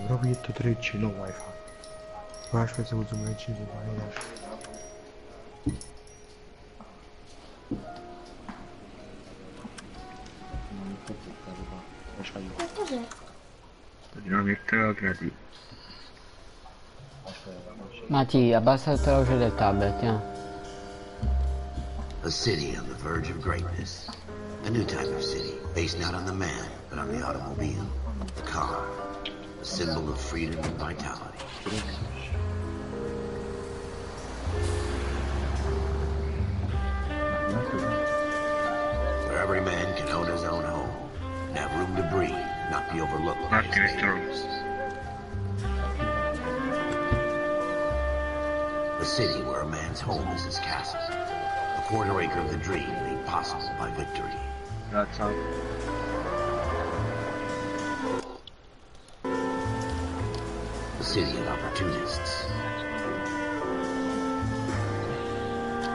Proprio detto 3G, no wifi. Ma aspetta, se uso un 3G, Cos'è? Dinamite creativo. Mati, abbassa la luce del tablet, A city on the verge of greatness. A new type of city, based not on the man, but on the automobile. The car. A symbol of freedom and vitality. Where every man can own his own home, and have room to breathe, and not be overlooked by his neighbors. A city where a man's home is his castle. A quarter acre of the dream made possible by victory. That's all. A city of opportunists.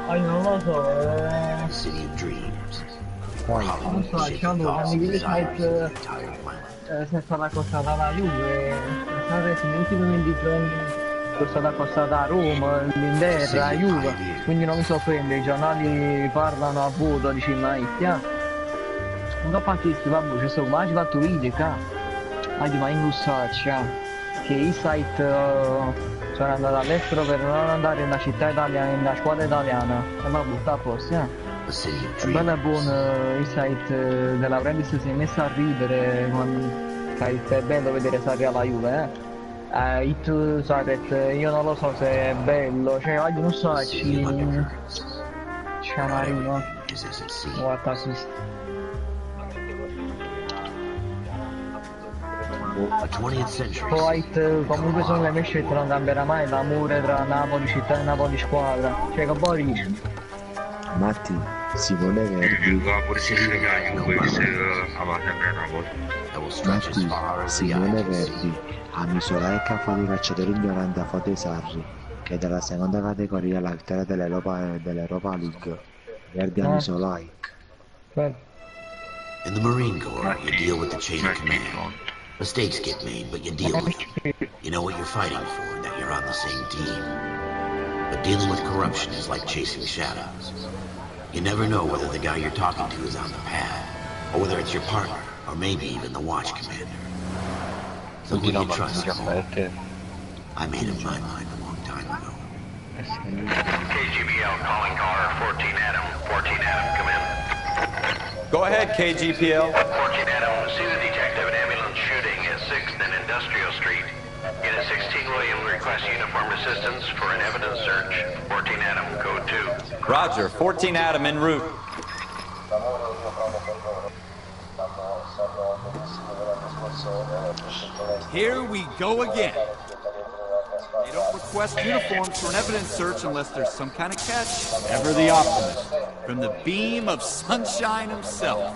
Non lo so, A city of dreams. Where non Hollywood so, shapes the diciamo, thoughts quando and vedi desires of the site entire planet. si è stata accostata alla Juve, negli ultimi 20 giorni è stata accostata a Roma, l'Inter, la Juve, quindi non mi sorprende, i giornali parlano a voto, dici ma un po' anche questo, vabbè, c'è stato mai fatto video, ma in Gussaccia, che i site sono andato all'estero per non andare in una città italiana, in una squadra italiana, e ma butta a posto, È bello e buono il site della Prendis, si è messo a ridere, è bello vedere Sarri alla Juve, It Saret, io non lo so se è bello, cioè voglio non so, c'è Marino, guarda questo. Poi comunque sono le mie scelte, non cambierà mai l'amore tra Napoli città e Napoli squadra, cioè che poi dici? Matti, Simone Verdi. Pure se si Juve, se amate sempre Napoli. Matti, Simone Verdi ha misurato il capo dei calciatori ignoranti a foto di Sarri, che è della seconda categoria alla vittoria dell'Europa League. Verdi ha messo like. In the Marine Corps, you deal with the chain of command. Mistakes get made, but you deal with them. You know what you're fighting for, and that you're on the same team. But dealing with corruption is like chasing shadows. You never know whether the guy you're talking to is on the pad, or whether it's your partner, or maybe even the watch commander. So who do you trust? I made up my mind a long time ago. KGBL calling car 14 Adam. 14 Adam, come in. Go ahead, KGPL. 14 Adam, see the detective at ambulance shooting at 6th and Industrial Street. Unit 16 William requests uniformed assistance for an evidence search. 14 Adam, code 2. Roger, 14 Adam en route. Here we go again. They don't request uniforms for an evidence search unless there's some kind of catch. Ever the optimist. From the beam of sunshine himself.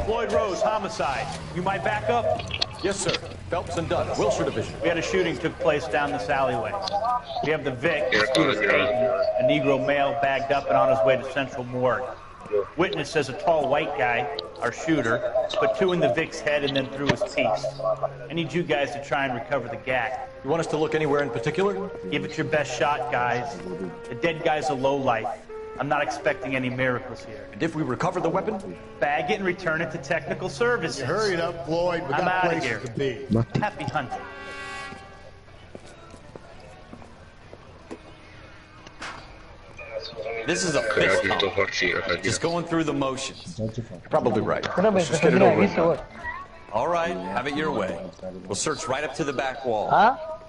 Floyd Rose, homicide. You might back up? Yes, sir. Phelps and Dunn, Wilshire Division. We had a shooting took place down this alleyway. We have the Vic, Scooter Payton, a Negro male bagged up and on his way to Central Morgue. Witness says a tall white guy, our shooter, put 2 in the Vic's head and then threw his piece. I need you guys to try and recover the gag. You want us to look anywhere in particular? Give it your best shot, guys. The dead guy's a lowlife. I'm not expecting any miracles here. And if we recover the weapon? Bag it and return it to technical services. Hurry it up, Floyd. We I'm got out of places here. to be. Happy hunting. This is a fist pump. Just going through the motions. You're probably right. Però Let's just get it over with. All right, have it your way. We'll search right up to the back wall.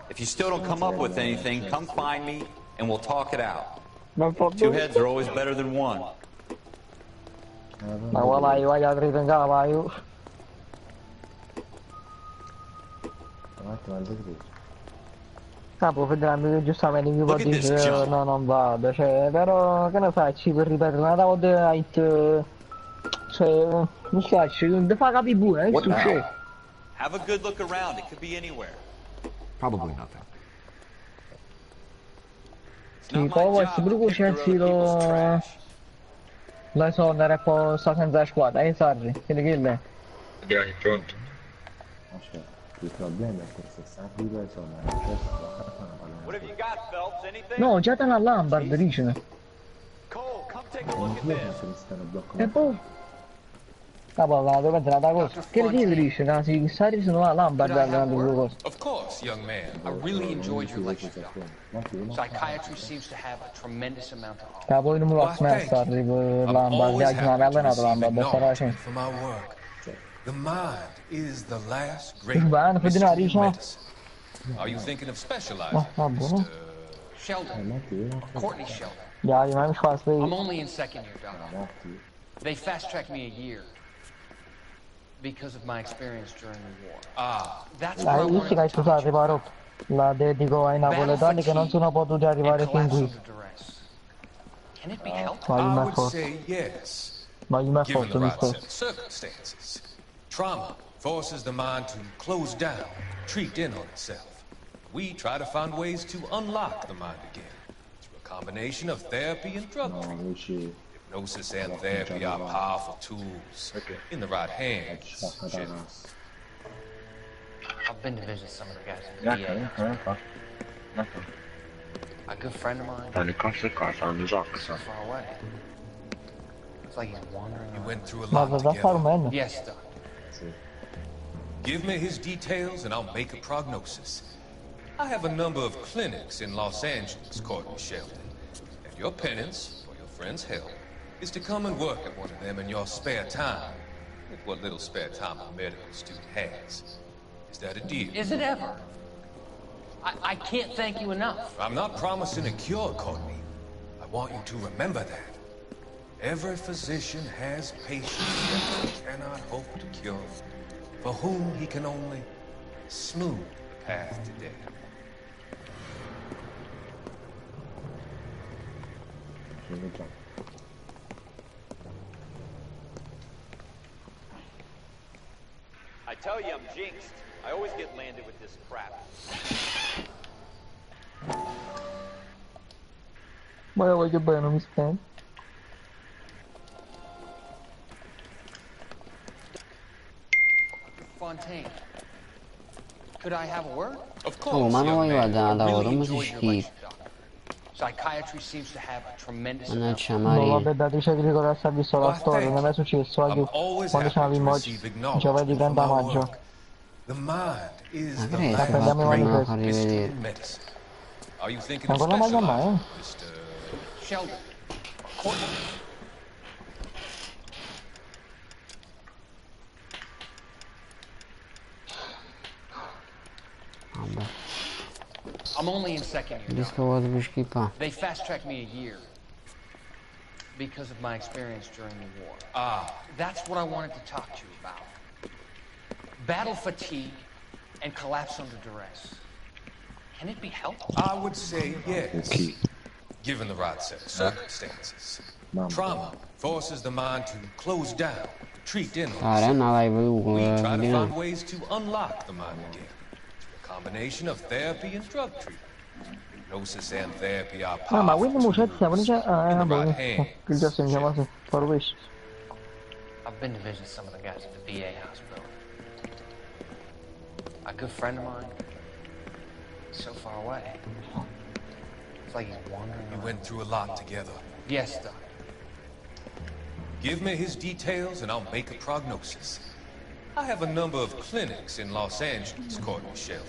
If you still don't come up with anything, come find me and we'll talk it out. 2 heads are always better than 1. Ma guarda, io voglio aprire in casa, io. Capo, vedremo giustamente mi può dire no, non vado, cioè, però che ne faccio per ripetere una volta cioè, mi faccio, devo fare capire pure, What now? Have a good look around, it could be anywhere. Probably nothing. Tipo, vuoi pure cucirlo... La so andare a po' sta senza squadra, Sarri, quello che è. Andiamo pronto. Aspetta, il problema è che se Sarri lo sono, non c'è no, già da Lampard, dicono. E poi? Ah, poi la devo entrare da cosa. Che dice? No, si Sarri sono a Lampard dall'altro due cose. Of course, young man. I really enjoyed your lecture. Psychiatry seems to have a tremendous amount of... Ah, poi non mi va a Sarri per Lampard, mi ha allenato Lampard, sta facendo. The mind is the last great medicine. Are you thinking of specializing? Mr. Sheldon. Courtney Sheldon. Yeah, you know, I'm only in second year, Doc. They fast-tracked me a year because of my experience during the war. Ah, that's what I wanted to talk about. La dedico ai napoletani che non sono potuti arrivare fin qui. Can it be helped? I would say yes. Ma io mi Given the mi right sto. set of circumstances. Trauma forces the mind to close down, retreat in on itself. We try to find ways to unlock the mind again through a combination of therapy and drug treatment. Hypnosis and therapy are powerful tools in the right hands. I've been to visit some of the guys in the VA. A good friend of mine. So far away. It's like he's wandering. You went through a Ma lot da fare un together. meno. Yes, Doc. Give me his details and I'll make a prognosis. I have a number of clinics in Los Angeles, Courtney Sheldon. And your penance, for your friend's help, is to come and work at one of them in your spare time. With what little spare time a medical student has. Is that a deal? Is it ever? I can't thank you enough. I'm not promising a cure, Courtney. I want you to remember that. Every physician has patients that he cannot hope to cure, for whom he can only smooth the path to death. I tell you I'm jinxed. I always get landed with this crap. Ma io voglio bene, non mi spento. Fontaine. Could I have a word? Of Oh, ma non voglio guardare da lavoro, come si schifo. Psychiatry seems to have a tremendous Mannaggia No, Maria. vabbè, da dice di ricordare se ha visto la storia, non è mai successo anche quando c'era oggi, giovedì 30 maggio. The mind is Ma the che last prendiamo i great manifesti. far history rivedere. of medicine. Are you thinking Ma of con la maglia mai, specializing, Mr. Sheldon. Courtney. Vabbè. I'm only in second year. Rischio vuoto più schifo. They fast-tracked me a year because of my experience during the war. That's what I wanted to talk to you about. Battle fatigue and collapse under duress. Can it be helped? I would say yes, given the right set of circumstances. Trauma forces the mind to close down, retreat in on Ah, itself. no, vai, vai, We try to vai. find ways to unlock the mind again through a combination of therapy and drug treatment. Hypnosis and therapy are Ah, ma powerful quindi mo c'è tools siamo, dice... Ah, in the boh, right hands. il gesto mi chiama così, for wish. I've been to visit some of the guys at the VA hospital. A good friend of mine. So far away. It's like he's wandering. We went through a lot together. Yes, Doc. Give me his details and I'll make a prognosis. I have a number of clinics in Los Angeles, Courtney Sheldon.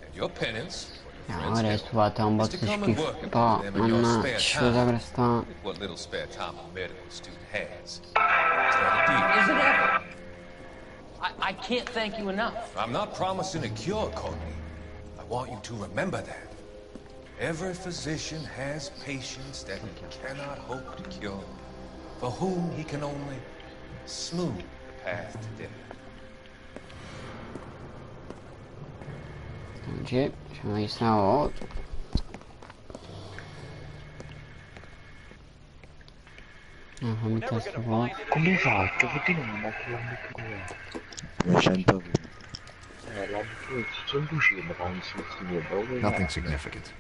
And your penance, for your No, friend's adesso help, fate un is botto to di come and schifo. work at Oh, one of them in your spare mannaggia, da time. questa... With what little spare time a medical student has. Is that a deal? Is it ever? I can't thank you enough. I'm not promising a cure, Courtney. I want you to remember that. Every physician has patients that he cannot hope to cure, for whom he can only smooth the path to death. Oggi, ci ho visto una volta. No, fammi testo qua. Come hai fatto? Perché non mi metto la microonda? 200 la microonda c'è un cucino, ma non si Nothing significant.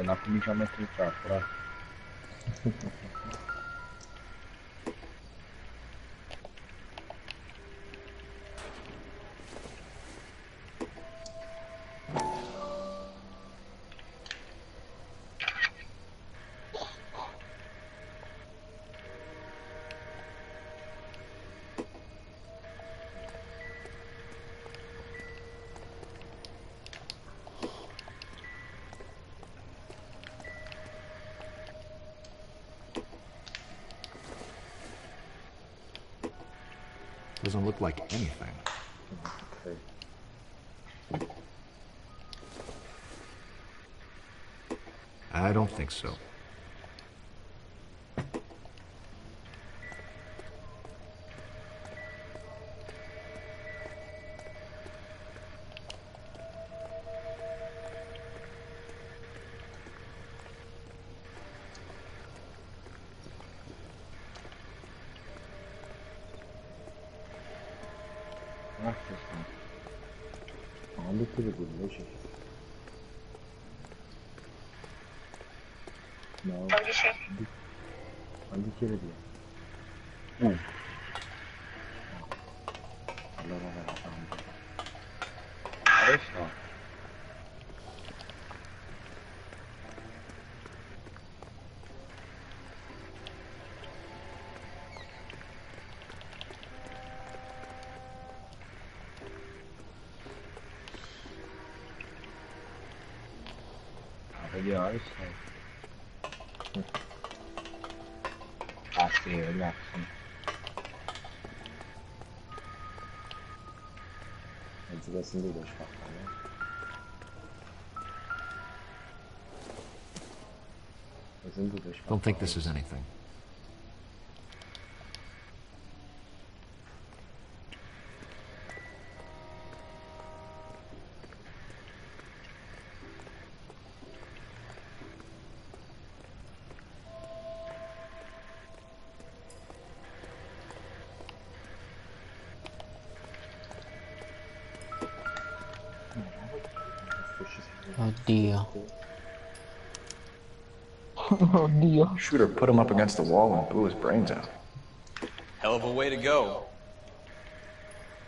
una comincia a mettere in trappola. Doesn't look like anything. I don't think so. Bicchiere di invece. No. Un bicchiere di. Allora era tanto. Adesso. Vediamo adesso. Ah sì, ragazzi. Mezzo da sentito ci fa fare. Don't think this is anything. Oddio. Oddio. Shooter put him up against the wall and blew his brains out. Hell of a way to go.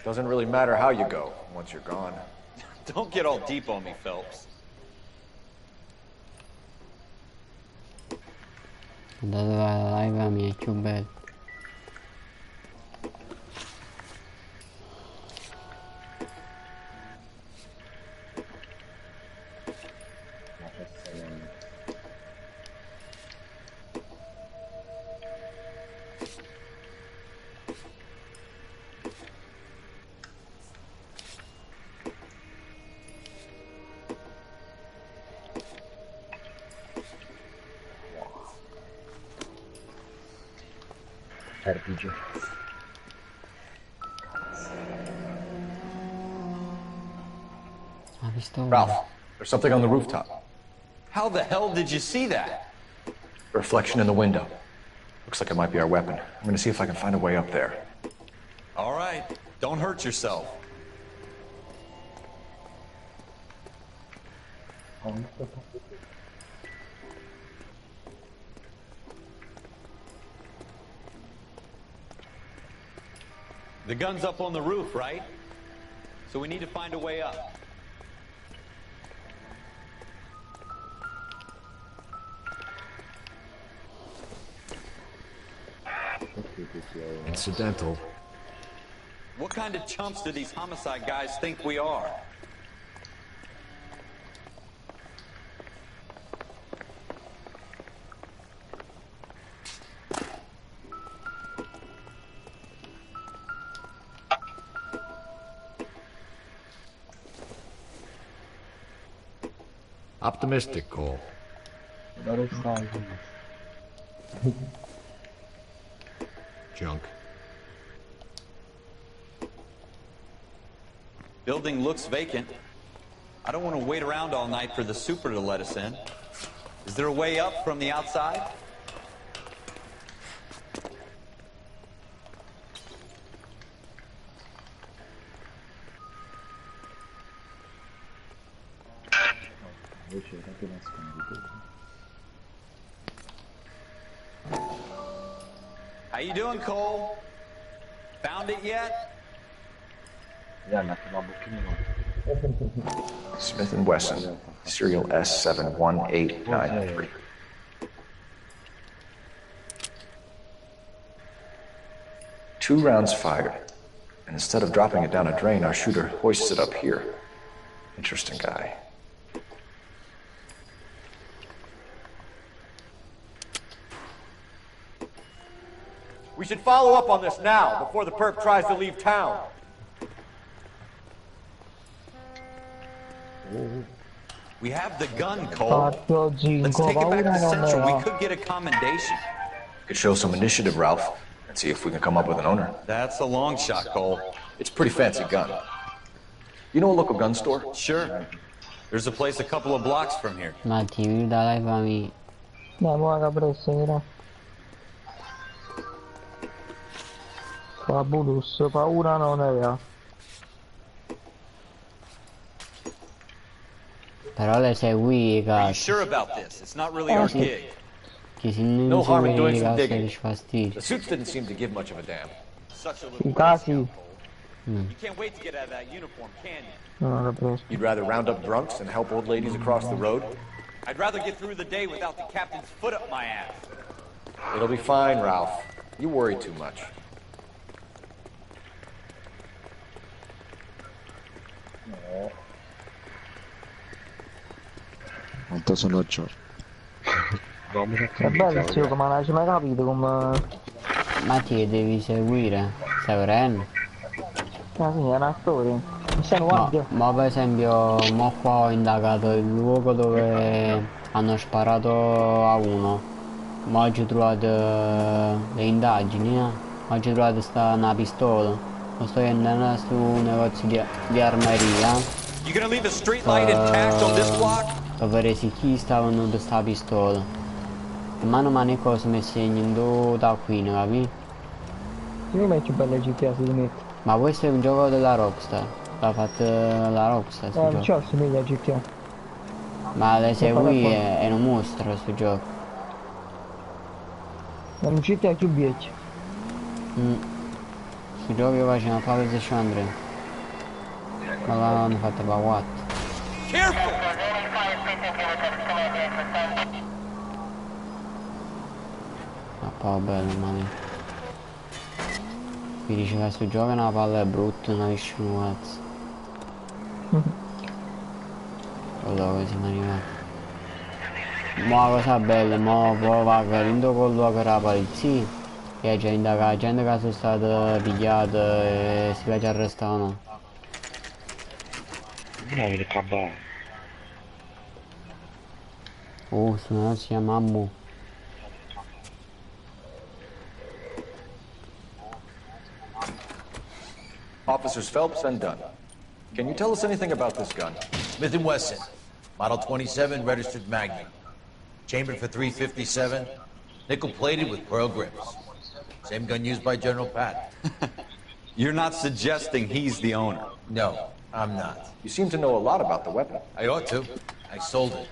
Doesn't really matter how you go once you're gone. Don't get all deep on me, Phelps. Andate alla live mi è più bello. Ralph, there's something on the rooftop. How the hell did you see that? A reflection in the window. Looks like it might be our weapon. I'm gonna see if I can find a way up there. All right, don't hurt yourself. The gun's up on the roof, right? So we need to find a way up. Incidental. What kind of chumps do these homicide guys think we are? Optimistic, Cole. Junk. Building looks vacant. I don't want to wait around all night for the super to let us in. Is there a way up from the outside? How you doing, Cole? Found it yet? Smith & Wesson, serial S71893. 2 rounds fired, and instead of dropping it down a drain, our shooter hoists it up here. Interesting guy. We should follow up on this now, before the perp tries to leave town. We have the gun, Cole. Let's take it back to Central. We could get a commendation. Could show some initiative, Ralph, and see if we can come up with an owner. That's a long shot, Cole. It's a pretty fancy gun. You know a local gun store? Sure. There's a place a couple of blocks from here. Matti, mi dai fammi. No, muoga presso, però. Fabulous, paura non aveva. Però le segui, Are you cazzo. sure about this? It's not really our gig. Che se non No harm in doing segui, some cazzo, digging. ci fastidio. The suits didn't seem to give much of a damn. Such a I little casi. You can't wait to get out of that uniform, can you? No, l'ho preso. You'd rather round up drunks and help old ladies across the road? I'd rather get through the day without the captain's foot up my ass. It'll be fine, Ralph. You worry too much. Quanto sono giorni? È bello, zio, come non hai mai capito come... Matti, devi seguire. Stai vedendo? Ah sì, è una storia. Siamo guardia. Ma per esempio, mo qua ho indagato il luogo dove hanno sparato a uno. Ma oggi ho trovato le indagini, Oggi ho trovato una pistola. Lo sto andando su un negozio di armeria. You gonna leave the street light intact on this block? Per vedere se chi stava vendendo sta pistola. E mano a mano le cose mi segnano da qui, capi? Secondo me è più bella GTA se ti metti. Ma questo è un gioco della Rockstar. L'ha fatto la Rockstar, sto Non gioco. c'ho assomiglia a GTA. Ma le segui e non mostra questo gioco. È un GTA più vecchio. Questo gioco io facevo per PlayStation 3. Ma l'hanno fatto per 4. Ma poi bello, ma mi dice che questo gioco è una palla è brutta, non esce un cazzo. Guarda come siamo arrivati. Ma la cosa bella, ma poi va carino con lo che la polizia. E c'è indagato gente che sono stata pigliata e si piace arrestare, no? Oh, se si chiama Ammu. Officers Phelps and Dunn. Can you tell us anything about this gun? Smith & Wesson, Model 27, registered Magnum. Chambered for .357, nickel-plated with pearl grips. Same gun used by General Patton. You're not suggesting he's the owner? No, I'm not. You seem to know a lot about the weapon. I ought to. I sold it.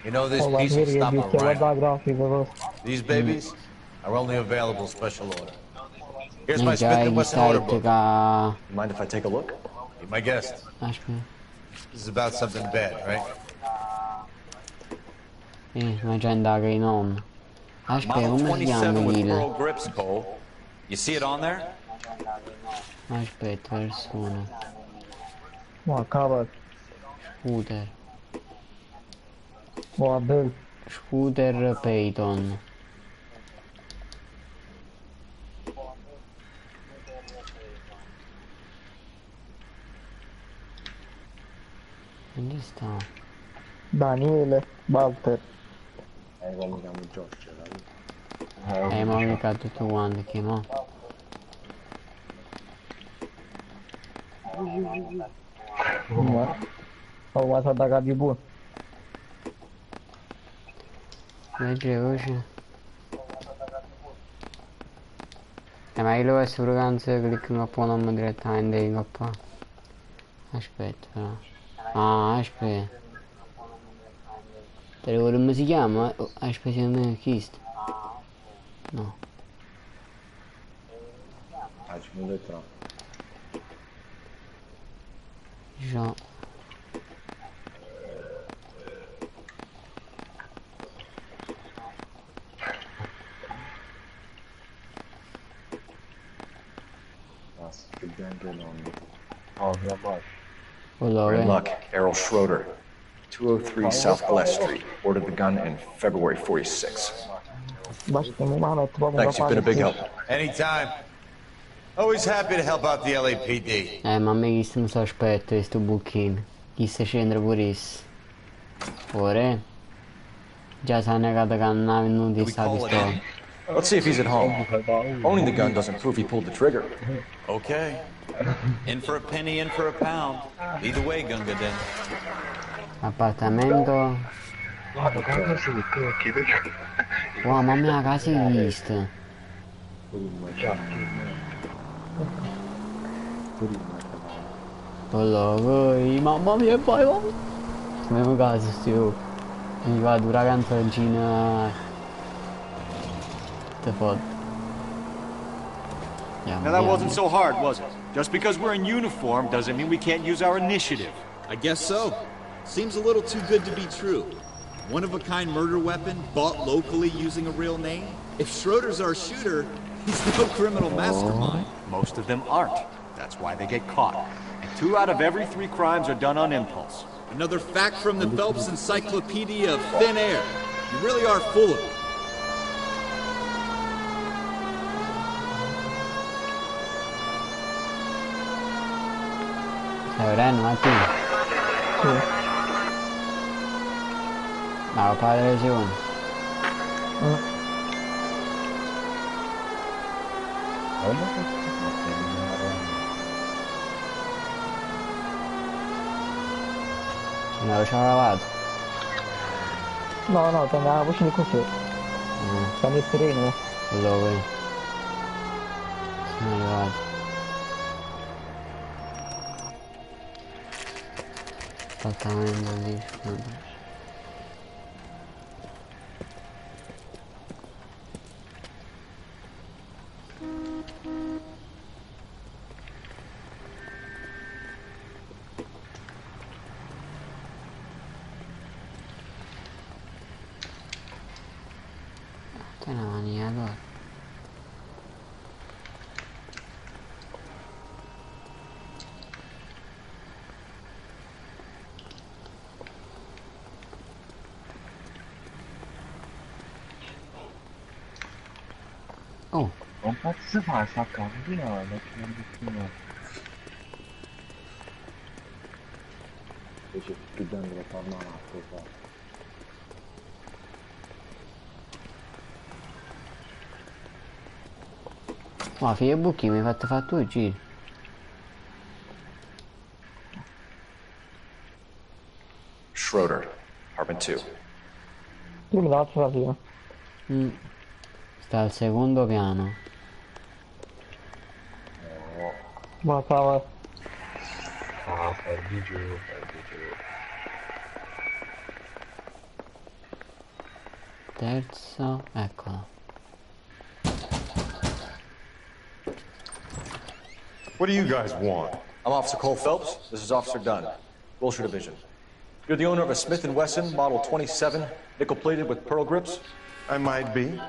You know, this Oh, piece will stop a riot. guarda la grafica, però. These babies are only available special order. Here's my Minchia, Smith & gli Wesson stai order book. You mind if I take a look? Be my guest. Aspetta. This is about something bad, right? Ma già indaga i nomi. Aspetta, Model come si chiama 27 with il... pearl grips, Cole. You see it on there? Aspetta, persona. Ma cavolo. Scooter. Oh, bello. Scooter Payton. Dove sta? Daniele Walter. Come mi chiamo Giorgio, Ma mi cade tutto quanto, che mo? Ma... Ho guardato da capi pure. Legge voce. Ma io lo vedo pure clicco in coppa non direttamente in coppa. Aspetta però. Ah, aspetta. Te ricordi come si chiama? Oh, aspetta, Kist. No. Già. We're in luck. Errol Schroeder, 203 South Glass Street. Ordered the gun in February 46. Thanks, you've been a big help. Anytime. Always happy to help out the LAPD. Ma a me questo non so aspetta, questo bucchino. Chi si c'entra pure questo. Ora? Già si è negato che non è venuto in sta pistola. Let's see if he's at home. Owning the gun doesn't prove he pulled the trigger. Okay. In for a penny, in for a pound. Either way, Gunga Den. Appartamento. Wow, mamma mia, casa hai visto? Allora, mamma mia, poi come caso sto. Mi va dura canzoncina. Te foto. Now that wasn't so hard, was it? Just because we're in uniform doesn't mean we can't use our initiative. I guess so. Seems a little too good to be true. One-of-a-kind murder weapon, bought locally using a real name? If Schroeder's our shooter, he's no criminal mastermind. Most of them aren't. That's why they get caught. And 2 out of every 3 crimes are done on impulse. Another fact from the Phelps Encyclopedia of Thin Air. You really are full of it. Stai vedendo, Martino? Sì. Ma fa la lesione. No, ci ho lavato. No, te la voce di così. Sta nel terreno. Dove? Sono arrivato. Esattamente lì. Te la mania allora. Oh. Non cazzo fa sta camminando, che non dico. Invece più grande lo fa matto qua. Ma figlio bucchi mi hai fatto fare tu il giro. Schroeder, apartment 2. Io mi davo la prima. Sta al secondo piano. Ma cavolo. Ah, perdi giù. Terzo, eccola. What do you guys want? I'm Officer Cole Phelps. This is Officer Dunn, Wilshire Division. You're the owner of a Smith & Wesson Model 27, nickel-plated with pearl grips? I might be.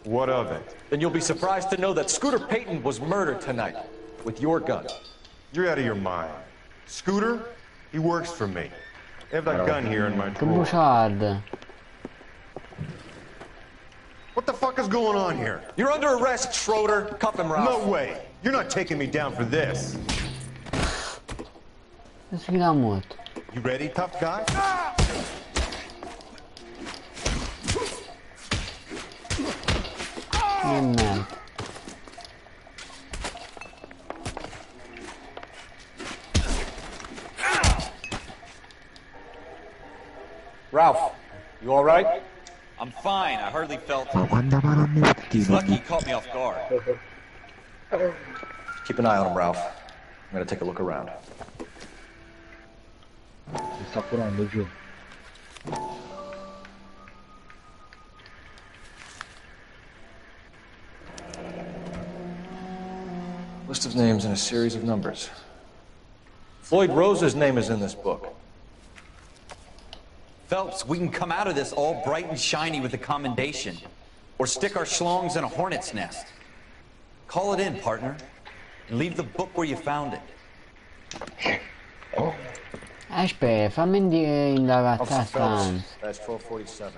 What of it? Then you'll be surprised to know that Scooter Payton was murdered tonight with your gun. You're out of your mind. Scooter? He works for me. I have that gun here in my drawer. What the fuck is going on here? You're under arrest, Schroeder. Cuff him, Ralph. No way. You're not taking me down for this. You ready, tough guy? Ralph, you all right? I'm fine. I hardly felt Ma quando vanno He's lucky he caught me off guard. Keep an eye on him, Ralph. I'm gonna take a look around. Si sta curando giù. List of names and a series of numbers. Floyd Rose's name is in this book. Phelps, we can come out of this all bright and shiny with a commendation. Or stick our schlongs in a hornet's nest. Call it in, partner. And leave the book where you found it. Aspetta, fammi indagare a stanza. That's 1247.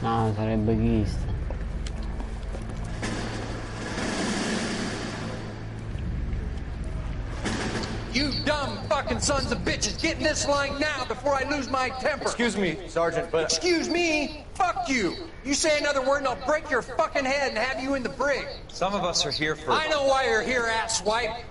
No, sarebbe chista. You dumb fucking sons of bitches, get in this line now before I lose my temper. Excuse me, Sergeant, but... Excuse me? Fuck you. You say another word and I'll break your fucking head and have you in the brig. Some of us are here for... I know why you're here, asswipe.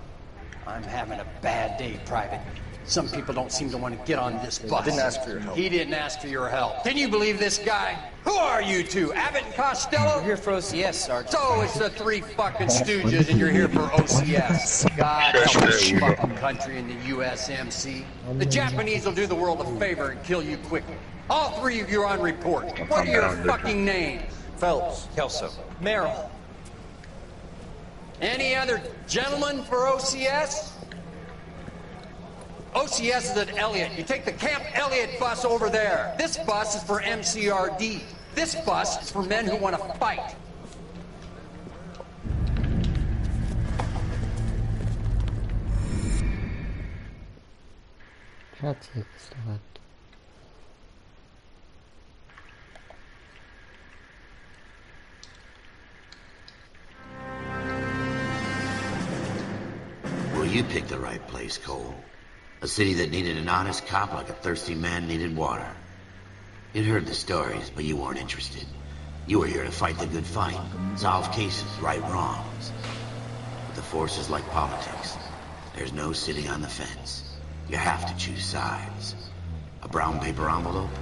I'm having a bad day, Private. Some people don't seem to want to get on this bus. I didn't ask for your help. He didn't ask for your help. Can you believe this guy? Who are you two? Abbott and Costello? We're here for OCS, Sergeant. So it's the three fucking stooges and you're here for OCS. God help this fucking country and the USMC. The Japanese will do the world a favor and kill you quickly. All three of you are on report. What are your fucking names? Phelps. Kelso. Merrill. Any other gentlemen for OCS? OCS is at Elliott. You take the Camp Elliott bus over there. This bus is for MCRD. This bus is for men who want to fight. Grazie, questo fatto. Well, you picked the right place, Cole. A city that needed an honest cop like a thirsty man needed water. You'd heard the stories, but you weren't interested. You were here to fight the good fight, solve cases, right wrongs. But the force is like politics. There's no sitting on the fence. You have to choose sides. A brown paper envelope,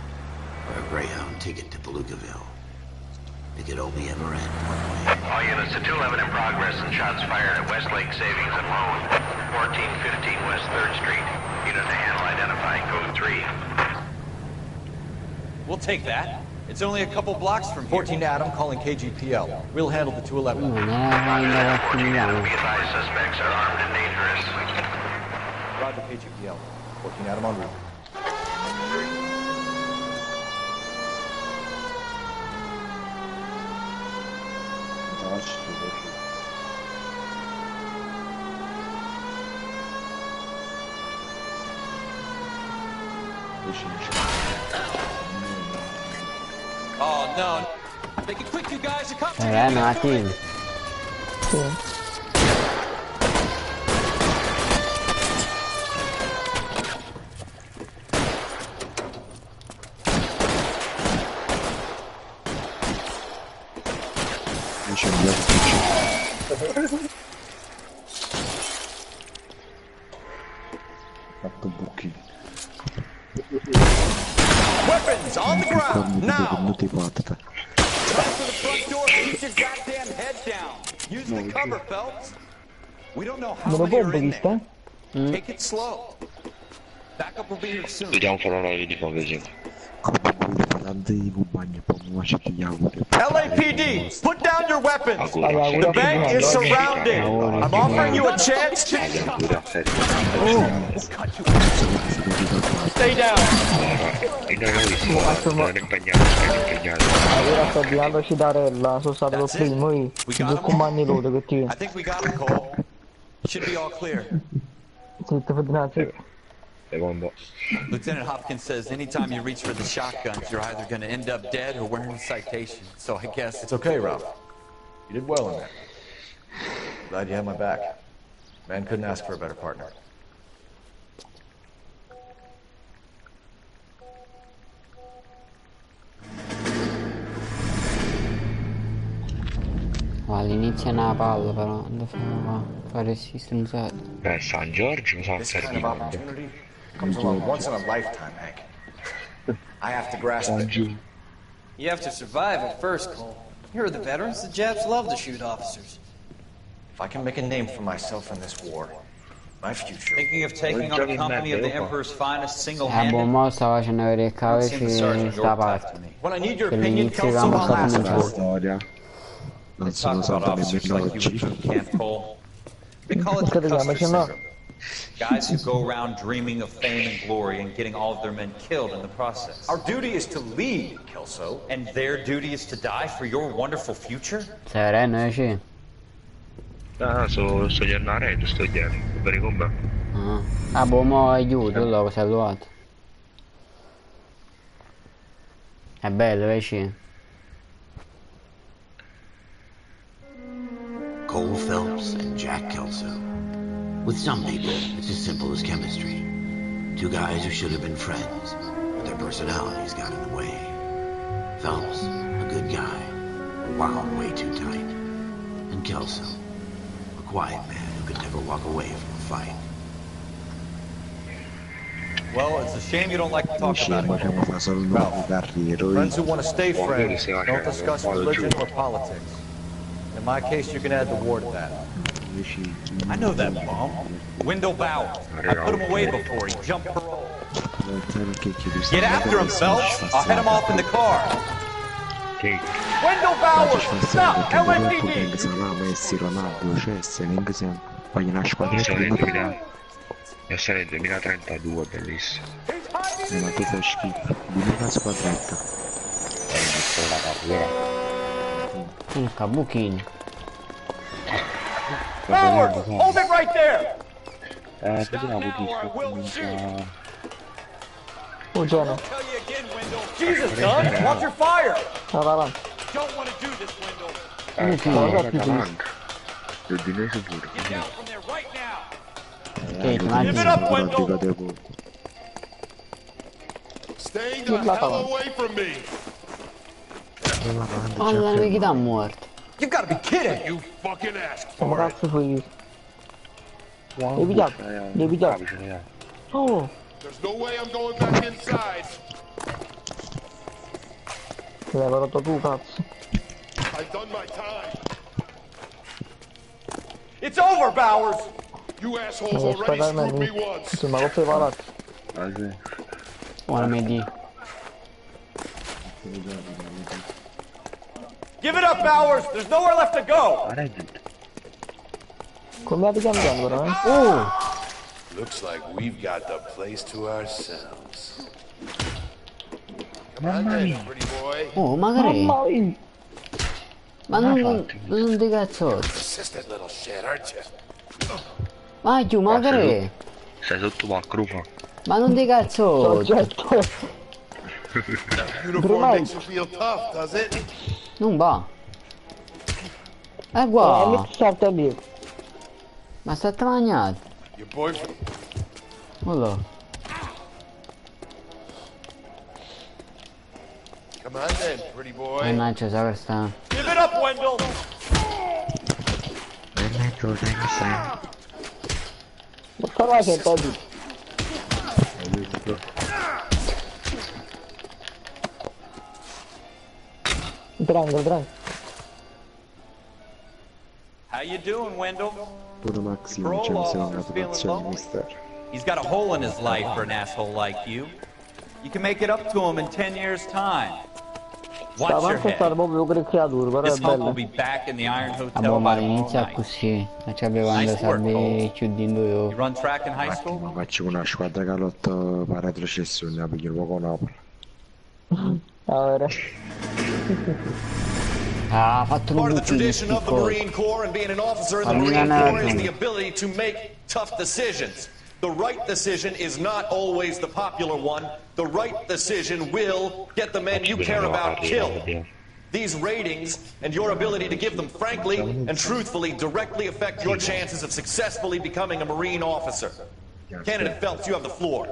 or a Greyhound ticket to Palookaville. It could only ever end one way. All units to 211 in progress and shots fired at Westlake Savings and Loan, 1415 West 3rd Street. Unit to handle identifying code 3. We'll take that. It's only a couple blocks from here. 14 Adam calling KGPL. We'll handle the 211. Be advised, suspects are armed and dangerous. Roger, KGPL. 14 Adam en route. Oh, no. Make it quick, you guys. Come to Martin. Weapons on the ground now. Benvenuti porta. Run for the front door. Keep your goddamn head down. Use the cover, Phelps. We don't know how many are in there. Take it slow. Backup will be here soon. Vediamo un po' l'orario di provvisione. LAPD, put down your weapons. The bank is surrounded. I'm offering you a chance to... Stay down. Allora sto avviando Citarella, sono stato il primo, i due comandi loro che ti... I think we got him, Cole. Should be all clear. Tutto federato. Lieutenant Hopkins says anytime you reach for the shotguns, you're either going to end up dead or wearing a citation. So I guess... It's okay, Ralph. You did well in there. Glad you had my back. Man couldn't ask for a better partner. Vale, All'inizio è una palla però, non fa fare questi stronzati. Beh, San Giorgio sa This kind of opportunity comes along once in a lifetime, Hank. I have to grasp it. You have to survive at first, Cole. Here are the veterans. The Japs love to shoot officers. If I can make a name for myself in this war, my future. Thinking of taking on a company of the Emperor's finest single-handed? Buon mo sta facendo vedere il cavo e sta parte. Per l'inizio siamo stati in storia. Non sono stato nemmeno oggi. They call it the Custer syndrome. Guys who go around dreaming of fame and glory and getting all of their men killed in the process. Our duty is to lead, Kelso. And their duty is to die for your wonderful future? Sereno, sì. Sto giornale, sto dietro, per come? Ah, boh, mo aiuto, allora cosa hai trovato? È bello, veci? Cole Phelps and Jack Kelso. With some people, it's as simple as chemistry. Two guys who should have been friends, but their personalities got in the way. Phelps, a good guy, wound way too tight. And Kelso, a quiet man who could never walk away from a fight. Well, it's a shame you don't like to talk about it. Friends who want to stay friends don't discuss religion or politics. In my case, you can add the war to that. I know that bum. Wendell Bauer. I put him away before he jumped parole. Get after him, Phelps. I'll head him off in the car. Wendell Bauer! Stop! LAPD! Messi, Ronaldo, Chessel, poi una squadra essere nel 2032, bellissimo. Ma tu fai schifo, di una squadretta. Un kabukin. Bauer! Hold it right there! Buongiorno. Jesus, son! Watch your fire! Vado avanti. Don't want to do this, Wendell. L'Udinese pure. Give it up, Wendell! Stay the hell away from me! Alla mica da morto. You gotta be kidding! You fucking asked Come for it! cazzo fai? Devi già. Oh. There's no way I'm going back inside! L'hai rotto tu, cazzo. I've done my time! It's over, Bowers! You assholes already screwed me once! Ma lo fai palazzo. Buona MD. Give it up, Bowers! There's nowhere left to go! Come la cambiando, però, eh? Looks like we've got the place to ourselves. Mamma mia! Oh, magari. Ma non di cazzo. Persistent little shit, aren't you? Ma giù, magari. Sei sotto macro. Ma non di cazzo. Uniform makes you feel tough, does it? Non va. Qua. Salta lì. Ma sta magnato. Your boyfriend. Allora. Come on then, pretty boy. Mannaggia, sa che sta. Give it up, Wendell! Ma sta là che togli. Drang. How you doing, Wendell? Pure Maximo c'è una motivazione, mister. He's got a hole in his life for an asshole like you. You can make it up to him in 10 years' time. Watch your head. This hump will be back in the Iron Hotel by inizia così. Ma ci quando serve chiudendo io. You run track in high school? Ma faccio una squadra che lotta per retrocessione, perché il poco Napoli. Ha fatto un Part of the tradition of the Marine Corps and being an officer in the Marine Corps is the ability to make tough decisions. The right decision is not always the popular one. The right decision will get the men you care about killed. These ratings and your ability to give them frankly and truthfully directly affect your chances of successfully becoming a Marine officer. Candidate Phelps, you have the floor.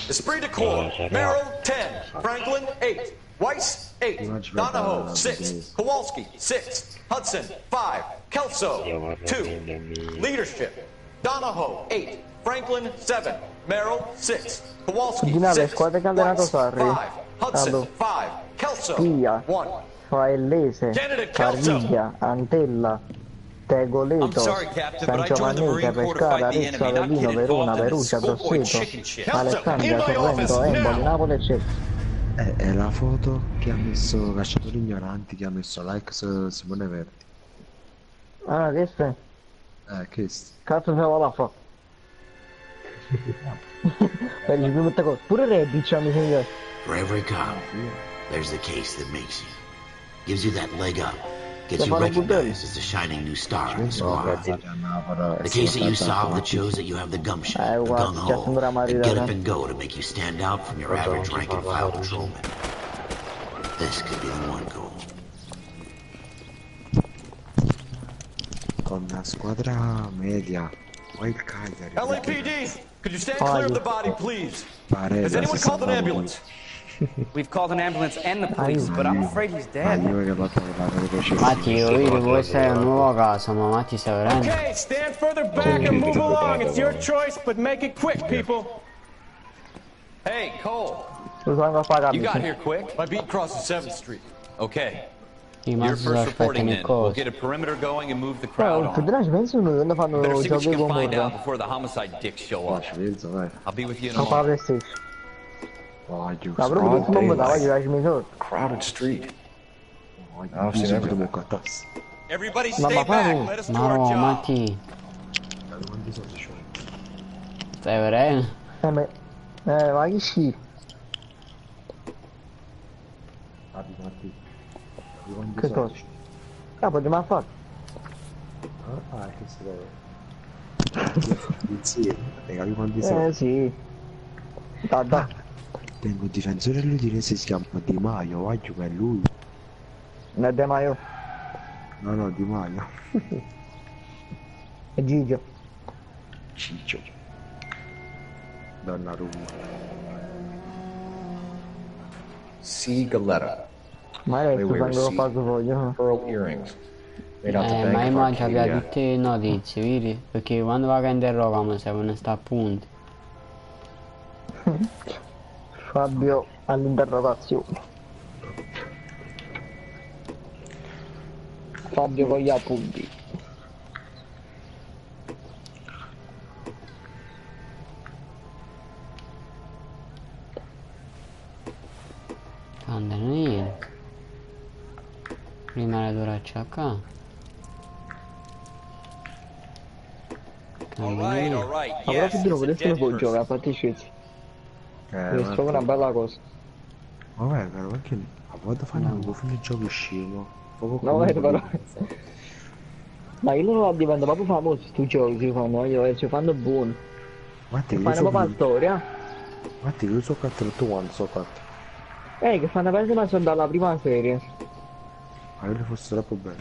Esprit de Corps, Merrill 10, Franklin 8, Weiss, 8. Donahoe, 6. Kowalski, 6. Hudson, 5. Kelso, 2. Leadership, Donahoe, 8. Franklin, 7. Merrill, 6. Kowalski, 6. Weiss, 5. Hudson, 5. Kelso, 1. Fraellese, Parriglia, Antella, Tegoleto, San Giovannese, Pescara, Arezzo, Avellino, Verona, Perugia, Grosseto, Alessandria, Sorrento, Empoli, Napoli, eccetera. È la foto che ha messo Cacciatori Ignoranti, che ha messo like su Simone Verdi. Ah, che stai? Che sta? Cazzo se la fa? Pure Reddit mi sembra. For every cop, there's the case that makes you. Gives you that leg up. Gets you recognized as the shining new star in the squad. The case that you solve that shows that you have the gumption, the gung-ho, the get up and go to make you stand out from your average rank and file patrolman. This could be the one goal. Con la squadra media, White Kaiser. LAPD, could you stand clear of the body, please? Has anyone called an ambulance? We've called an ambulance and the police, but I'm afraid he's dead. Matti, io vedo vuoi stare a nuova casa, ma Matti sta veramente. Okay, stand further back and move along. It's your choice, but make it quick, people. Hey, Cole. You got here quick? My beat crosses 7th Street. Okay. You're first reporting then. We'll get a perimeter going and move the crowd on. Better see what you can find out before the homicide dicks show up. I'll be with you in a moment. Crowded street. I've seen everything. Everybody stay back. Let us do our job. Matti. Stai vedendo? Ma che schifo. Che cosa? Ah, potremmo fare. Che si vede? Sì. Dai. Tengo un difensore all'Udinese, si chiama Di Maio, voglio che è lui. Non è Di Maio? No, Di Maio. È Gigio. Ciccio. Donnarumma. C. Galetta. Ma è quando lo faccio voglio. Pearl earrings. Ma immagino abbia tutte le notizie, vedi? Perché quando va a interrogare servono sta appunti. Fabio all'interrogazione. Fabio con gli appunti. Tante niente. Prima le doracce qua. Ma però se devo vedere se lo può giocare a parte scelti. Mi trovo una bella cosa. Vabbè, però perché a volte fanno un po' fine gioco scemo. No, però. Ma io non divento proprio famoso sti giochi che fanno, ci fanno buoni. Fanno proprio la storia. Ma ti io so 4 quanto so 4. Che fanno penso ma sono dalla prima serie. Ma io fosse troppo bello.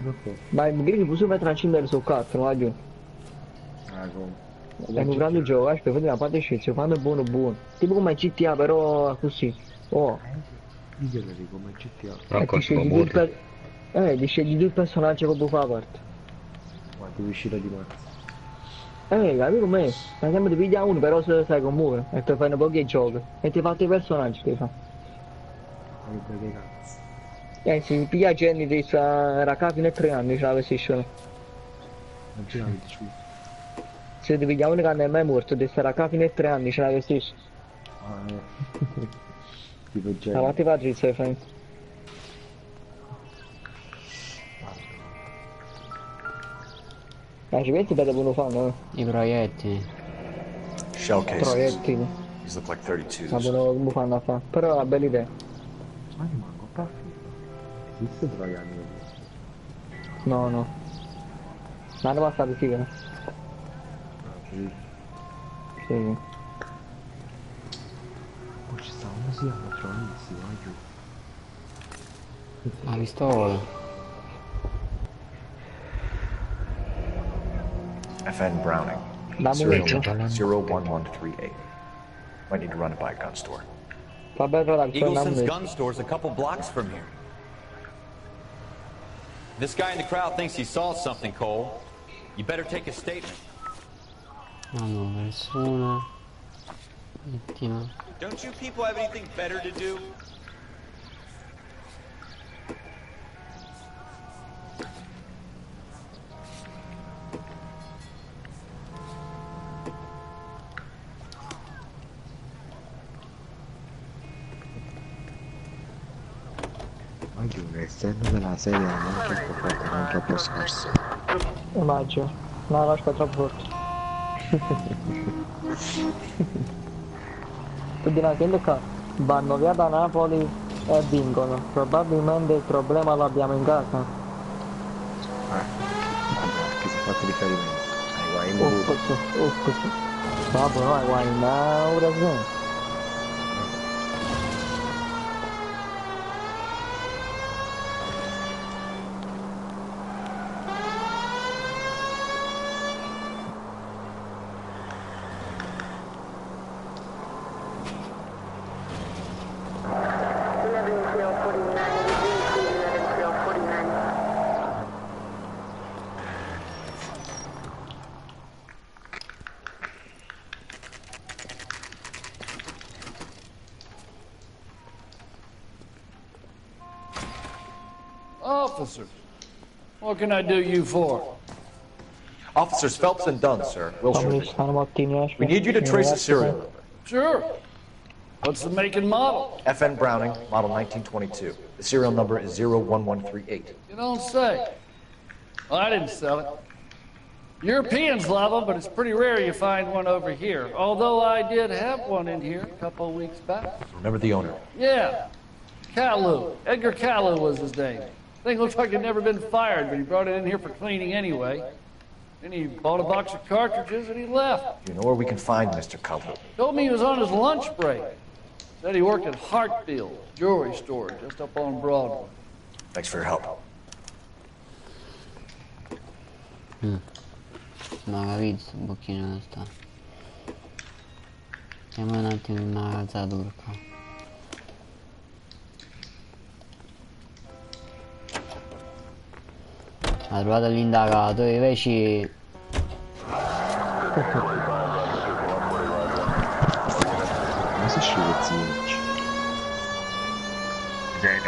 Troppo. Ma magari pure per transcendere su 4, va giù. È un grande gioco, aspetta, vedi la parte scelta, fanno buono. Tipo come GTA però così. Oh. Io le dico come GTA. Ti scegli tu il personaggio che può fare parte. Ma devi uscire di mazzo. Capito com'è? Ma sempre ti piglia uno però se sai come e ti fai un po' che giochi. E ti fai i personaggi che fa. Che cazzo. Si piglia Jenny di era qua fino a 3 anni ce l'avessi scelto. Non ce l'avevi giù. Se ti piglia uno che non è mai morto, di stare qua fino a 3 anni ce l'avessi scelto. Tipo Jenny. La fatti Patrizia fai. Ma ci pensi per uno fanno? I proiettili. Shell cases. Proiettili. These look like 32s. Ma come fanno a fare? Però è una bella idea. Ma rimango paffi. Esiste troiani? No. L'hanno passato sì, no? Sì. Sì. Ci sta uno si chiama Troisi, La pistola. FN Browning. Dammi 01138. Might need to run it by a gun store. Eagleson's gun store's a couple blocks from here. This guy in the crowd thinks he saw something, Cole. You better take a statement. Allora, persona. Vittima. Don't you people have anything better to do? Anche l'esterno della serie non è troppo forte, non troppo scarso. Immagino. No, lascia troppo forte. Tu direi che vanno via da Napoli e vincono. Probabilmente il problema l'abbiamo in casa. Che si è fatto riferimento? Ai guai in Vabbè, no, guai, ma ora sì. Officers, what can I do you for? Officers Phelps and Dunn, sir. Wilshire. We need you to trace a serial number. Sure. What's the make and model? FN Browning, model 1922. The serial number is 01138. You don't say. Well, I didn't sell it. Europeans love them, but it's pretty rare you find one over here. Although I did have one in here a couple of weeks back. Remember the owner? Yeah. Caillou. Edgar Caillou was his name. Thing looks like it'd never been fired, but he brought it in here for cleaning anyway. Then he bought a box of cartridges and he left. Do you know where we can find Mr. Caillou? Told me he was on his lunch break. Said he worked at Hartfield, jewelry store, just up on Broadway. Thanks for your help. Ma capito sto bocchino dove sta. Andiamo un attimo in casa turca. Ha trovato l'indagato e invece ma si scivolzi dai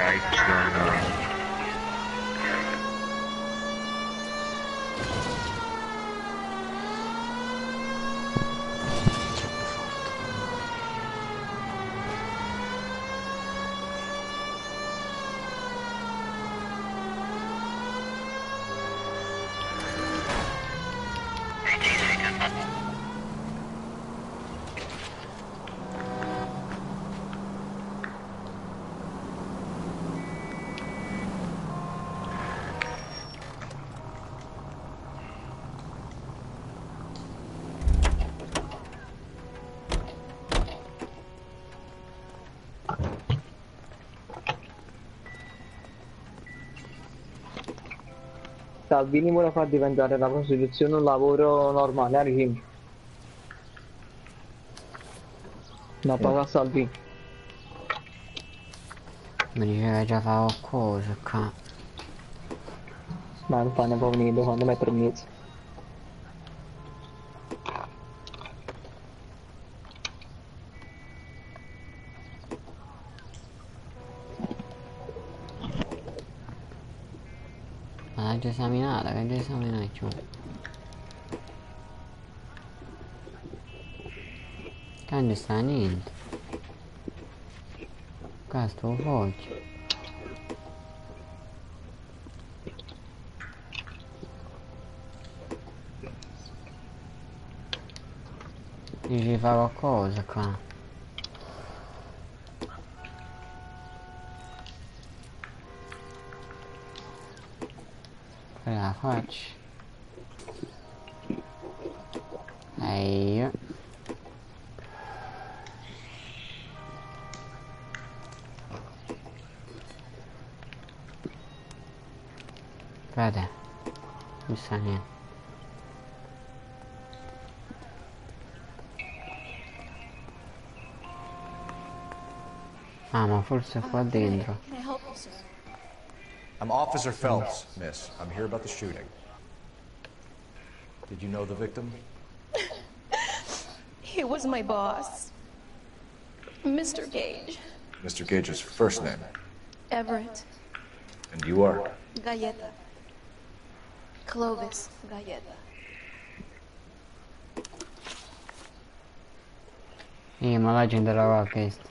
Salvini vuole far diventare la prostituzione un lavoro normale, a Rim. No, paga Salvini. mi diceva che già fa qualcosa qua. Ma non fa ne può venire quando mettere in mezzo. Ma l'ha già esaminata, che già esaminata giù. Che non sta niente. Qua sto foglio. Dici fa qualcosa qua. Poi la faccio. E io. Guarda, non sa niente. Ah, ma forse è qua dentro. Can I help you, sir? I'm Officer Phelps, miss. I'm here about the shooting. Did you know the victim? He was my boss, Mr. Gage. Mr. Gage's first name. Everett. And you are? Galleta. Clovis Galleta. Ma la gente era qua questo.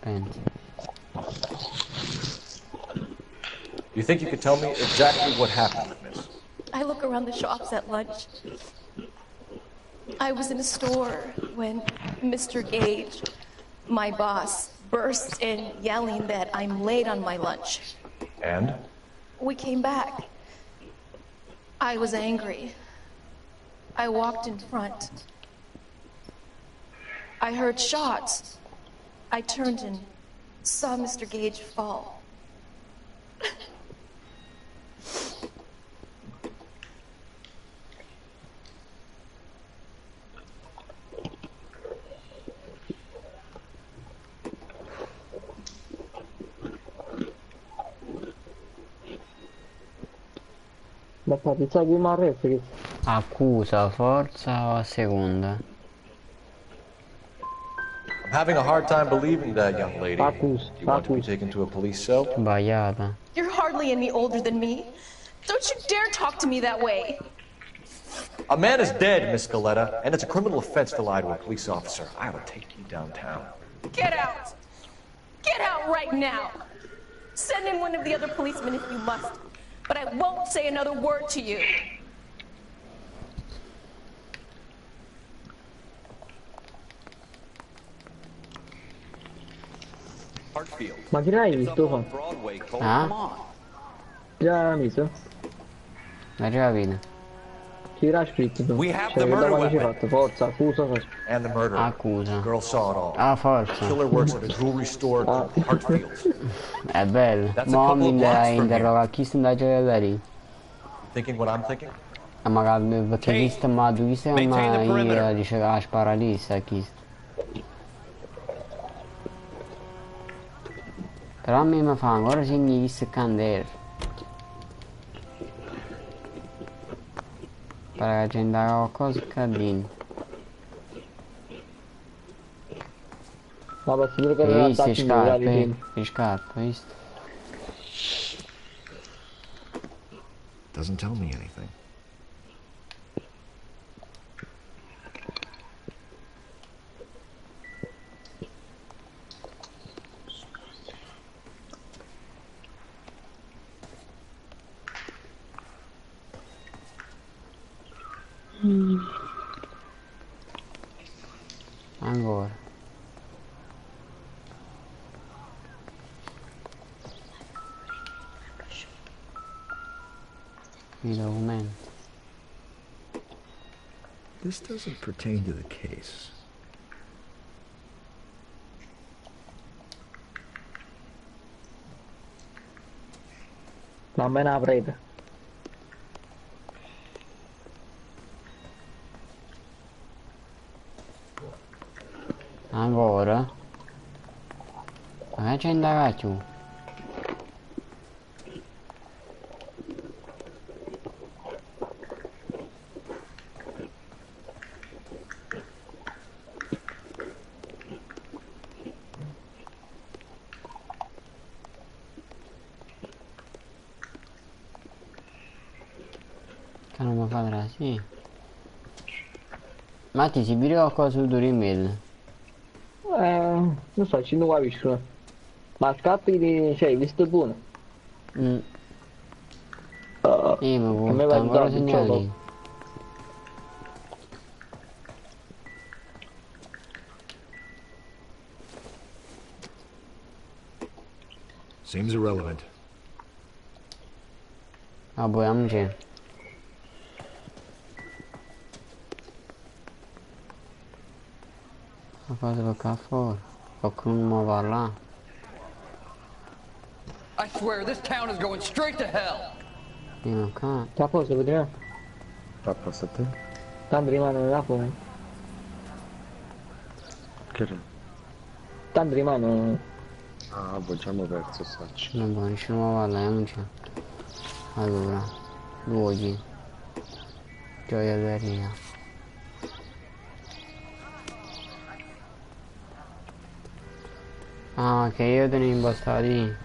Penso. You think you could tell me exactly what happened, miss? I look around the shops at lunch. I was in a store when Mr. Gage, my boss, bursts in yelling that I'm late on my lunch. And? We came back. I was angry. I walked in front. I heard shots. I turned and saw Mr. Gage fall. Ma partita di Marrefri. Accusa, forza o a seconda? I'm having a hard time believing that, young lady. Do you want to be taken to a police cell? Sbagliata. You're hardly any older than me. Don't you dare talk to me that way. A man is dead, Miss Scaletta, and it's a criminal offense to lie to a police officer. I will take you downtown. Get out! Get out right now! Send in one of the other policemen if you must, but I won't say another word to you. Ma chi l'hai visto? Ah? Già visto? Ma già vine. Chi l'ha scritto tu? We have Cioè, the che murder domani ci weapon. fatto? Forza, accusa. And the murder. Accusa. The girl saw it all. Ah, forza. The killer works at a jewelry store in Hartfield. È bello. That's a Mo couple mi of blocks from interroga chi sta andando da lì. Thinking what I'm thinking? Ma perché chi sta ma tu chi sei ma io dice che spara lì sta chi sta. Però a me mi fa ancora segni chi sta candela. Pare che c'è qualcosa accadendo. Ma posso dire che Hai non visto le attacchi scarpe? Le scarpe, hai visto? Doesn't tell me anything. Ancora. I documenti. This doesn't pertain to the case. Ma me ne aprete. Ancora? Ma che c'è indagato più? Che non mi fa sì. Ma ti si vede qualcosa su Durimel? Non so, ci non capisco. Ma scappi di... cioè, hai visto buono? Mi porta ancora segnali. Seems irrelevant. Ah, poi amici. Ma cosa per qua fuori? Qualcuno mi parla? I swear, this town is going straight to hell. Io qua. Sta a posto, vediamo. Sta a posto a te? Tanto rimane là fuori. Che tanto rimane. Ah, poi ci hanno perso stacci. Non ci muoverla, non c'è. Allora, luoghi. Gioielleria. Ah, che io tenevo impostati.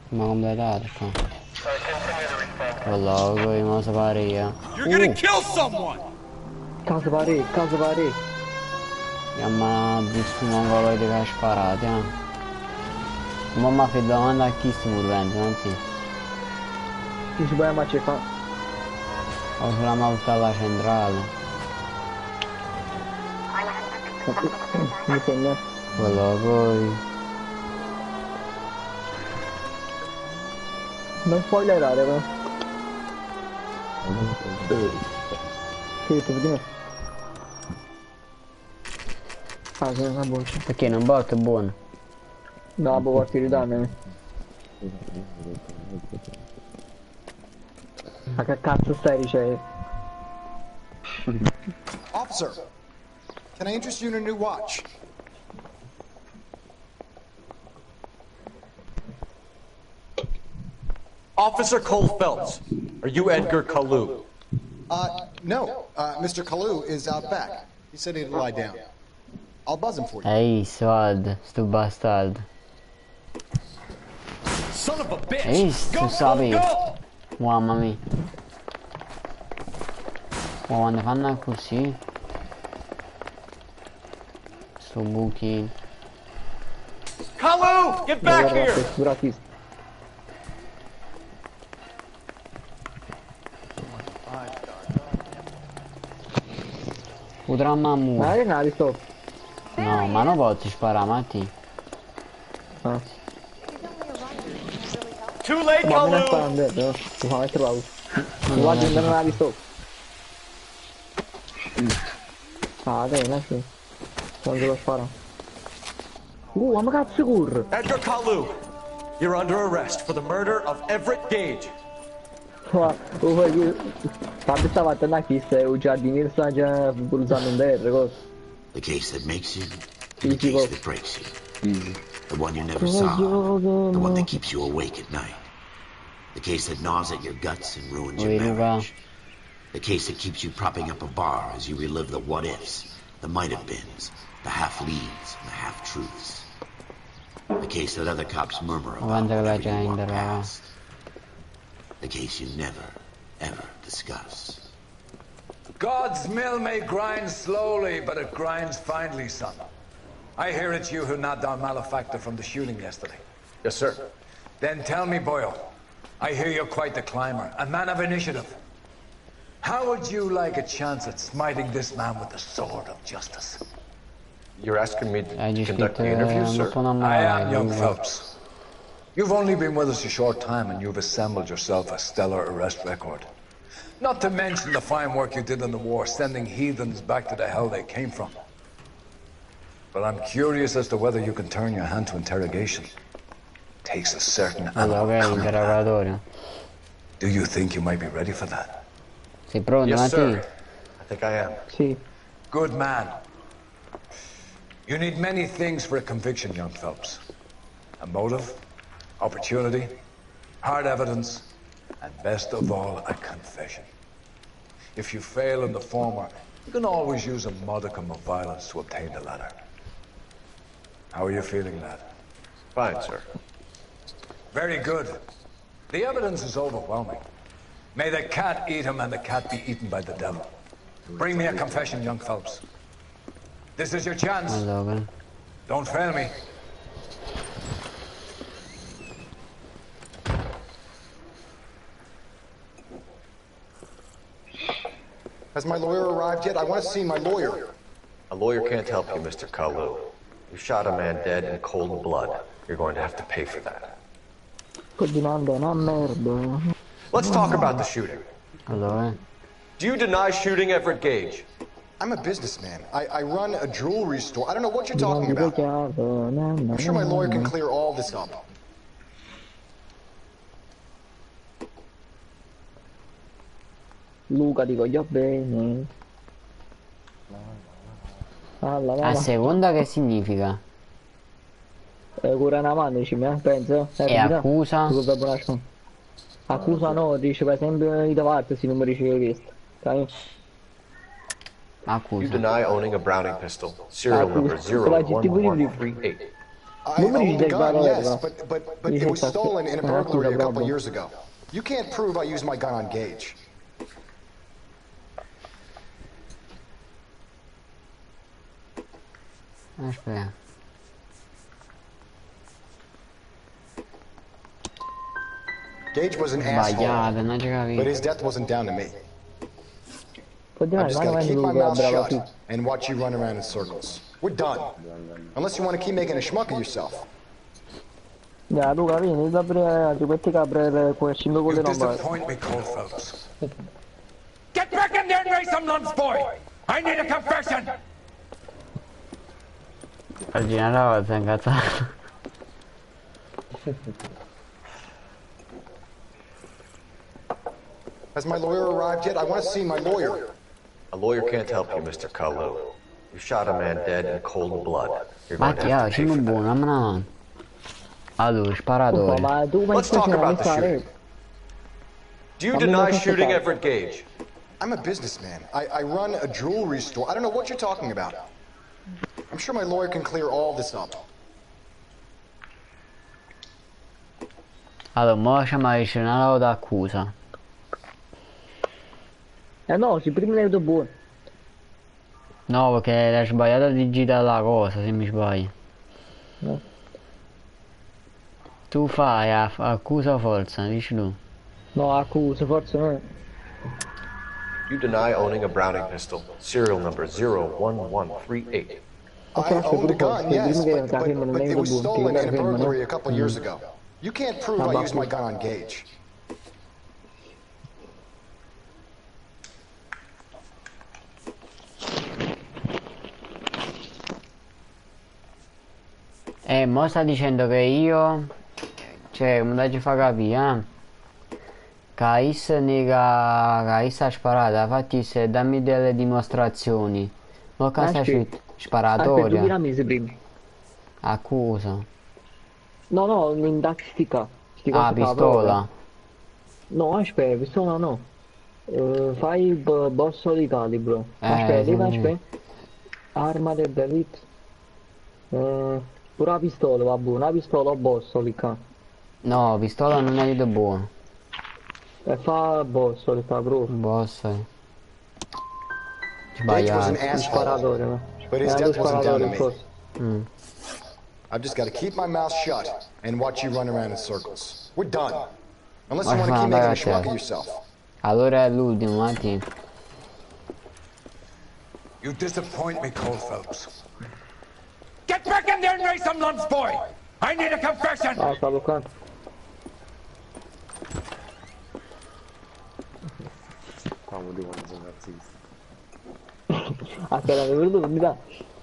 Ma completato qua. Allora, come si pare io. You're gonna kill someone! Casa pare. Ma visto un mongolo che ha sparato, Mamma che domanda a chi stiamo urlando, non ti? Chi ci puoi amare fa? Ho sulla malta alla centrale. Mi sembra. Quello poi. Non spoilerare però. Sì, per dire. Ah, sei una boccia. Perché non porta buono? No, può porti ridanno. Ma che cazzo stai dicendo? Officer, can I interest you in a new watch? Officer Cole Phelps, are you Edgar Kalu? No. Mr. Kalu is out back. He said he'd lie down. I'll buzz him for you. Ehi, Swad, sto bastardo. Son of a bitch! Ehi, sto sapevo. Mamma mia. Ma quando fanno così. Sto buchi. Kalu, get back here! Potrà mamma. Ma che navi sto? No, ma non posso sparare, Matti. Ah. Too late, Ma non è Kalu! sparando, no? Ti fa mettere pausa. Guarda, non navi sto. Ah, dai, non è che. Non te lo spara. Ma cazzo corre! Edgar Kalu, you're under arrest for the murder of Everett Gage. Fabio stava attendendo a chi sei, un giardiniere sta già usando un DR, cosa? The case that makes you, and the case that breaks you. The one you never saw, the one that keeps you awake at night. The case that gnaws at your guts and ruins your marriage. The case that keeps you propping up a bar as you relive the what-ifs, the might-have-beens, the half-leads, and the half-truths. The case that other cops murmur about whenever you walk past. The case you never, ever discuss. God's mill may grind slowly, but it grinds finely, son. I hear it's you who knocked down Malefactor from the shooting yesterday. Yes, sir. Then tell me, Boyle, I hear you're quite the climber, a man of initiative. How would you like a chance at smiting this man with the sword of justice? You're asking me to conduct the interview, sir? I am, young Phelps. You've only been with us a short time and you've assembled yourself a stellar arrest record. Not to mention the fine work you did in the war, sending heathens back to the hell they came from. But I'm curious as to whether you can turn your hand to interrogation. Takes a certain interrogatore. Do you think you might be ready for that? Sei pronto, Yes, Matti? sir. I think I am. Sì. Good man. You need many things for a conviction, young Phelps. A motive, opportunity, hard evidence, and best of all, a confession. If you fail in the former, you can always use a modicum of violence to obtain the latter. How are you feeling, lad? Fine, sir. Very good. The evidence is overwhelming. May the cat eat him and the cat be eaten by the devil. Bring me a confession, young Phelps. This is your chance. Don't fail me. Has my lawyer arrived yet? I want to see my lawyer. A lawyer can't help you, Mr. Kalu. You shot a man dead in cold blood. You're going to have to pay for that. Let's talk about the shooting. Do you deny shooting Everett Gage? I'm a businessman. I run a jewelry store. I don't know what you're talking about. I'm sure my lawyer can clear all this up. Luca, ti voglio bene. A seconda che significa? Cura una mano, dici, penso. E accusa? Accusa no, dice per esempio i davanti se non mi ricevi questo. You deny owning a Browning pistol. Serial number 01138. I owned a gun, yes, but it was stolen in a burglary a couple years ago. You can't prove I used my gun on Gage. Aspetta. Gage was an asshole, but his death wasn't down to me. I'm just gonna keep my mouth shut and watch you run around in circles. We're done. Unless you want to keep making a schmuck of yourself. Yeah, Luca, vieni da ti apre quel 5 con le disappoint me, Cole Phelps. Get back in there and raise some lunch, boy! I need a confession! Arginare si è incazzato. Has my lawyer arrived yet? I want to see my lawyer. A lawyer can't help you, Mr. Kalu. You shot a man dead in cold blood. You're Ma going to chi have to pay for that. buono, ma allora, sparatore. Let's talk about the shooting. Do you deny shooting Everett Gage? I'm a businessman. I run a jewelry store. I don't know what you're talking about. I'm sure my lawyer can clear all this up. Allora, mo lasciamo la d'accusa. No, si prima è buono. No, perché l'hai sbagliato a digitare la cosa, se mi sbaglio. No. Tu fai accusa forza, dici tu. No, accusa forza no. You deny owning a Browning pistol. Serial number 01138. I owned a gun, yes, but it was stolen in a burglary a couple years ago. You can't prove I used my gun on Gage. Mo sta dicendo che io, cioè, come ci fa capire, che Is nega, che Is ha sparato, infatti se dammi delle dimostrazioni. Ma che sta scritto? Sparatoria. Aspetta, mesi prima. Accusa. No, un'indactica. Pistola. No, aspetta, pistola no. Fai il bosso di calibro. Aspetta. Arma del delitto. Pure la pistola, va buona, una pistola o bosso lì qua. No, pistola non è di buono. E fa bosso, li fa proprio. Bosso. Sbagliato. Sparatore, but his death wasn't down to me. I've just got to keep my mouth shut and watch you run around in circles. We're done. Unless you want to keep making a schmuck of yourself. Allora è l'ultimo, Matti. You disappoint me, Cole Phelps. Get back in there and raise some lunch, boy! I need a confession! Sta bloccando.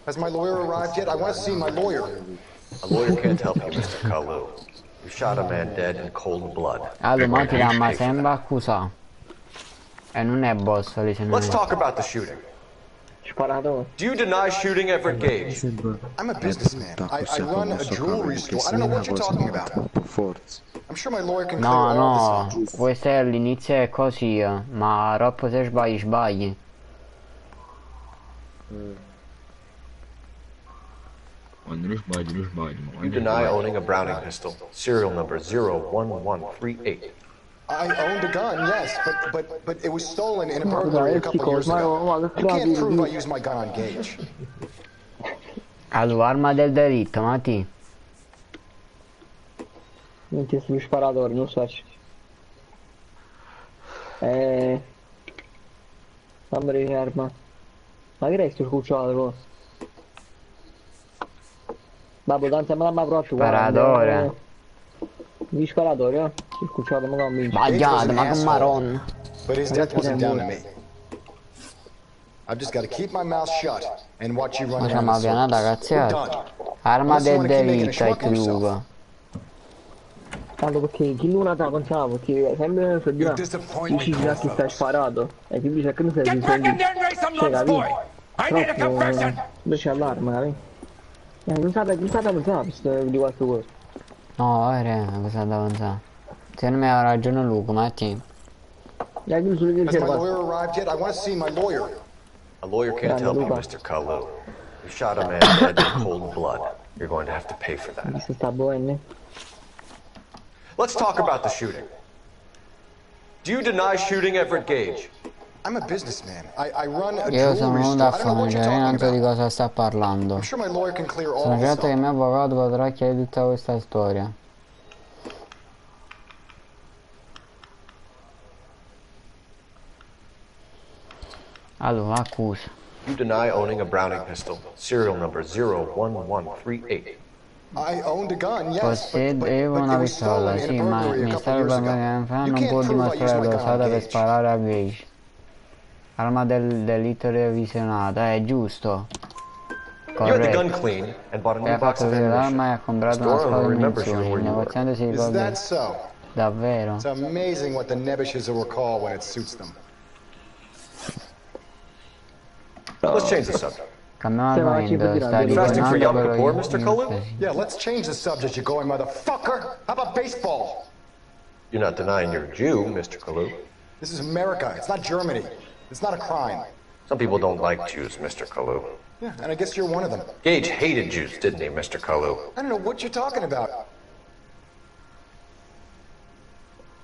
Has my lawyer arrived yet? I want to see my lawyer. A lawyer can't help you, Mr. Kalu. You shot a man dead in cold blood. Allora, Matti ma sembra accusato. E non è boss, lì se non Let's talk about the shooting. Sparatore. Do you deny shooting Everett Gage? I'm a businessman. I run a jewelry store. I don't know what you're talking about. I'm sure my lawyer can clear all this up. No, questo è all'inizio è così, ma troppo se sbagli. You deny owning a Browning pistol. Serial number 01138. I owned a gun, yes, but it was stolen in a burglary a couple years ago. You can't prove I used my gun on Gage. Allora, arma del delitto, Matti. Non ti sei sparatore, non so. Fammi vedere arma. Ma che resti scucciato? Babbo, tanto me l'ha proprio. Sparatore. Gli sparatori, scucciato, ma non mi sbagliato, ma con marron. But his death wasn't down to me. I've just got to keep my mouth shut and watch you run around in circles. We're done. Arma del delitto è chiuso. Allora, perché chi non la dà pensavo, perché sempre per dire dici già chi sta sparato e quindi c'è che non sei di soldi. Cioè, capito? Troppo invece all'arma, capito? Non sa di qualche cosa. No, cosa da avanzare. Secondo me ha ragione Luca, Matti. Has my lawyer arrived yet? I want to see my lawyer. A lawyer can't help you, Mr. Kalu. You shot a man dead in cold blood. You're going to have to pay for that. Let's talk about the shooting. Do you deny shooting Everett Gage? I'm a businessman. I run a Io sono jewelry uno store. da I don't know what you're fare, talking non so di about. cosa sta parlando. I'm sure my lawyer can clear all Sono this certo che up. il mio avvocato potrà chiedere tutta questa storia. Allora, accusa. You deny owning a Browning pistol, serial number 01138. I owned a gun, yes, Possedevo una pistola, sì, ma mi stavo parlando fa, non può dimostrare l'ho usata per sparare a Gage. Arma del delitto revisionata, è giusto. Corretto. E ha fatto vedere l'arma e ha comprato una spada di munizioni. Il negoziante si ricorda. Davvero? It's amazing what the Nebushes will recall when it suits them. Let's change the subject. Fasting for Yom Kippur, Mr. Kalu? Yeah, let's change the subject, you going motherfucker. How about baseball? You're not denying you're a Jew, Mr. Kalu. This is America. It's not Germany. It's not a crime. Some people don't like Jews, Mr. Kalu. Yeah, and I guess you're one of them. Gage hated Jews, didn't he, Mr. Kalu? I don't know what you're talking about.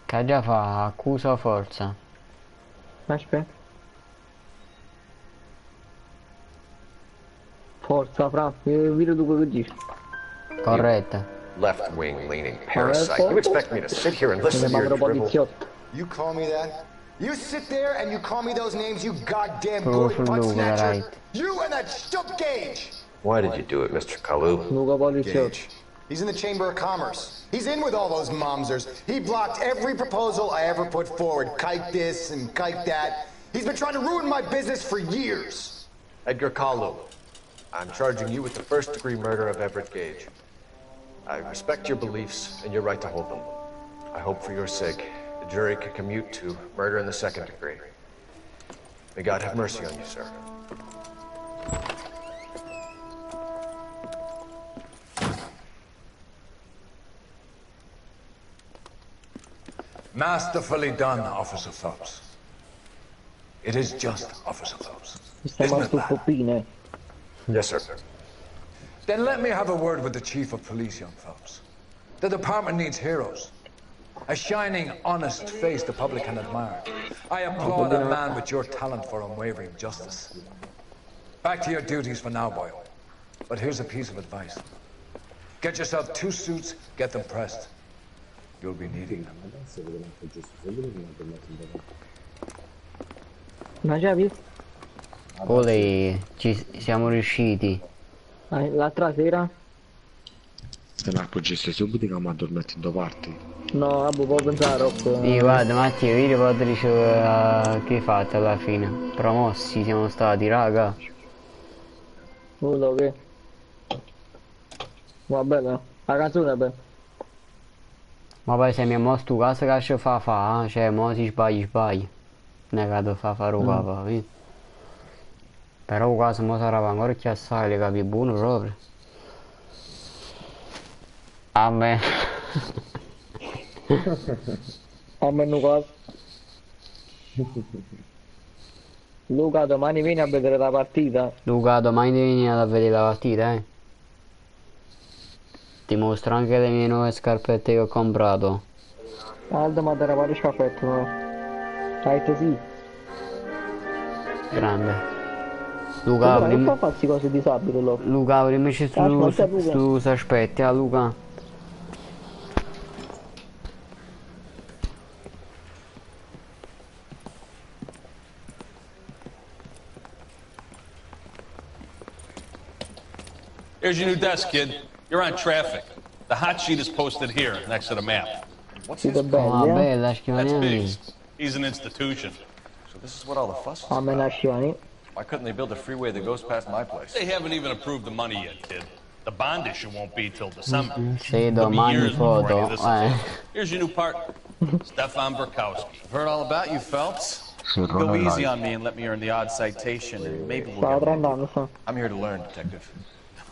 Che già fa? Accusa o forza? Aspetta. Forza, fra, vedo tu quello che dici. Corretta. Left-wing leaning parasite. You expect me to sit here and listen to your drivel? You call me that? You sit there and you call me those names, you goddamn gory butt snatcher. You and that stup Gage. Why did you do it, Mr. Kalu? Gage. He's in the Chamber of Commerce. He's in with all those momsers. He blocked every proposal I ever put forward. Kite this and kite that. He's been trying to ruin my business for years. Edgar Kalu, I'm charging you with the first-degree murder of Everett Gage. I respect your beliefs and your right to hold them. I hope for your sake the jury can commute to murder in the second degree. May God have mercy on you, sir. Masterfully done, Officer Phelps. It is just Officer Phelps. Yes, sir. Then let me have a word with the Chief of Police, young Phelps. The department needs heroes. A shining, honest face the public can admire. I applaud a man with your talent for unwavering justice. Back to your duties for now, boy. But here's a piece of advice. Get yourself 2 suits, get them pressed. You'll be needing them. Ma già visto? Olè, ci siamo riusciti. L'altra sera? Se la appoggiaste subito che mi addormento parti. No, vabbè, può pensare Rocco. Sì, guarda Mattia, vedi Patricio che hai fatto alla fine. Promossi siamo stati, raga. Quello che... Va bene, la canzone è bella. Ma poi se mi mo stu caso che ci fa, cioè mo si sbagli. Negato fa roba, vedi? Però qua se mo sarà ancora che assai, le capi buono proprio. A me. A me Luca. Luca, domani vieni a vedere la partita. Luca, domani devi venire a vedere la partita, Ti mostro anche le mie nuove scarpette che ho comprato. Aldo, ma te ne pare scarpette, no? Hai sì. Grande. Luca, non può farsi cose disabili, Luca, prima ci su aspetti, Luca. Here's your new desk, kid. You're on traffic. The hot sheet is posted here, next to the map. What's his bella That's Biggs. He's an institution. So this is what all the fuss is about. Why couldn't they build a freeway that goes past my place? They haven't even approved the money yet, kid. The bond issue won't be till December. Sì, domani foto. Here's your new partner, Stefan Burkowski. I've heard all about you, Phelps. Go easy on me and let me earn the odd citation, and maybe we'll get... I'm here to learn, Detective.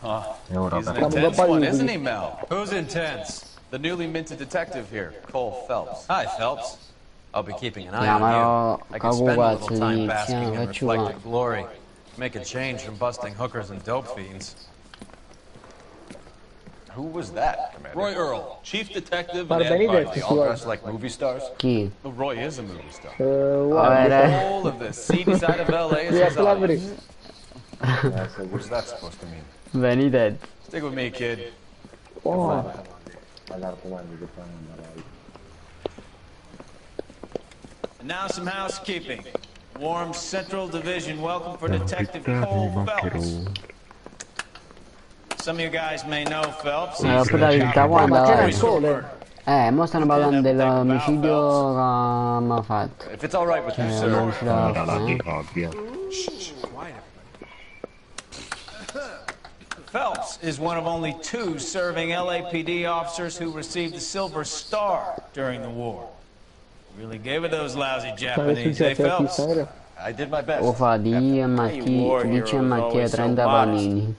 He's an intense one, isn't he, Mel? Who's intense? The newly minted detective here, Cole Phelps. Hi, Phelps. I'll be keeping an eye on you. I can spend a little time basking in reflected glory. Make a change from busting hookers and dope fiends. Who was that, Commander? Roy Earl, chief detective and Benvenuti. All dressed like movie stars? Chi? Well, Roy is a movie star. The whole of the seedy side of L.A. is his audience. What's that supposed to mean? Benitez. Stick with me, kid. Oh. And now some housekeeping. Warm Central Division welcome for Detective Cole Phelps. Some of you guys may know Phelps. Mo stanno parlando dell'omicidio che mi ha fatto. If it's all right with you, sir. Non ce la Phelps is one of only 2 serving LAPD officers who received the Silver Star during the war. Really gave it those lousy Japanese, eh, Phelps? I did my best. O fa di Mattia 30 panini.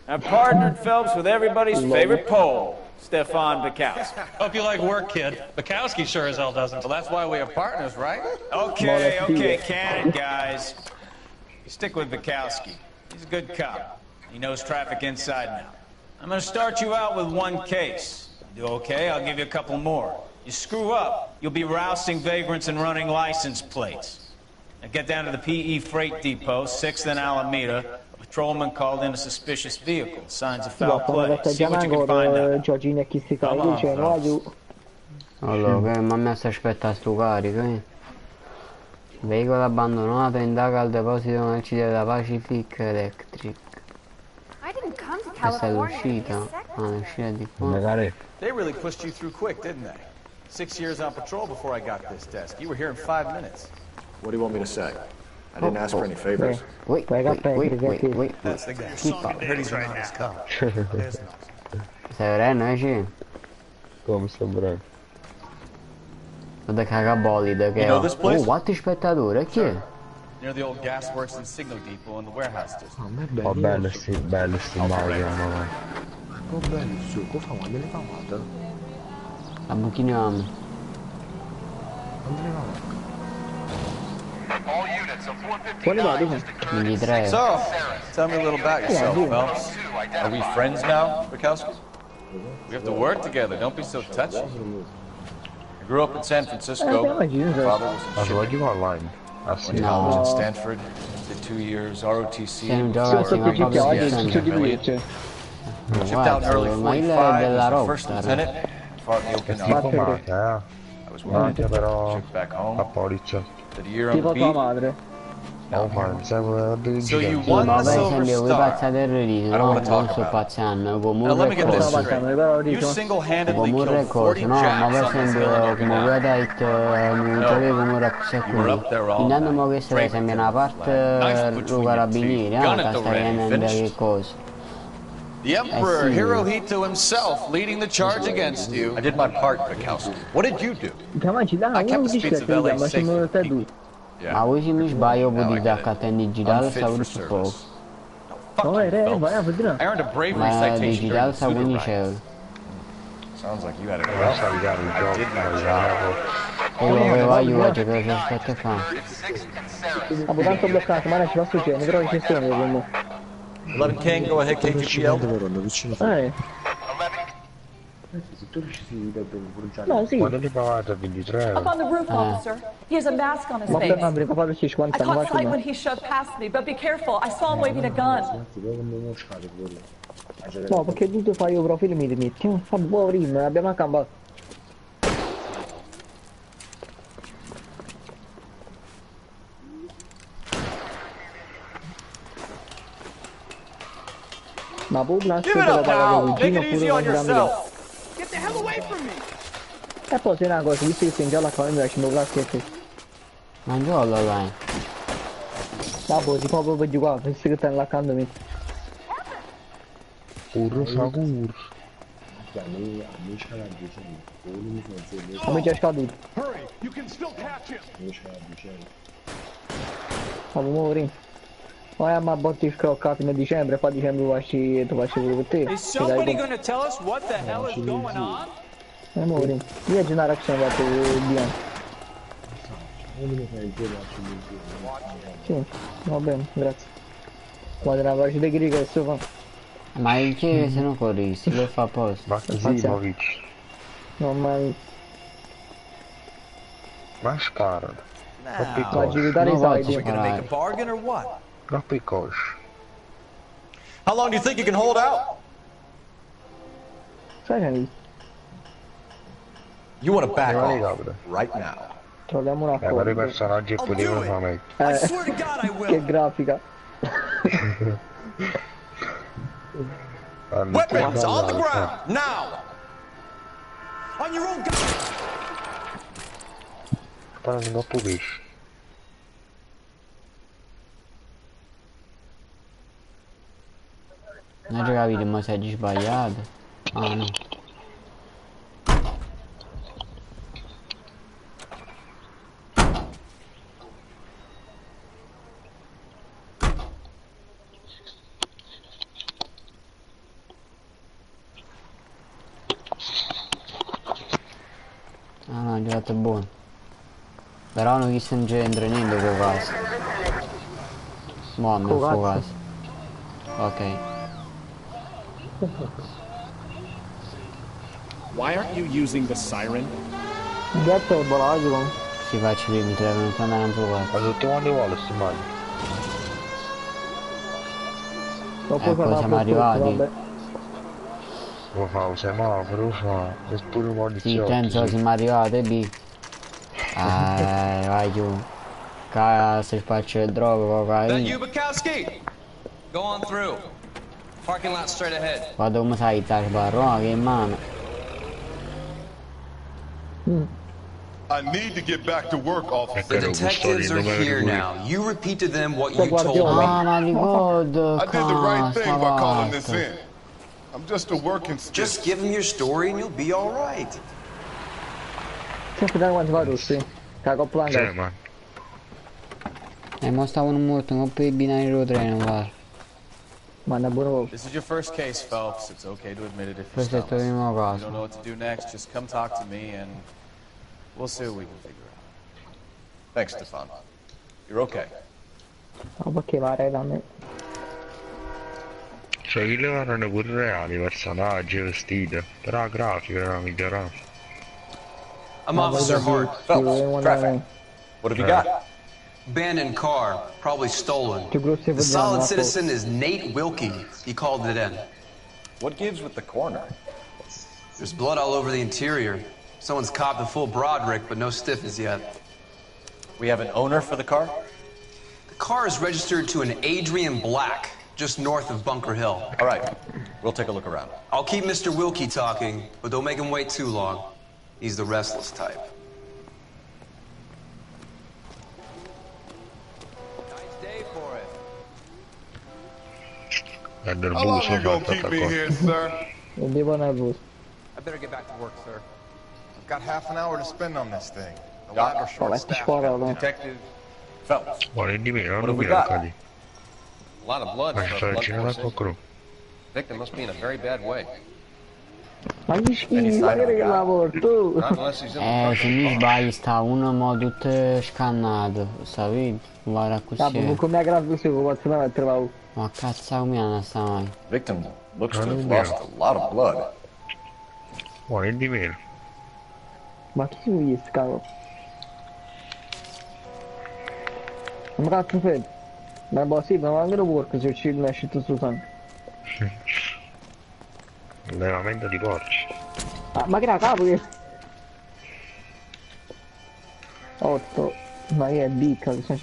I partnered Phelps with everybody's favorite Pole, Stefan Bukowski. Hope you like work, kid. Bukowski sure as hell doesn't. Well, that's why we are partners, right? Okay, can it, guys. You stick with Bukowski. He's a good cop. He knows traffic inside and out. I'm gonna start you out with 1 case. You do okay, I'll give you a couple more. You screw up, you'll be rousting vagrants and running license plates. Now get down to the PE Freight Depot, 6th and Alameda. A patrolman called in a suspicious vehicle. Signs of foul play. See what you can find out. Allora, che mamma sta aspettando sto carico, Veicolo abbandonato, indaga al deposito nel città della Pacific Electric. Questa è l'uscita. L'uscita di qua. They really pushed you through quick, didn't they? 6 years on patrol before I got this desk. You were here in 5 minutes. What do you want me to say? I didn't ask for any favors. Wait. That's the guy. I heard he's right now. Stai vedendo, ci? Come sta bravo? Guarda cagabolide che ho. Oh, quanti spettatori, chi è? Near the old gasworks and signal depot in the warehouse district. Oh, bello sti immagini, ma bello su, cosa fa? Quando le fate? La buchiniamo. Quando le fate? So, tell me a little about yourself, Phelps. Are we friends now, Bukowski? We have to work together, don't be so touchy. I grew up in San Francisco. Father was in shipping. Online. Went to college in Stanford. Did 2 years ROTC. Shipped out in early 45 as a first lieutenant. Fought in the open sea. I was wounded. Shipped back home. Did a year on the beat. So you won the Silver Star. I don't want to talk about it. Now let me get this straight. You single-handedly killed 40 Japs on this hill in your canal. You were up there all night. Draped in blood. Knife between your teeth. Gun at the ready. Finished. The Emperor Hirohito himself leading the charge against you. I did my part, Bukowski. What did you do? I kept the streets of LA safe for people. Ma voi se mi sbaglio potete accattare digital sta per poco. Ma digital sta 15 euro. Sounds like you had a I did my job. Quello che va io oggi che aspetta fa. Ma tanto bloccato, ma non ci va succedere, però ci sono io. 11 King, go ahead, KGPL. No, sì. Quando li pagate? 23 euro? Up on the roof, officer. He has a mask on his face. I caught sight when he shoved past me, but be careful. I saw him waving a gun. No, perché tu fai i profili mi metti. Fa buono, abbiamo accambato. Ma poi Give it up now! Take it easy on yourself! Get the hell away from me! E poi se una cosa, visto che sei in giallo a cavallo, ci muovo la schietta. Mangiolo là. Ma poi si può proprio giocare, pensi che stai allacando me. Urro sagur. Come già scaduto. Ma muori. Poi a botti scroccati nel dicembre, poi a dicembre tu facci pure per te. Is somebody gonna tell us what the hell is going on? Amore, io c'è una reazione da te, Diana. Sì, va bene, grazie. Guarda, la voce di Griga che sto fa. Ma il che se non corristi, lo fa apposta. Makasimovic. Non mai. Ma spara. Oggi dare i soldi. Are we gonna make a bargain or what? Troppi cosci. How long do you think you can hold out? Sai, You want to back off right now. troviamo una Vari cosa. personaggi potevano fare meglio. Che grafica. Weapons on the ground now. On your own. Parlano troppo pesci. Non ho già capito, ma sei sbagliato. Ah no. Ah no, il gelato è buono. Però non chi sta entra niente con caso. Buono, con caso. Ok. Why aren't you using the siren? Il gatto è bologico. Si faccio prima, mi devono andare un po' qua. Ma tutti quanti vuole sti mani. Ecco, siamo arrivati. Lo fa un semaforo, fa. E pure un po' di Sì, penso siamo arrivati, B. Vai giù. Se spaccio il drogo, That you, Bukowski? Go on through. Parking lot straight ahead. Guarda come sai, sta sbarro, che in mano. I need to get back to work, officer. The detectives are here now. You repeat to them what you told me. Ah, ma ricordo. I did the right thing by calling this in. I'm just a working stiff. Just give them your story and you'll be all right. Sempre da quanti va russi? Cago planga. Ma stavano morto, non per i binari del treno, guarda. This is your first case, Phelps. It's okay to admit it if you Questo è il tuo primo don't caso. know what to do next. Just come talk to me and we'll see what we can figure out. Thanks, Stefan. You're okay. Ma perché va da me? Cioè, chi le erano pure reali, personaggi, vestiti. Però la grafica era migliorata. I'm Officer Hart. Phelps, traffic. What have you got? Abandoned car, probably stolen. The solid citizen is Nate Wilkie. He called it in. What gives with the corner? There's blood all over the interior. Someone's copped the full Broderick, but no stiffness yet. We have an owner for the car? The car is registered to an Adrian Black, just north of Bunker Hill. All right, we'll take a look around. I'll keep Mr. Wilkie talking, but don't make him wait too long. He's the restless type. How long you gonna keep me here, sir? I better get back to work, sir. I've got half an hour to spend on this thing. The Doc, lab are short-staffed. Detective Phelps. Vuole di me, non What have we mi got? raccogli. A lot of blood Ma for sta a blood girando a poisoning. qualcuno. Victim must be in a very bad way. Ma gli schifo, guarda che lavoro tu! Not unless he's in the Se mi sbagli sta uno mo tutto scannato, sapete? Guarda così. Come a grafico si può continuare a trovare. Ma cazzo mia sta mai. Victim looks to have lost a lot of blood. Vuole di meno. Ma chi si gli scavo? Ma cazzo fai? Ma boh sì, ma almeno work se uccidi mi ha scelto su sangue. Allevamento di porci. Ma che era capo che... 8. Ma che è bicca che sono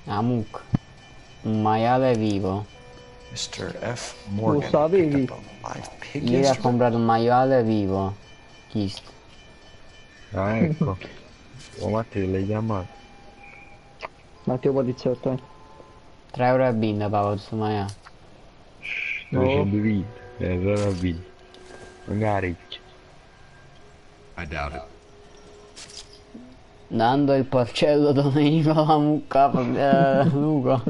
Amuk. Un maiale vivo. Mr. F. Morgan. Lo sapevi? picked up a live pig Ieri ha yesterday. comprato un maiale vivo. Chist. Ah, ecco. Oh, Matti, l'hai chiamato. Matteo Poliziotto. 3 euro a binda pago questo maiale. 200 vite. Solo a vite. Magari. I doubt it. Dando il porcello Domenico la mucca Luca.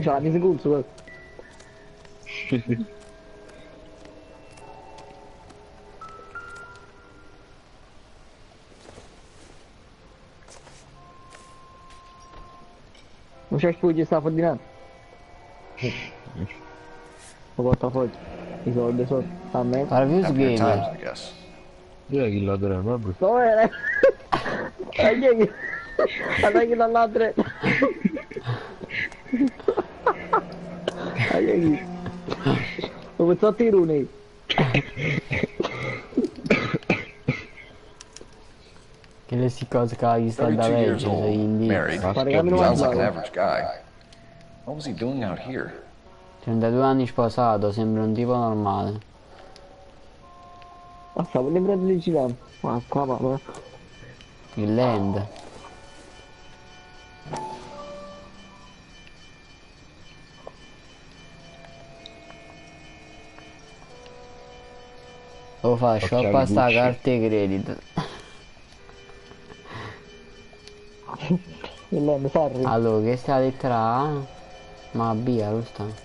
C'ha la discorso non c'è più, sta fuori di me. Lo porta fuori. I soldi sotto. A me. Parvius gamer. Chi è chi la tre? Vabbè. Dove è? Chi? Guarda chi dall'altra. Chi? Come sto tiruni? Che le si cose che gli sta da leggere in married, sounds like an average guy. What was he doing out here? 32 anni sposato, sembra un tipo normale. Ma stavo lembrando di girare. Ma qua. Il land. Lo fa, shoppa sta carta e credito. Il land, sorry. Allora, che sta lettera A? Ma B, lo sta.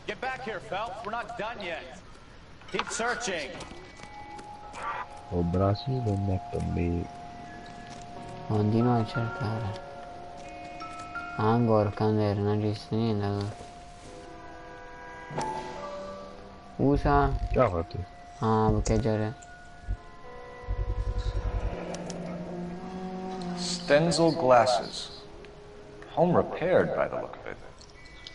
Get back here, Phelps. We're not done yet. Keep searching. O Brasile non è per me. Continua a cercare. Ancora, Canale, non ci sta niente allora. Usa. Già fatto. Ah, perché già. Stenzel glasses. Home repaired by the look of it.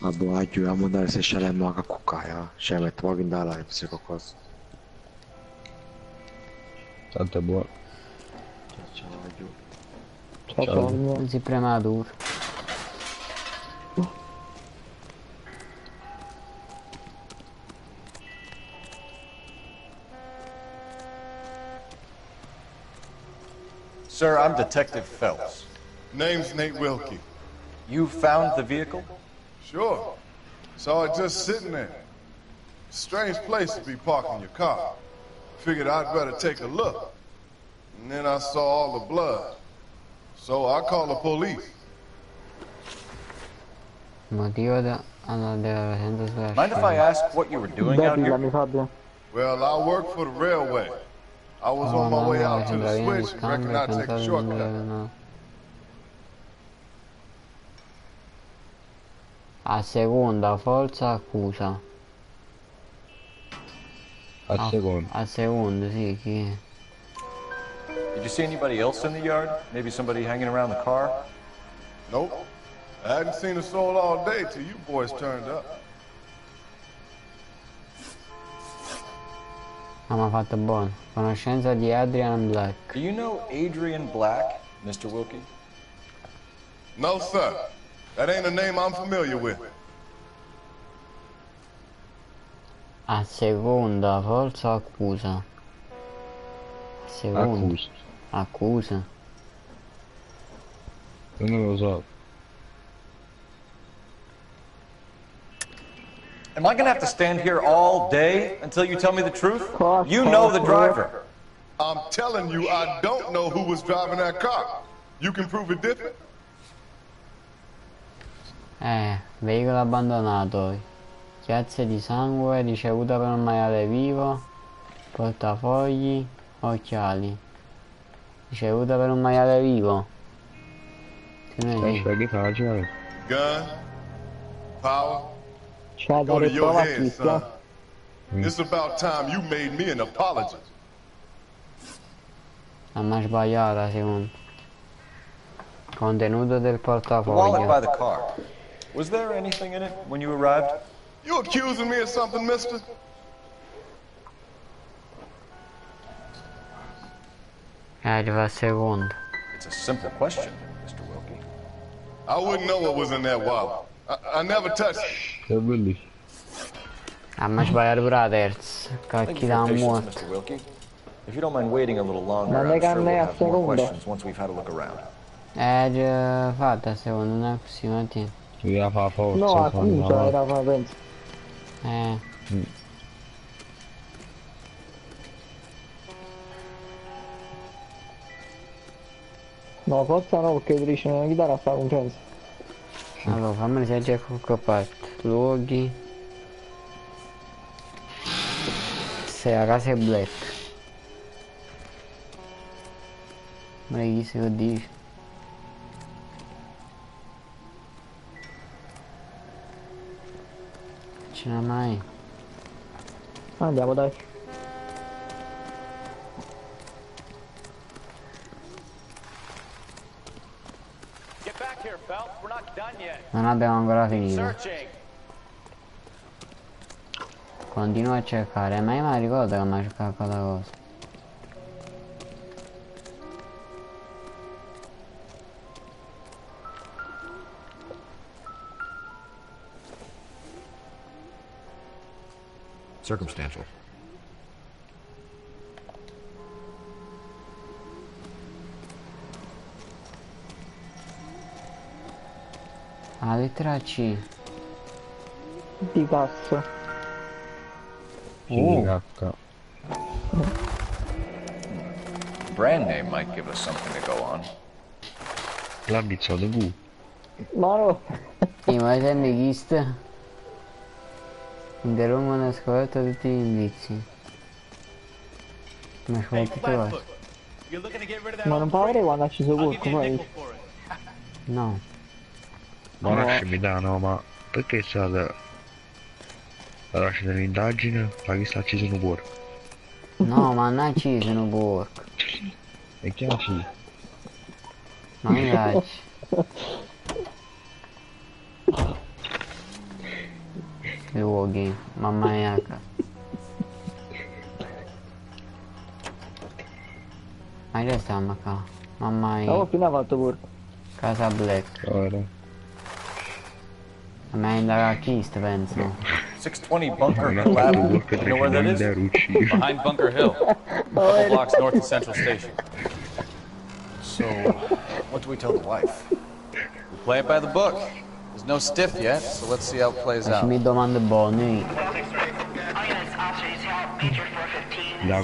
Vabbè, aiutiamo a andare se scegliamo a cuccaia. Cioè, metto poco in da live se qualcosa. Tanto è buono. Ciao. Non si prematuro. Sir, I'm Detective Phelps. Name's Nate Wilkie. You found the vehicle? Sure. Saw it just sitting there. Strange place to be parking your car. Figured I'd better take a look. And then I saw all the blood. So I called the police. Motivo della presenza sulla Mind if I ask what you were doing out here? Well, I work for the railway. I was on my way out to the switch and reckoned I'd take a shortcut. A seconda forza accusa. A seconda. A seconda, sì, chi è? Did you see anybody else in the yard? Maybe somebody hanging around the car? Nope. I hadn't seen a soul all day till you boys turned up. Ah, ma fatto buono. Conoscenza di Adrian Black. Do you know Adrian Black, Mr. Wilkie? No, sir. That ain't a name I'm familiar with. A seconda forza accusa. A seconda. Accusa. Non lo so. Am I gonna have to stand here all day until you tell me the truth? You know the driver. I'm telling you, I don't know who was driving that car. You can prove it different. Veicolo abbandonato. Chiazze di sangue ricevuta per un maiale vivo. Portafogli. Occhiali. Ricevuta per un maiale vivo. Gun. Power. Go to your head, son. It's about time you made me an apology. La mai sbagliata, secondo. Contenuto del The wallet by portafoglio. the car. Was there anything in it when you arrived? You accusing me of something, mister? Arriva a secondo. It's a simple question, Mr. Wilkie. I wouldn't know what was in that wallet. I never touched it. È bellissimo. A mai sbagliato pure la terza. Thank Cacchi you da for your morto. patience, Mr. Wilkie. If you don't mind waiting a little longer, Ma I'm le sure canne we'll a have more seconda. questions once we've had a look around. È fatta secondo me così, Martino. Io fa forza. No, accusa era penso. No, forza no, perché dice una chitarra sta con penso. Allora, fammi leggere qualche parte. Luoghi. Se la casa è black. Ma chi se lo dice? Ce n'è mai? Andiamo dai. Non abbiamo ancora finito. Continuo a cercare, ma io mi ricordo che mi ha cercato quella cosa. Circumstantial. La lettera C. Di cazzo. Brand name might give us something to go on. L'ambizzo di V. Ma no. Ma senti chi sta? Interrompono la scoperta tutti gli indizi. Ma scoperto ma non può avere quando ha acceso Porco poi? No. Ma lasciami da no, ma perché è stata la lascia dell'indagine? Ma chi sta acceso un porco? No, ma non ci sono porco. E chi ha acceso? Ma mi piace. Luoghi, mamma mia. Ma che stiamo qua? Mamma mia. Oh, fino ha fatto porco. Casa Black. Ma è indagato chi sta penso? 620 Bunker Hill Avenue. You know where that is? Behind Bunker Hill. A couple blocks north of Central Station. So, what do we tell the wife? We play it by the book. There's no stiff yet, so let's see how it plays out. Mi domande buone. No,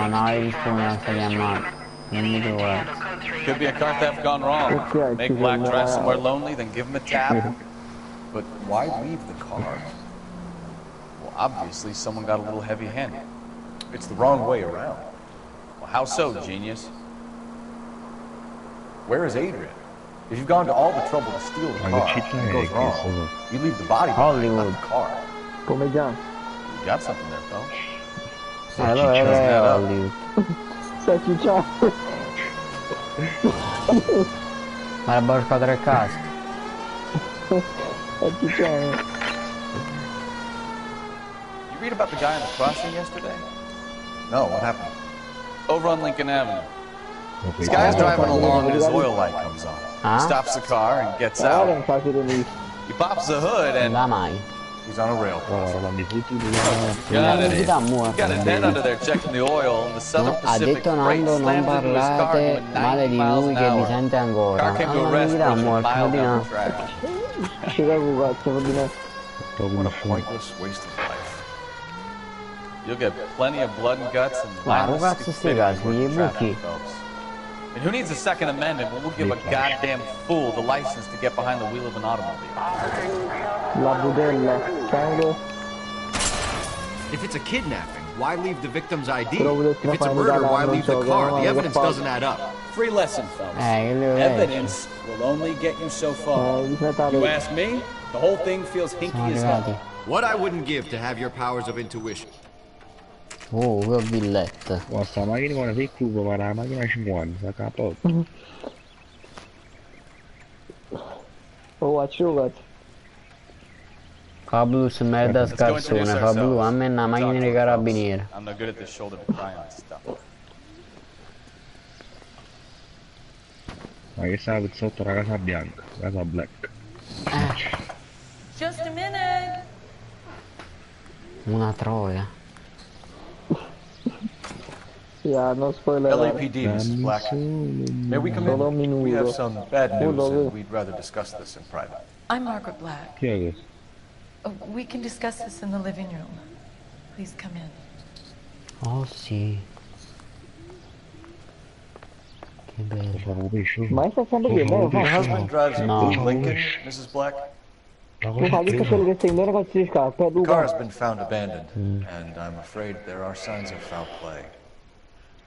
no, risponde sta chiamata. Non mi trovo. Could be a car theft gone wrong. Make Black drive somewhere lonely, then give him a tap. But why leave the car? Well, obviously someone got a little heavy-handed. It's the wrong way around. Well, how so, genius? Where is Adrian? If you've gone to all the trouble to steal the car, it goes wrong. You leave the body behind, not the car. Come già? You got something there, fellas. Allora è Hollywood. Stai cicciando. Ma la borca tre casco. Stai cicciando. You read about the guy on the crossing yesterday? No, what happened? Over on Lincoln Avenue. This guy's driving along and his oil light comes on. He stops the car and gets out. He pops the hood and... He's on a rail. Got a net under there checking the oil, and the Southern Pacific Freight slams into his car going 90 miles an hour. Car came to a rest for a mile down the track. What a pointless waste of life. You'll get plenty of blood and guts and mindless stupidity traffic, folks. And who needs a Second Amendment when we'll give a goddamn fool the license to get behind the wheel of an automobile? La budella, sangue. If it's a kidnapping, why leave the victim's ID? If it's a murder, why leave the car? The evidence doesn't add up. Free lesson, fellas. Evidence will only get you so far. You ask me, the whole thing feels hinky as hell. What I wouldn't give to have your powers of intuition. Oh, che villetta. Questa macchina con il cubo, ma la macchina 50, sta capotto. Oh, acciugat. Fa blu su merda scarsone, fa blu, a me è una macchina di carabinieri. I'm not good at this shoulder to cry on stuff. Ma che stava sotto la casa bianca, la casa black. Just a minute. Una troia. Yeah, non spoiler. LAPD, Mrs. Black. May we come in? We have some bad news and we'd rather discuss this in private. I'm Margaret Black. Chi è We can discuss this in the living room. Please come in. Oh sì. Che bello. Ma stai sempre che bello. Your husband drives a blue Lincoln, Mrs. Black? Tu fai visto quello che stai in negozio di scarpe, The car has been found abandoned, and I'm afraid there are signs of foul play.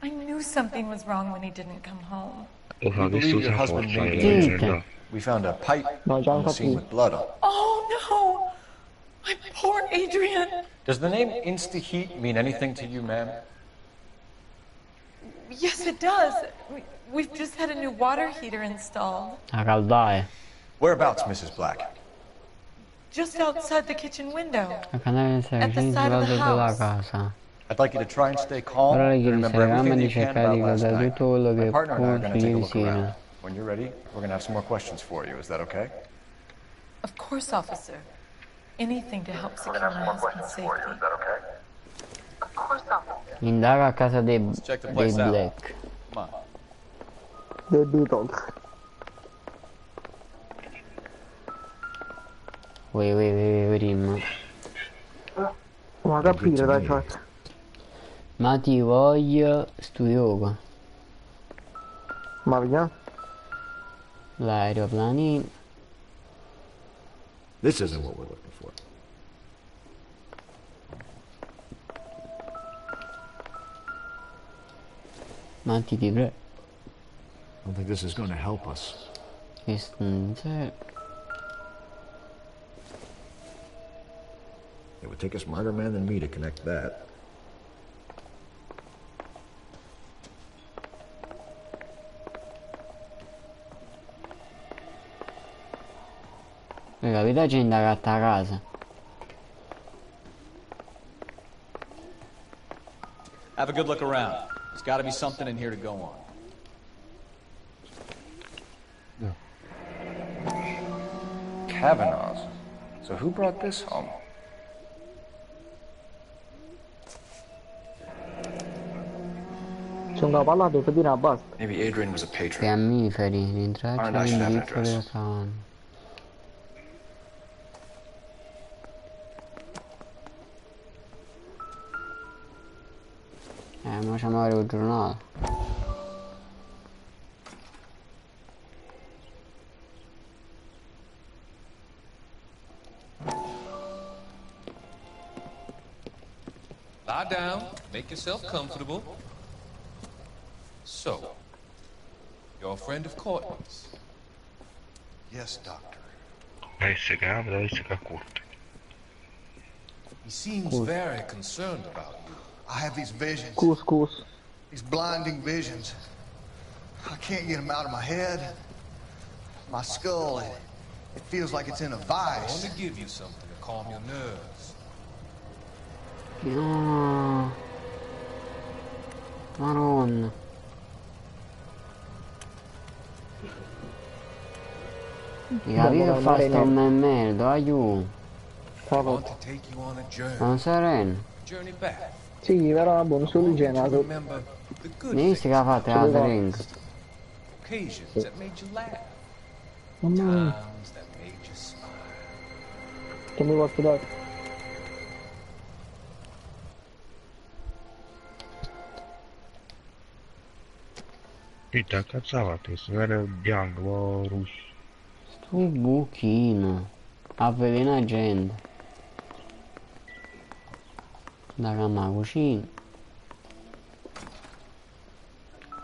I knew something was wrong when he didn't come home. We believe your husband may be injured. We found a pipe on the scene with blood on it. Oh no! My poor Adrian! Does the name Insta-Heat mean anything to you, ma'am? Yes, it does. We've just had a new water heater installed. A caldare. Whereabouts, Mrs. Black? Just outside the kitchen window. A Canale 6, della casa. I'd like you to try and stay calm Ora and gli remember everything that you can cercare di about last guardare night. tutto quello My che partner and I are può going to su take a ieri look sera. around. When you're ready, we're going to have some more questions for you. Is that okay? Of course, officer. Anything to help secure my husband's safety. Of course, officer. Indaga a casa dei Black. Come on. Dei Beatles. Vediamo. Ma capire dai chat. Ma ti voglio studio qua. Ma via. L'aeroplani. This isn't what we're looking for. Ma ti prego. I don't think this is going to help us. Questo non c'è. It would take a smarter man than me to connect that. Capito, c'è indagato a casa. Have a good look around. There's got to be something in here to go on. Kavanaugh's. So who brought this home? Sono parlato per dire basta. Maybe Adrian was a patron. Fiammiferi, rintraccia l'indirizzo della cavanna. Ma c'è magari un giornale. Lie down, make yourself comfortable. So, you're a friend of Courtney's? Yes, Doctor. Deve essere corto. He seems very concerned about you. I have these visions. Couscous. These blinding visions. I can't get them out of my head. My skull, it feels like it's in a vice. I want to give you something to calm your nerves. No. Maronna. Mi capi che fa sto merda, aiuto. Non sereno. Sì, però buono solo generato. Mi si che ha fatto la drink. Mamma mia. Che mi posso dare? Dita, cazzavate, se era bianco o rosso. Sto buchino. Avvelena gente. Da camera cucina.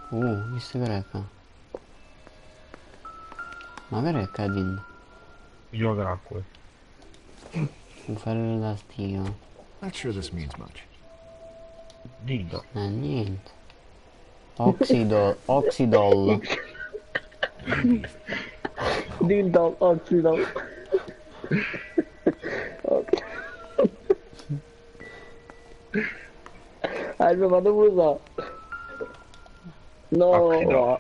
Visto che recca. Ma che recca dentro? Gioca l'acqua. Un ferro da stio. Not sure this means much. Dito. Niente. Oxidol. Dindol, oxidol. Ma dove lo so? No.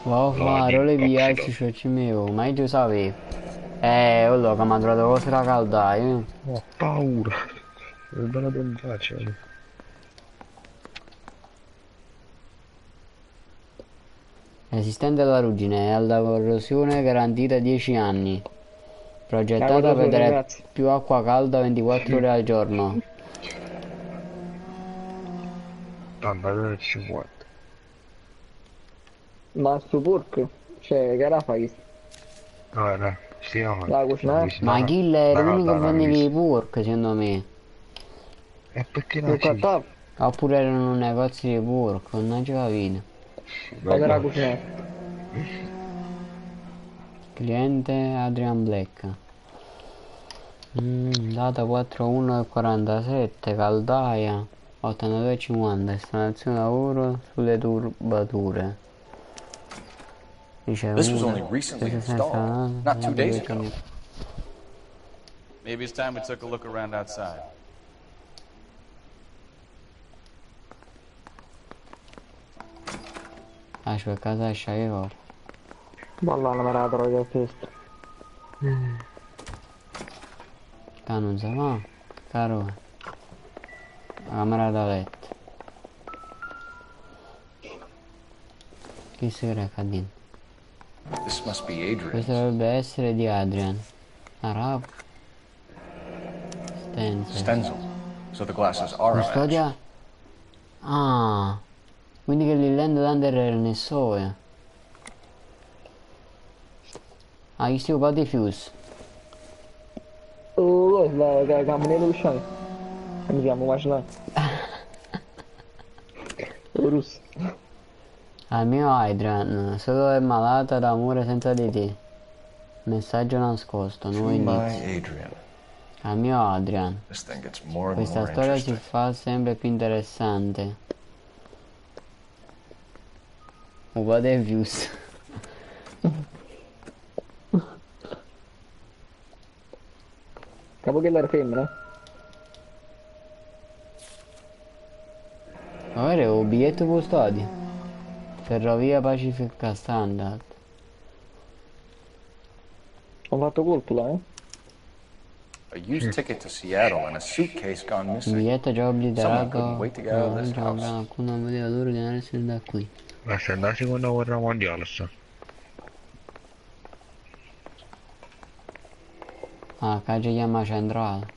Volevo fare le via se ci mevo, ma io sapevo. Allora che mi ha trovato cose da caldare. Ho paura. Non faccio. Resistente alla ruggine e alla corrosione garantita 10 anni. Progettata per dare più acqua calda 24 ore al giorno. Vabbè, 50. Ma sto porco? Cioè, che la fai? Guarda, stiamo. La cucina? Ma Kill era l'unico che vendevi i pork, secondo me. E perché non c'è? Oppure erano un negozio di pork, non ci capito. Dove la cucina? Cliente Adrian Black. Data 4.1.47, caldaia 82.50, installazione lavoro sulle turbature. This was only recently installed, not 2 days ago. Maybe it's time we took a look around outside. Per casa sceglievo. Ballano me la trovo che questo. Qua non si va, caro. La camera da letto. Chi si reca dentro? This must be Adrian. Questo dovrebbe essere di Adrian. Arab. Stenzel. So the glasses are Custodia? Ah. Quindi che l'Illand Lander era nel SOE. Ah, io stiamo di fuse. Oh, la camminello uscire. Andiamo, macina. Russo. Al mio Adrian, solo è malata d'amore senza di te. Messaggio nascosto, nuovo inizio. Al mio Adrian. Questa storia si fa sempre più interessante. Un po' di views. Capo che l'era femmina? Ora un biglietto custodio. Ferrovia Pacifica Standard. Ho fatto colpo là, A used ticket to Seattle and a suitcase gone missing. Biglietto già obliterato. Someone couldn't wait to get out of this house. Qualcuno poteva loro di andarsene da qui. Ma se andare a seconda guerra mondiale sta. Ah, qua ci chiama centrale.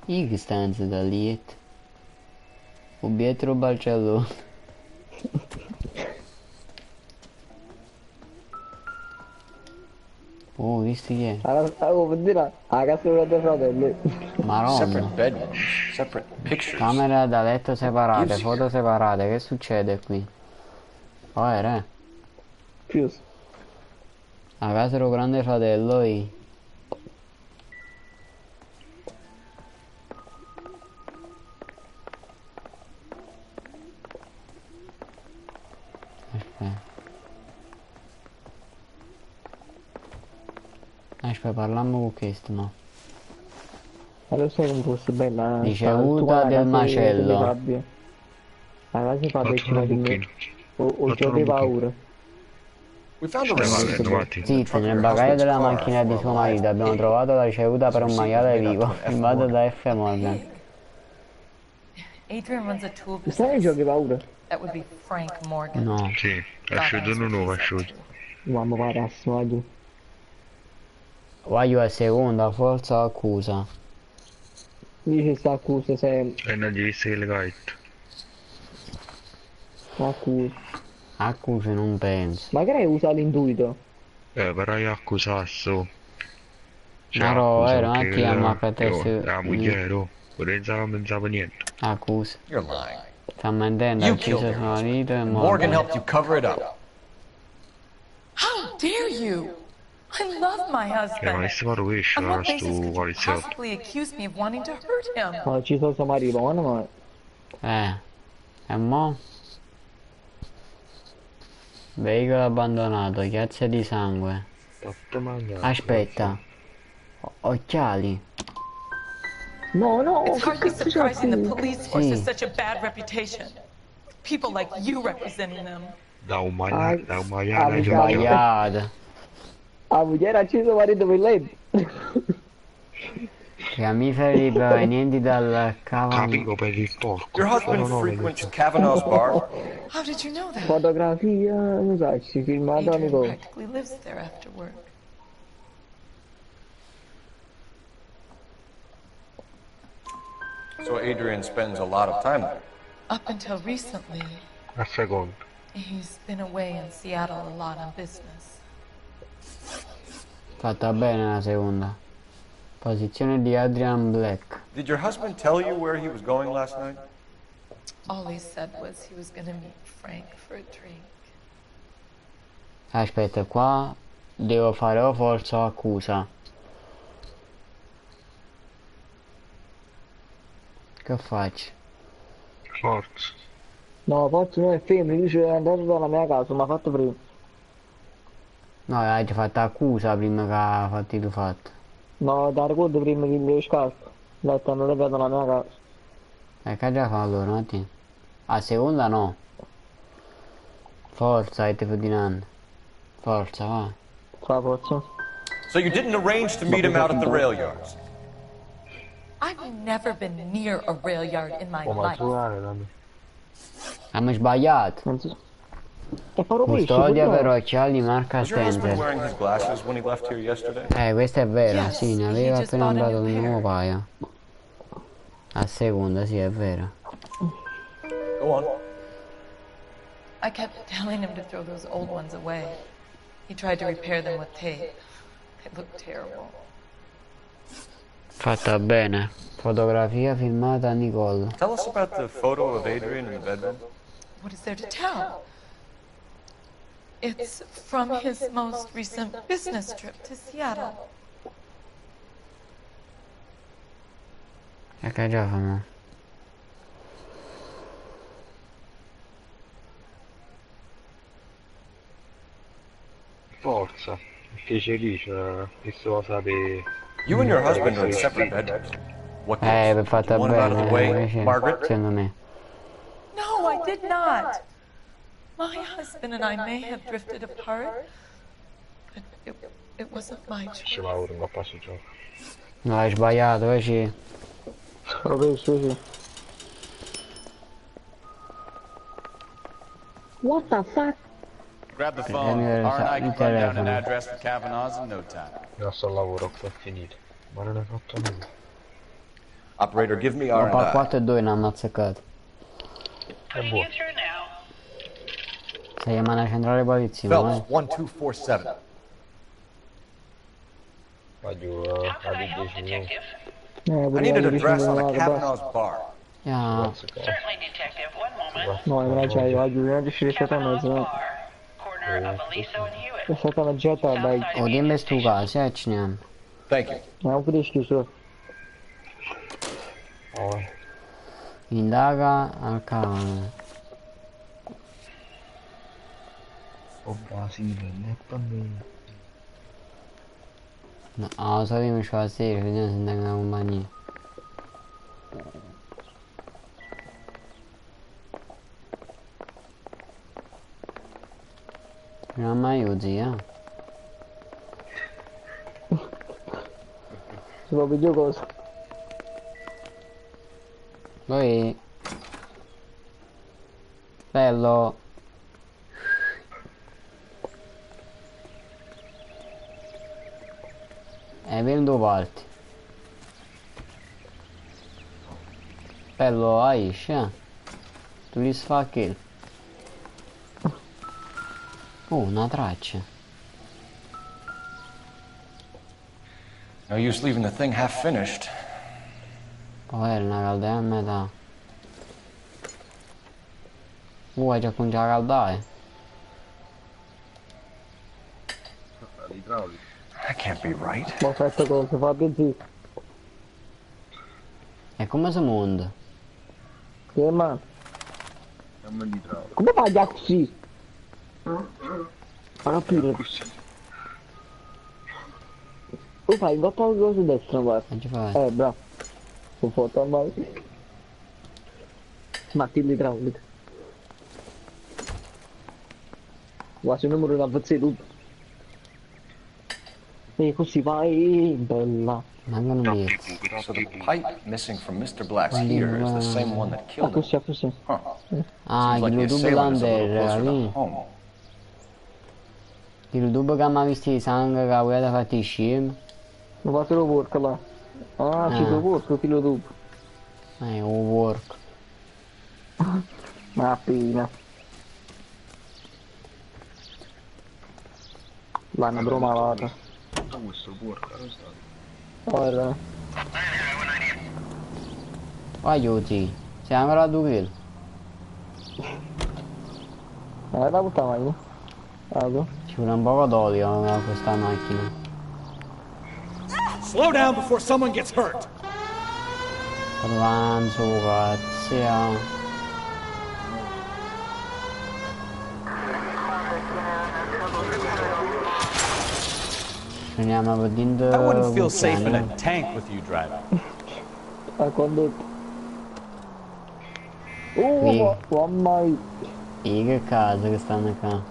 Io che stanza da lietto. Obietro Barcellona. Oh, visti che è? Oh, per dire, la casa dei fratelli. Maronna. Separate bedrooms, separate pictures. Camera da letto separate, foto separate, che succede qui? Oh, era? Fuse. A casa del grande fratello io. Aspetta, parliamo con questo, no? Adesso è un posto bella. Ricevuta del macello. La casa fa del o giochi paura. Zitti, nel bagaglio della macchina di suo marito abbiamo trovato la ricevuta per un maiale vivo, firmato da F. Morgan. Stai giochi paura? No. Sì, asciutto uno nuovo asciutto. Mamma parasso, voglio. Voglio a seconda, forza accusa. Dice sta accusa se... E non gli disse che le gaette. Accusa. Accusa non penso. Magari usa l'intuito. Però io accusasso. No, era un attimo a catersi. La moglie, non pensavo niente. Accusa. Sta mentendo, ha ucciso suo marito e Morgan helped you cover it up. How dare you? I love my husband. And what basis could you possibly accuse me of wanting to hurt him? Ma ci sono suo marito, ma... E mo? Veicolo abbandonato, chiazze di sangue. Aspetta. Occhiali. No. It's hardly surprising the police force has such a bad reputation. People like you representing them. Da un maiale. La moglie era acceso marito per lei. Mammiferi provenienti dal capico per il porco. Your husband frequents Kavanaugh's bar? How did you know that? Fotografia, non sai, si filmata Adrian Nicole. practically lives there after work. So Adrian spends a lot of time there? Up until recently, A secondo. he's been away in Seattle a lot on business. Fatta bene la seconda. Posizione di Adrian Black. Did your husband tell you where he was going last night? All he said was he was going to meet Frank for a drink. Aspetta, qua devo fare o forza o accusa. Che faccio? Forza. No, forse non è femmina, dice è andato dalla mia casa, mi ha fatto prima. No, hai già fatto accusa prima che ha fatto tu fatto. No, da ricordo prima che mi scarto. L'ha levato dalla mia casa. Che già fa allora, no? A seconda no. Forza, e te fodinando. Forza, va. Fa forza. So you didn't arrange to meet him out at the rail yards? I've never been near a rail yard in my life. Abbiamo sbagliato. Custodia per occhiali marca Was your husband Stenzel. wearing his glasses when he left here yesterday? Questo è vero, Yes, sì, ne he aveva just appena bought a comprato new un nuovo pair. paio. A seconda, sì, è vero. Go on. I kept telling him to throw those old ones away. He tried to repair them with tape. They looked terrible. Fatta bene. Fotografia filmata a Nicole. Tell us about the photo of Adrian in the bedroom. What is there to tell? It's from his most recent business trip to Seattle. Che già famo? Forza. Che c'è lì, questa cosa di... You and your husband are in separate bedrooms. What Per gives? fatta You want him out of bene, the way, invece, Margaret? secondo me. No, I did not. My husband and I may have drifted apart, but it wasn't my Ci choice. lavoro, non passo gioco. No, hai sbagliato, sì. Proprio sì. What the fuck? Grab the phone. R&I can run down an address for Kavanaugh's in no time. Io sto al lavoro, qua è finito. Ma non hai fatto nulla. Operator, give me Ma R&I. 4 e 2 ne hanno azzeccato. È buono. Se chiama la centrale polizia, Phelps, 1247. Voglio alle 10 minuti. I need an address on a Kavanaugh's bar. Yeah. No, non c'hai, voglio non riuscire a stare a mezzo. È stata una getta, dai. O dimmi stu caso, ce ne hanno. Thank you. Non puoi schiuso. Indaga al cavolo. Brasile, ne bambino. No, so che mi fa la serie, vediamo se andiamo in compagnia. Non mi aiuti, Si può vedere cosa? Poi... Bello. E per due parti. Bello, Aish, tu li sfacchi. Una traccia. No use leaving the thing half finished. Era una caldera a metà. Vuoi già cominciare a caldare? That can't be right. Ma fatto cosa? Fa benzina. E come si monta? Che ma? Come fai a così? Ma non più. Tu fai un po' di cose destra, guarda. Bravo. Un po' ormai. Matti l'idraulica. Quasi il numero da pezzi tutto. E così vai, bella. So the pipe missing from Mr. Black's heater is the same one that killed him. Huh. Seems like the assailant is a little closer to home. Il dubbio che mi ha visto di sangue che aveva fatto i scemi. Lo fatto lo work là. Ah, ci lo work, filo dopo. Work. Ma appena. L'hanno bromalata. Questo work, guarda. Aiuti, siamo ancora a 2 kg. Da puttana mai. Ci vuole un po' d'olio a questa macchina. Slow down before someone gets hurt. Avanzo, grazie. I wouldn't feel safe in a tank with you driving. Mamma mia. Che casa che stanno qua.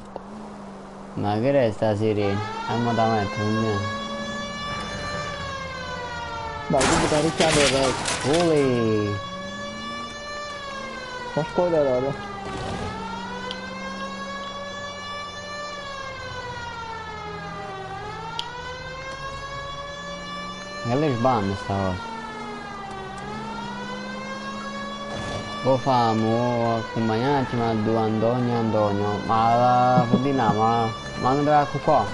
Ma che è sta sirena? Andiamo da mettere, non Dai, tu puoi rischiare il resto. Olè! Non spoilerare. Che le sbanne sta cosa? Lo famo accompagnati ma due Antonio, ma la fodina, ma non deve qua.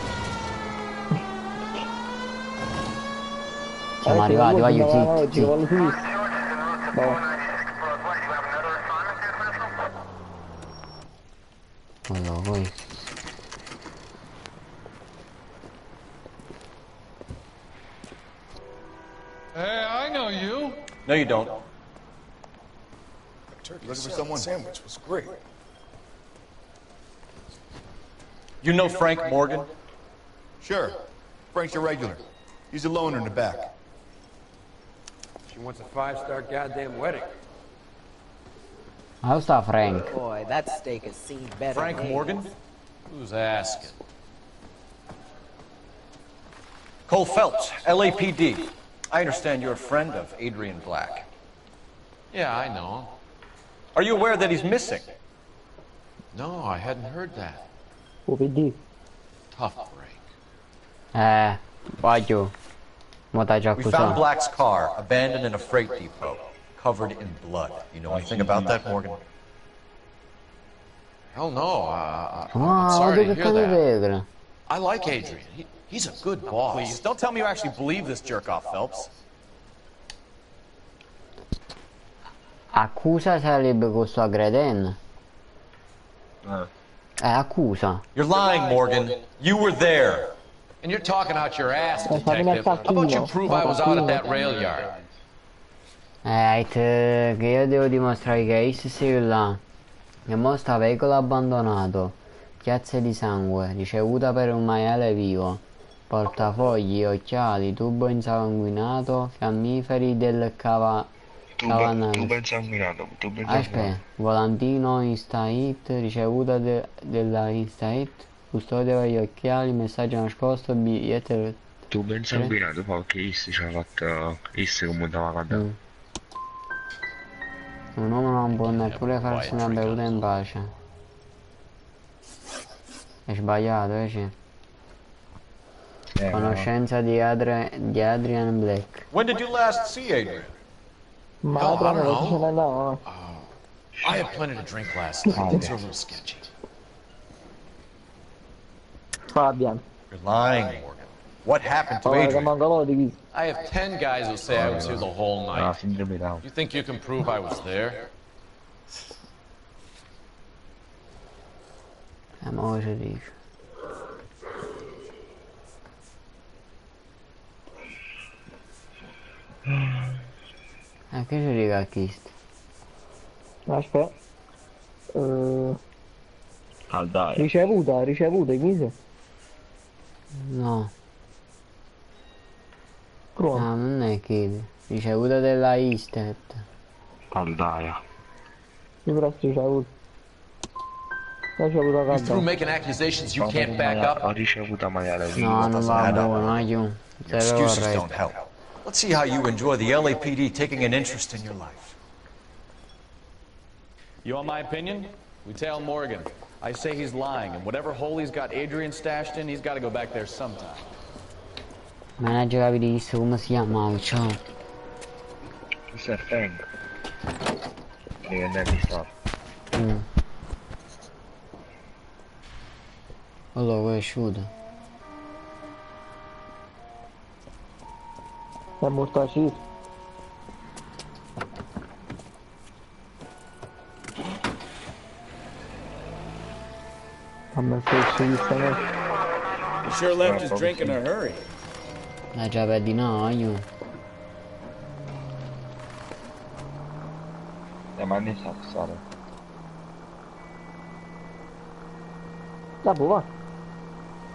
Siamo arrivati, vai zitti. Allora, poi. Hey, I know you. No, you don't. Looking for someone. Sandwich was great. You know Frank Morgan? Sure. Frank's your regular. He's a loner in the back. She wants a 5-star goddamn wedding. How's that, Frank? Boy, that steak has seen better. Frank Morgan? Who's asking? Cole Phelps, LAPD. I understand you're a friend of Adrian Black. Yeah, I know. Are you aware that he's missing? No, I hadn't heard that. Tough break. Voglio. We found Black's car, abandoned in a freight depot, covered in blood. You know anything about that, Morgan? Hell no. I'm sorry to hear that. I like Adrian. He's a good boss. Please, don't tell me you actually believe this jerk-off, Phelps. Accusa sarebbe questo Agreden. Accusa. You're lying, Morgan. You were there. And you're talking out your ass, detective. How about you prove I was out at that rail yard? Che io devo dimostrare che Ace sei là. E mo sta veicolo abbandonato. Chiazze di sangue, ricevuta per un maiale vivo. Portafogli, occhiali, tubo insanguinato, fiammiferi del tubo insanguinato. Aspetta, volantino Insta-Hit, ricevuta della Insta-Hit, custodia per gli occhiali, messaggio nascosto, biglietto. Tubo insanguinato, perché Is ci ha fatto Is come dava cadere. Un uomo non può neppure farsi una bevuta in pace. È sbagliato, c'è. Conoscenza di Adrian Black. When did you last see Adrian? I don't know. I had plenty to drink last night. Things are a little sketchy. Fabian. You're lying, Morgan. What happened to Adrian? I have 10 guys who say I was here the whole night. You think you can prove I was there? Ma cosa dici? Che ci riga chiesto? Aspetta. Dai. Ricevuta, chiese? No. No, non è che ricevuta della Istet. Caldaia. Io però ricevuta. You through making accusations you can't back up? Ho ricevuto maiale. No, non va buono, Your excuses don't help. Let's see how you enjoy the LAPD taking an interest in your life. You want my opinion? We tail Morgan. I say he's lying, and whatever hole he's got Adrian stashed in, he's got to go back there sometime. Ma non giocavi di visto come si chiama, ciao. Questo è Frank. E non è di sta. Allora, vuoi asciutto? È morto così. He sure left his drink in a hurry. La già perdi no, io. Ma ne sa stare. La buona.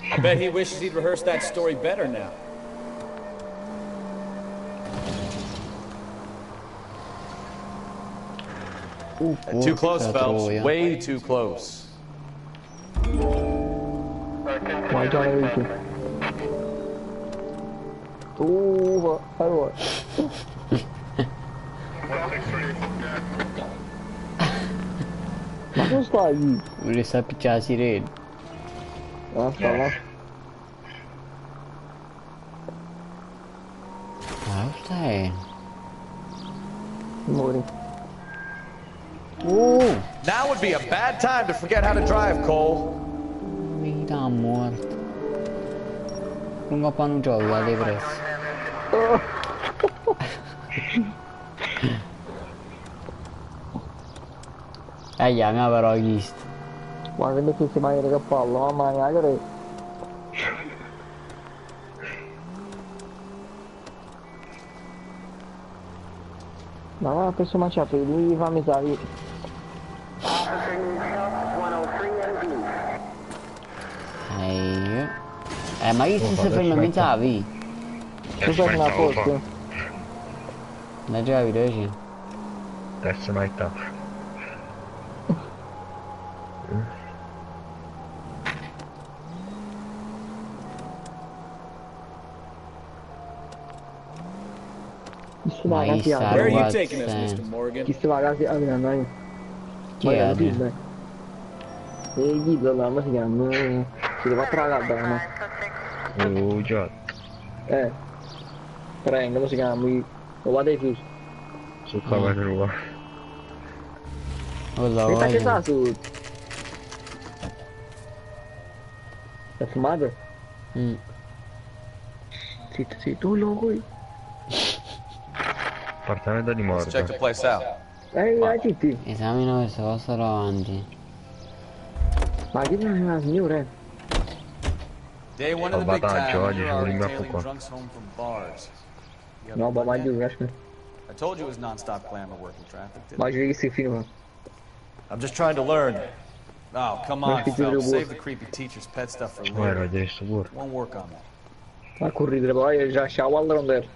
I bet he wishes he'd rehearsed that story better now. Too close, Phelps. Way too close. Vai già le allora. Ma dove stai? Vuole sapere la sirena. Sta là. Ma stai? Muori. Now would be a bad time to forget how to drive, Cole. Mi dà morto. Non ho un gioco da depresso. Ya mi avrò visto. Guarda che si mangia che pallo, mamma mia, che ma va, questo mangiato, lui fammi salire. Ma io se fermo mi savi? Tu sei una posto? La già vedo. That's my tough. Where are you taking us, Mr. Morgan? Chi sta ragazzi a noi? Chi è? Gli do la si chiama. Si deve tragare, no? Oh già. Prego, come si chiama? Lo vado ai fus. Su qua nuova. Aspetta che sta su. È fumato? Sì, tu lo vuoi? Appartamento di morte. Check the place out. Tutti. Esamino questo posto davanti. Ma chi è una signora? Day one of the big time, you're already tailing drunks home from bars. No, ma vai giù, lasciami. I told you it was non-stop glamour working traffic, didn't Ma che stai finendo? I'm just trying to learn. Oh, come on, Phelps. Save the creepy teacher's pet stuff for later. Won't work on that. Ma corridere poi, già sciavallo non der.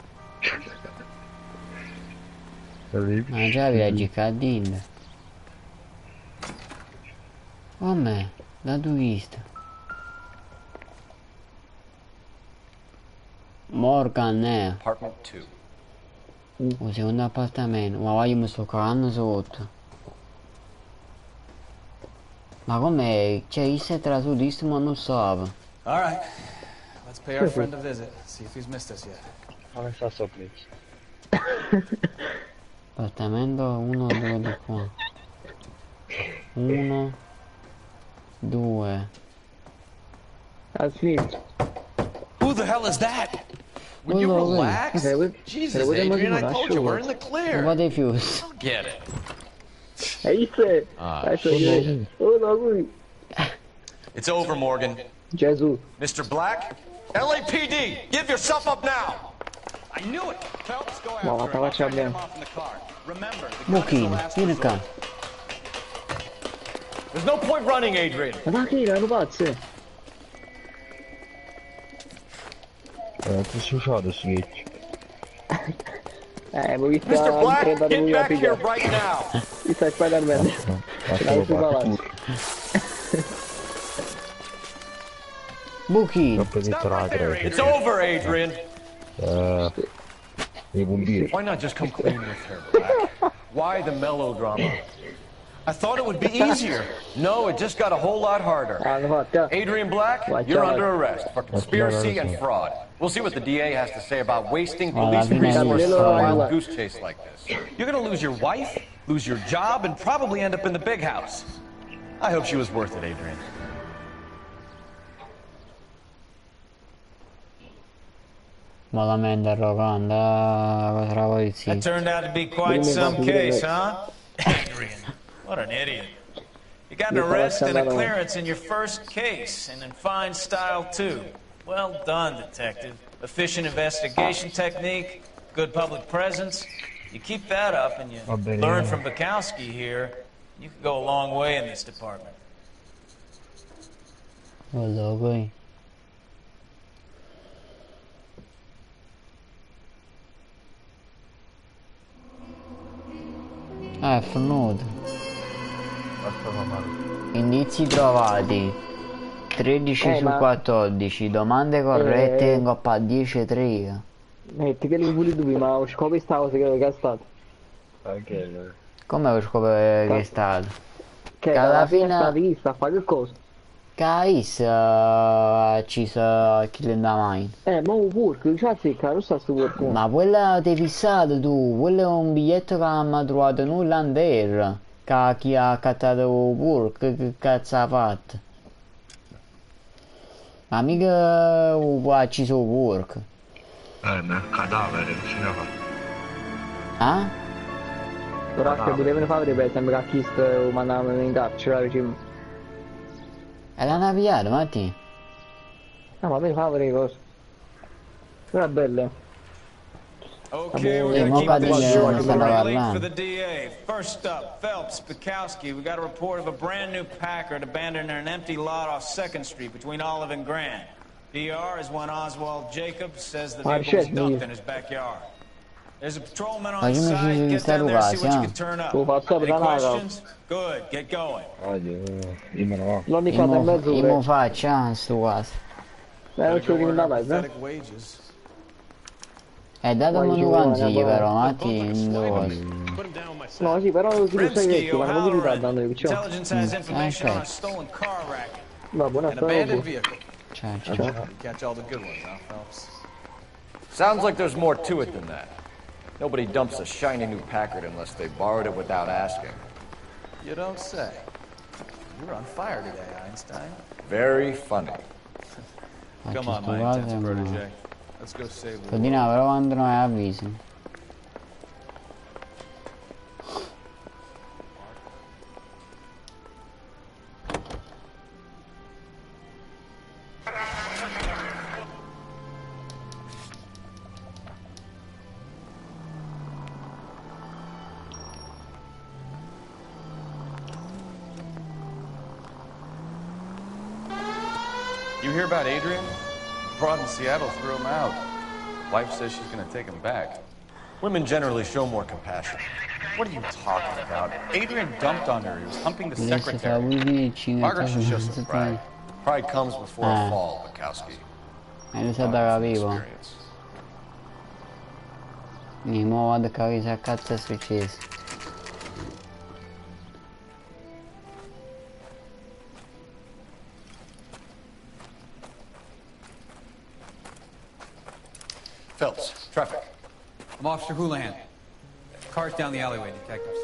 Ma già viaggi cadendo. Come? Da dove visto? Morgan, Apartment 2. Un secondo appartamento. Ma vai, mi sto cagando sotto. Ma com'è? Cioè, io sei trasudito ma non so. Alright. Let's pay our friend a visit. See if he's missed us yet. Come sta sto place? Appartamento 1, 2 di qua. 1, 2. Who the hell is that? Will you relax? Jesus, Adrian, I told you we're in the clear. What if you? Get it. It's over, Morgan. Jesus. Mr. Black, LAPD, give yourself up now. I knew it. Phelps, go after him. I'll get him off in the car. Remember, the Mucchino, vieni qua. There's no point running, Adrian. Ma che erano pazze? Che succede, Switch? Ma visto Mr. Black, get back here right now. Mi stai Spider-Man. Buchi. It's over, Adrian. Why not just come clean with her, Black? Why the melodrama? I thought it would be easier. No, it just got a whole lot harder. Adrian Black, you're under arrest for conspiracy and fraud. We'll see what the DA has to say about wasting police resources on a wild goose chase like this. You're gonna lose your wife, lose your job, and probably end up in the big house. I hope she was worth it, Adrian. Malamente arrogante, cosa la polizia. That turned out to be quite some case, huh? Adrian, what an idiot. You got an arrest and a clearance in your first case, and in fine style, too. Well done, detective. Efficient investigation technique, good public presence. You keep that up and you learn from Bukowski here, you can go a long way in this department. Guarda qui. È finito. Indizi trovati 13 su 14, domande corrette in coppa 10 3. Metti che li puli tu, ma ho scopo sta cosa che è stato. Ok. Come ho scoperto che è stato? Che alla fine sta a fare che cosa? Che ha acceso chi le andava mai. Ma un porco, c'ha secca, non sta sto porco. Ma quella ti fissato tu, quello è un biglietto che ha trovato nulla in terra. Che chi ha accattato il porco, che cazzo ha fatto? Ma mica ha acceso il porco. Ma il cadavere, che ce ne fa? Ah? Però che potevano fare per esempio che a chi lo mandavano in carcere, diciamo. E l'hanno pigliato, Matti? No, ma per fare le cose. Però è belle. Okay, we're gonna keep this short and really late for the DA. First up, Phelps, Bukowski. We got a report of a brand new Packard abandoned in an empty lot off 2nd Street between Olive and Grand. PR is when Oswald Jacobs says the vehicle was dumped in his backyard. There's a patrolman on site. Get down there, see what you can turn up. Any questions? Good, get going. Imo faccia sto quasi. Non ci voglio andare, dato un consiglio però, Matti, no, sì, però ti lo sai che ma non mi danno il Intelligence has information on a stolen car racket. Va buona An abandoned vehicle. Ciao. Catch all the good ones, huh, Phelps? Sounds like there's more to it than that. Nobody dumps a shiny new Packard unless they borrowed it without asking. You don't say. You're on fire today, Einstein. Very funny. Come on, my intense protege. Let's go save the world. Continua però quando non hai avvisi. You hear about Adrian? Broad in Seattle threw him out. Wife says she's gonna take him back. Women generally show more compassion. What are you talking about? Adrian dumped on her. He was humping the secretary. Margaret should show some pride. Pride comes before a fall, Bukowski. Lo sa da capivo. Mo vado a capire se cazzo è successo. Phelps, traffic. I'm Officer Houlihan. Car's down the alleyway, detectives.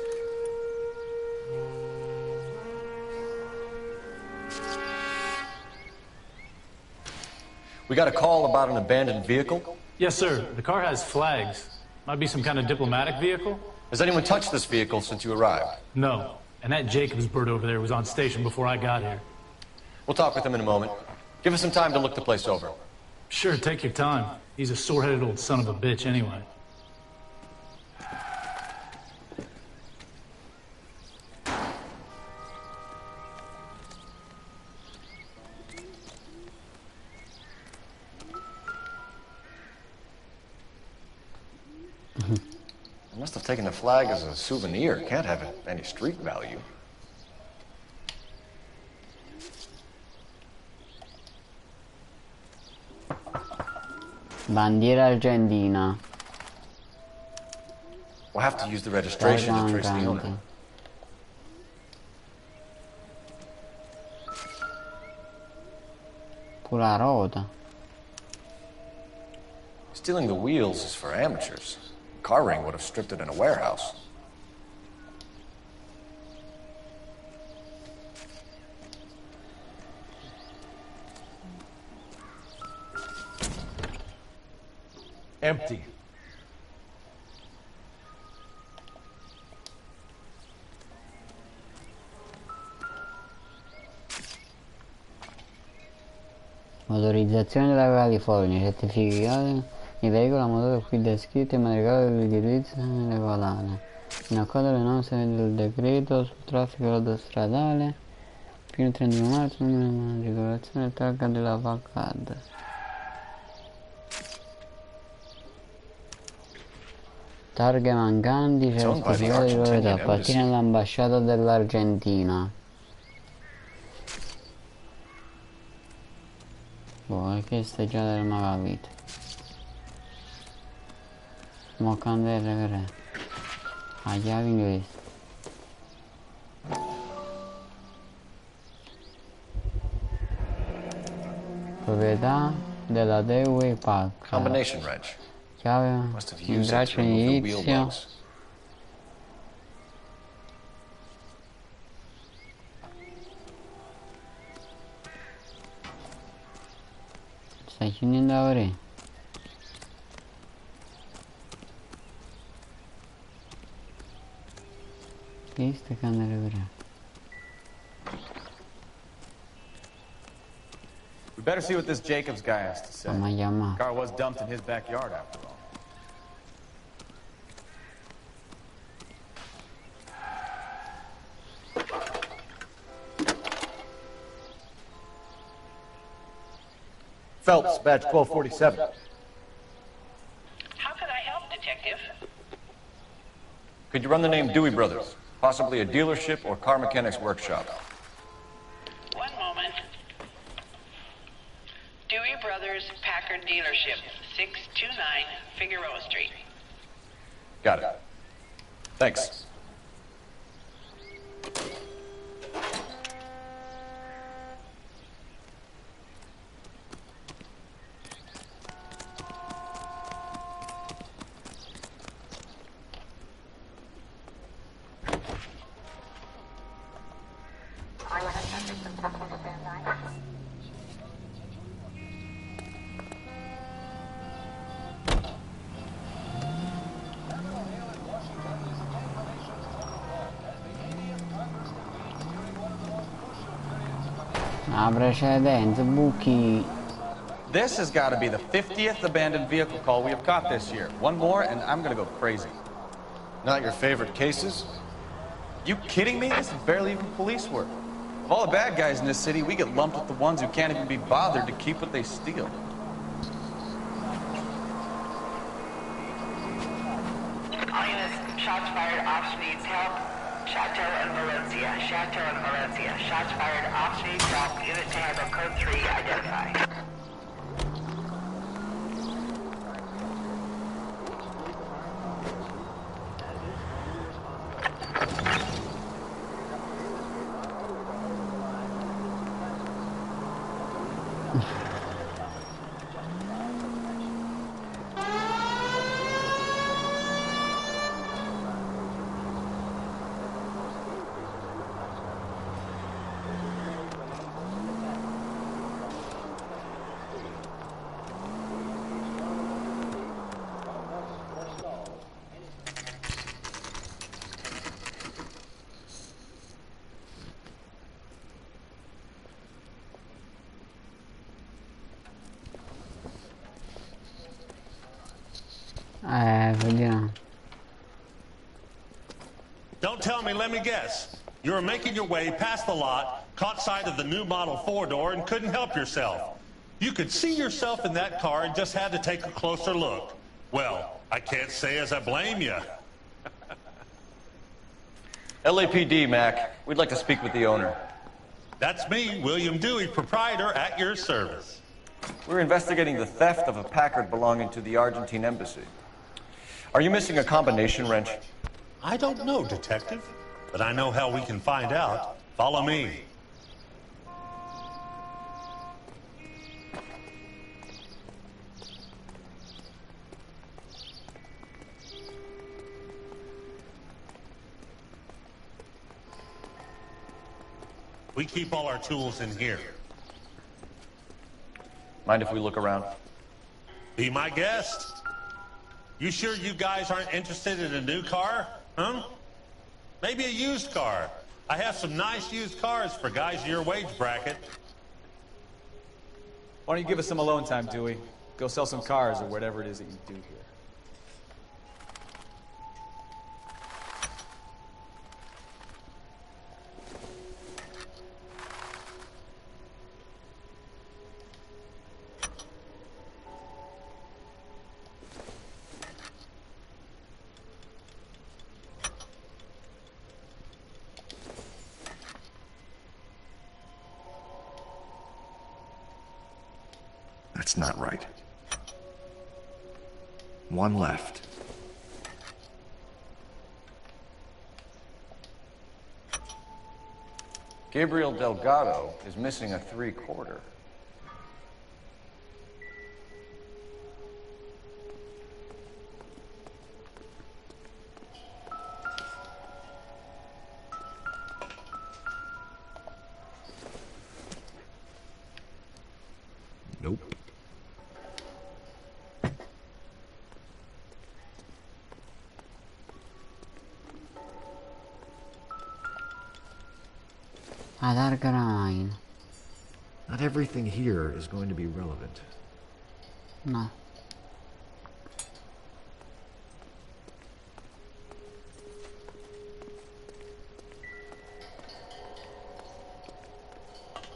We got a call about an abandoned vehicle? Yes, sir. The car has flags. Might be some kind of diplomatic vehicle. Has anyone touched this vehicle since you arrived? No. And that Jacobs bird over there was on station before I got here. We'll talk with him in a moment. Give us some time to look the place over. Sure, take your time. He's a sore-headed old son of a bitch anyway. I must have taken the flag as a souvenir. Can't have any street value. Bandiera argentina. We'll have to use the registration to trace the owner. Pure la rota. Stealing the wheels is for amateurs. Car ring would have stripped it in a warehouse. Empty. Motorizzazione della California, certificato di veicolo a motore qui descritto e matricato di utilizzo regolare. In accordo alle norme del decreto sul traffico autostradale, fino al 31 marzo, numero di matricolazione e targa della VACAD. Targhe mancanti, certificato di proprietà, appartiene all'ambasciata dell'Argentina. Boh, è che sta già del malavite. Moccandere che è? A chiave inglese. Proprietà della Dewey Park. Combination wrench. Chiave, in braccio inizio. Stai chiudendo ora? Visto che andare ora? We better see what this Jacobs guy has to say. The car was dumped in his backyard after all. Phelps, badge 1247. How can I help, Detective? Could you run the name Dewey Brothers? Possibly a dealership or car mechanics workshop. One moment. Dewey Brothers Packard Dealership, 629 Figueroa Street. Got it. Thanks. This has got to be the 50th abandoned vehicle call we have caught this year. One more and I'm gonna go crazy. Not your favorite cases? You kidding me? This is barely even police work. Of all the bad guys in this city, we get lumped with the ones who can't even be bothered to keep what they steal. Shots fired, ops needs help. Chateau and Valencia. Chateau and Valencia. Shots fired, ops needs help. Unit to handle code 3, identify. Vediamo. Don't tell me, let me guess. You were making your way past the lot, caught sight of the new model 4-door and couldn't help yourself. You could see yourself in that car and just had to take a closer look. Well, I can't say as I blame you. LAPD, Mac. We'd like to speak with the owner. That's me, William Dewey, proprietor, at your service. We're investigating the theft of a Packard belonging to the Argentine embassy. Are you missing a combination wrench? I don't know, Detective, but I know how we can find out. Follow me. We keep all our tools in here. Mind if we look around? Be my guest. You sure you guys aren't interested in a new car? Huh? Maybe a used car. I have some nice used cars for guys in your wage bracket. Why don't you give us some alone time, Dewey? Go sell some cars or whatever it is that you do here. That's not right. One left. Gabriel Delgado is missing a 3/4. Nope. Not everything here is going to be relevant. No.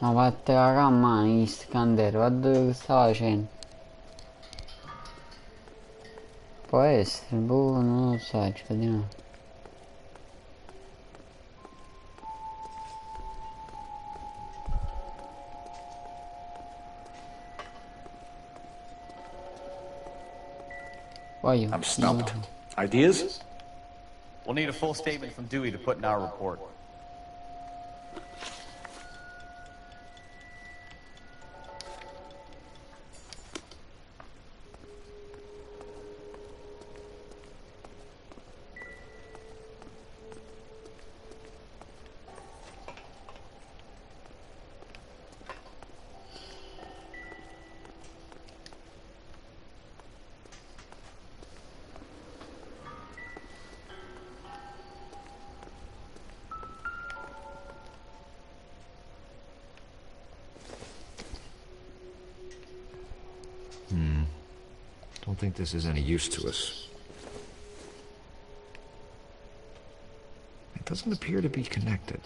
Ma vatte cagà a mani, Scandero, guarda che stava facendo. Può essere, boh, non lo so, ci vediamo. I'm stumped. Ideas? We'll need a full statement from Dewey to put in our report. Don't think this is any use to us. It doesn't appear to be connected.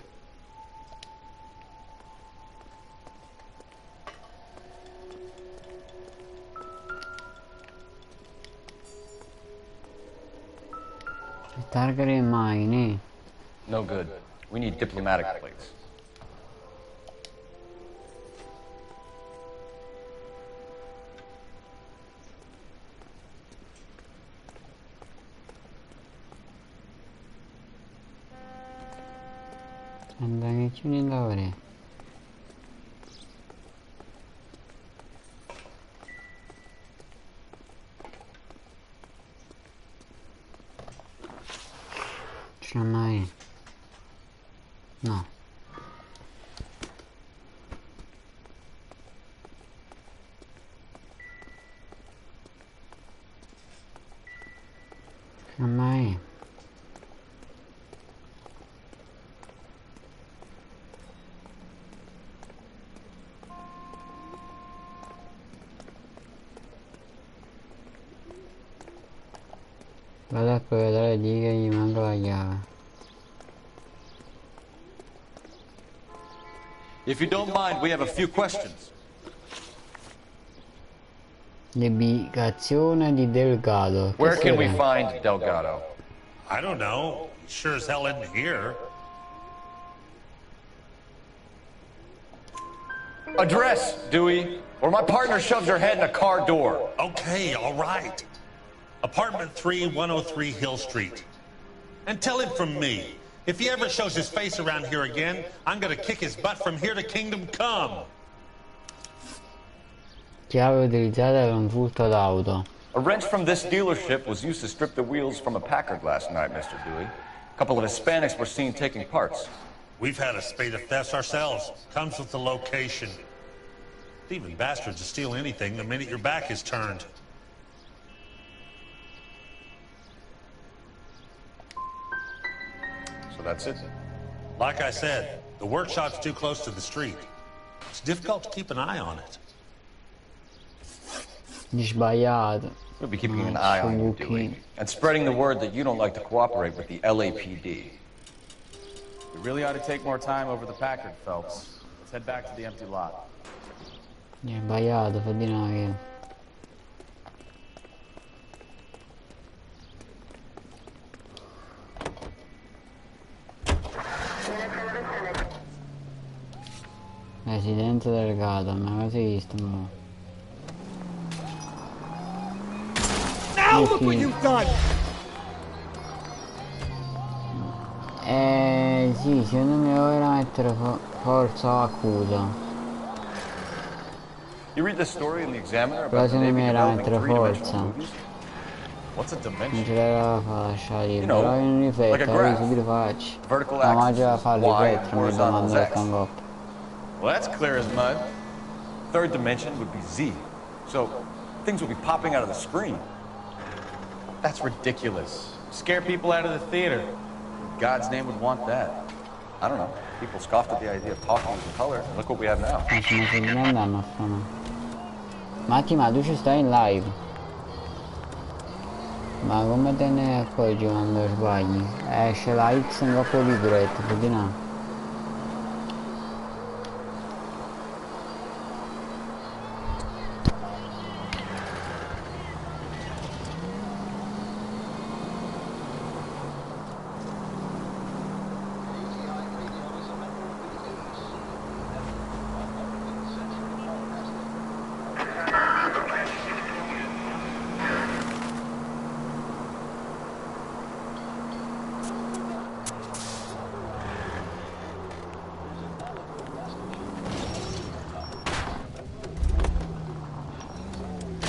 Target mine. No good. We need diplomatic plates. Andang geçiyor ne var ya? Şamay. No. Şamay. Vado a provvedere lì che gli mando la chiave. If you don't mind, we have a few questions. L'ubicazione di Delgado. Where can we find Delgado? I don't know. He sure as hell isn't here. Address, Dewey. Or my partner shoves her head in a car door. Okay, all right. Apartment 3, 103 Hill Street. And tell him from me, if he ever shows his face around here again, I'm gonna kick his butt from here to Kingdom Come. Chiave utilizzata per un furto d'auto. A wrench from this dealership was used to strip the wheels from a Packard last night, Mr. Dewey. A couple of Hispanics were seen taking parts. We've had a spate of thefts ourselves. Comes with the location. Thieving bastards will steal anything the minute your back is turned. So that's it? Like I said, the workshop's too close to the street. It's difficult to keep an eye on it. Sbagliato. We'll be keeping an eye on you, Dewey, and spreading the word that you don't like to cooperate with the LAPD. We really ought to take more time over the Packard, Phelps. Let's head back to the empty lot. Sbagliato, fa di no che... Residenza delegato, ma cosa hai visto mo? Now look what you've done! Sì, secondo me ora mettere forza o accusa. You read the story in the Examiner Però about the secondo me Navy era developing mettere three-dimensional forza. movies? What's a Non dimension? ce l'aveva lasciare lì, You know, però io non rifletto, like a ora graph. subito faccio. Vertical La axis magia is fa Y, riflettere, mi horizontal domando is che X. stanno. Well, that's clear as mud. Third dimension would be Z. So things would be popping out of the screen. That's ridiculous. Scare people out of the theater. In God's name would want that. I don't know. People scoffed at the idea of talking in color. Look what we have now. Ma se ne andando a fare. Matti, ma tu ci stai in live? Ma come te ne accorgi quando sbagli? Esce la X in capo di duretto, per di no?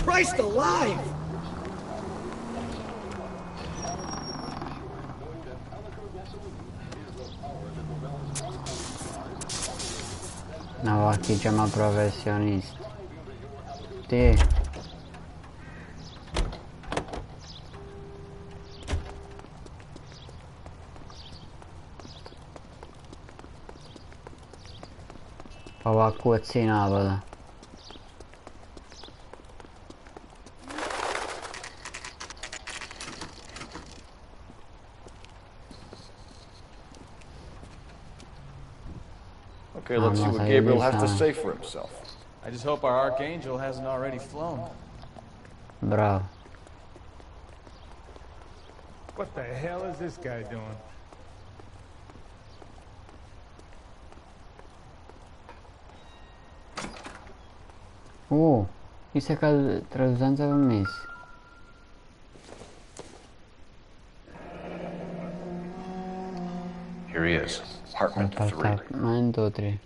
Christ alive! No, chi chiama professionisti. Sì. Papà cuozzinato. Okay, let's see what Gabriel has to say for himself. I just hope our Archangel hasn't already flown. Bravo. What the hell is this guy doing? Chissà che traducenza permessi. Here he is. Apartment 3. Appartamento 3.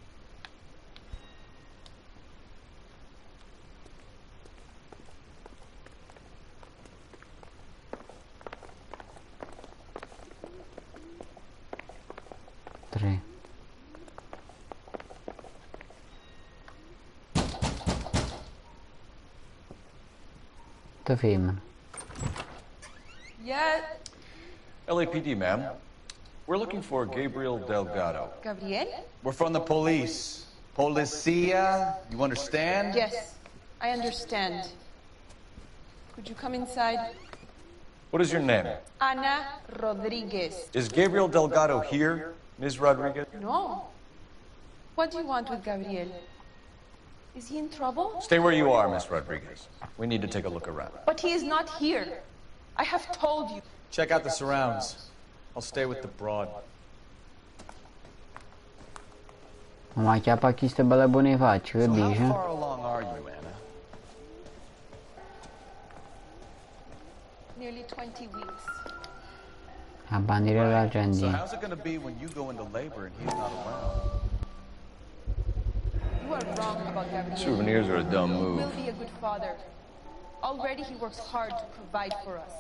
The film. Yeah. LAPD, ma'am. We're looking for Gabriel Delgado. Gabriel? We're from the police. Policia, you understand? Yes, I understand. Could you come inside? What is your name? Ana Rodriguez. Is Gabriel Delgado here, Ms. Rodriguez? No. What do you want with Gabriel? Is he in trouble? Stay where you are, Miss Rodriguez. We need to take a look around. But he is not here. I have told you. Check out the surrounds. I'll stay with the broad. Ma chiappa chi ste belle buone facce, che dice? How far along are you, Anna? Nearly 20 weeks. A bandire la gente. So how's it going to be when you go into labor and he's not around? You are wrong about Gabriel. Souvenirs are a dumb He move. will be a good father. Already he works hard to provide for us.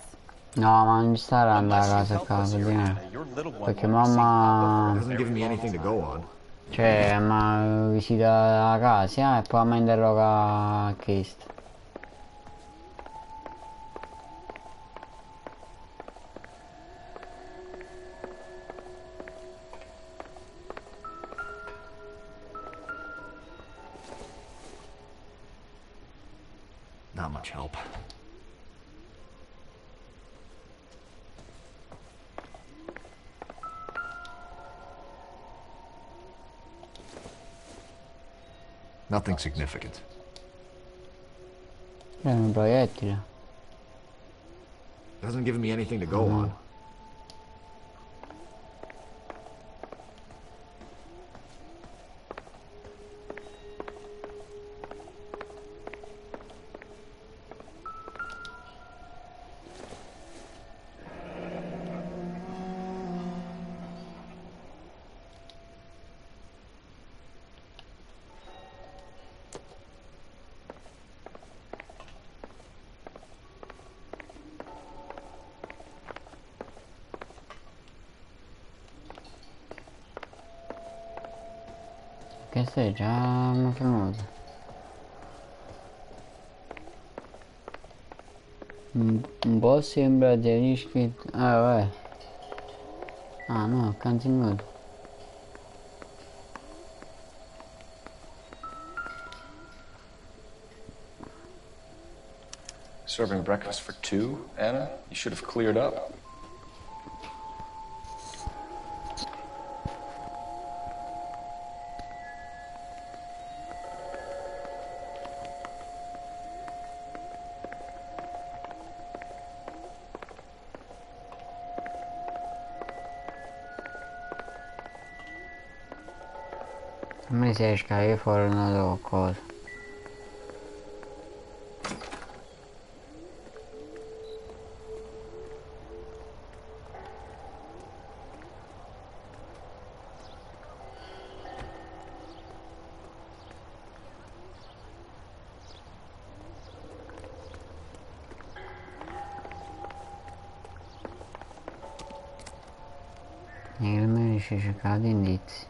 No, ma non ci sarà andare a casa qua, vediamo. Perché mamma... Doesn't give me anything to go on. Cioè, ma visita la casa e poi mi interroga questo. Not much help. Nothing significant. È un proiettile. Doesn't give me anything to go on. Che sei già mi è venuto. Un po' sembra di aver scritto. Ah vabbè. Ah no, ho continuato. Serving breakfast for two, Anna? You should have cleared up. A me si esca che fuori una loro cosa. E il mio dice cercate indizi.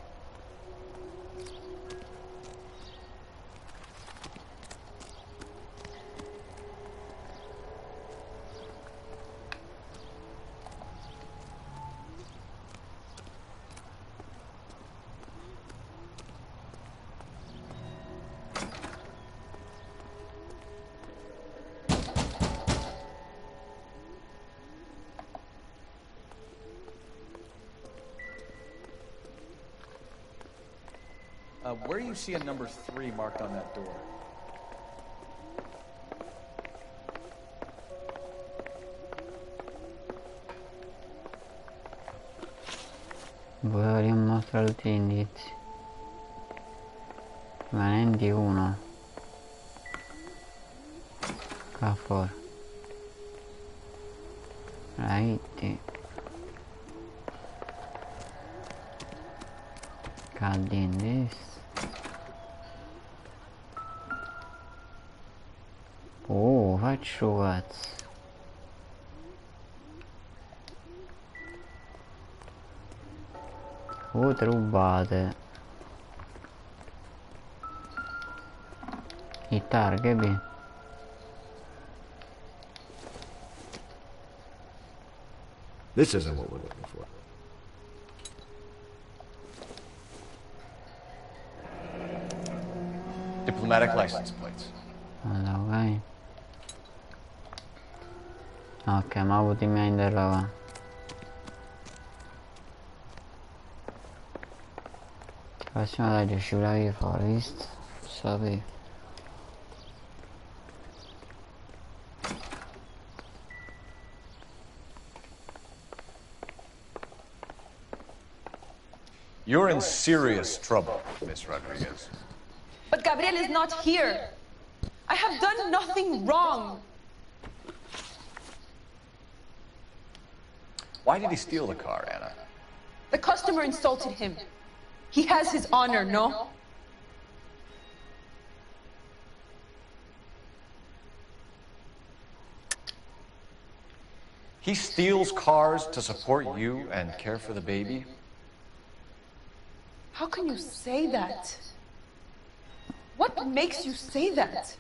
Where do you see a number 3 marked on that door? Vogliamo mostrare tutti gli indizi. Rimanenti 1. Qua fuori. Right. Cadi in this. Oh, faccio cazzo. Oh, rubate. I targhe. This isn't what we're looking for. Diplomatic license plates. Allora, ok, ma ho avuto i miei interrogati. La prossima legge uscirà di Forest, sapevo. You're in serious trouble, Miss Rodriguez. But Gabriel is not here. I have done nothing wrong. Why did he steal the car, Anna? The customer insulted him. He has his honor, no? He steals cars to support you and care for the baby? How can you say that? What makes you say that?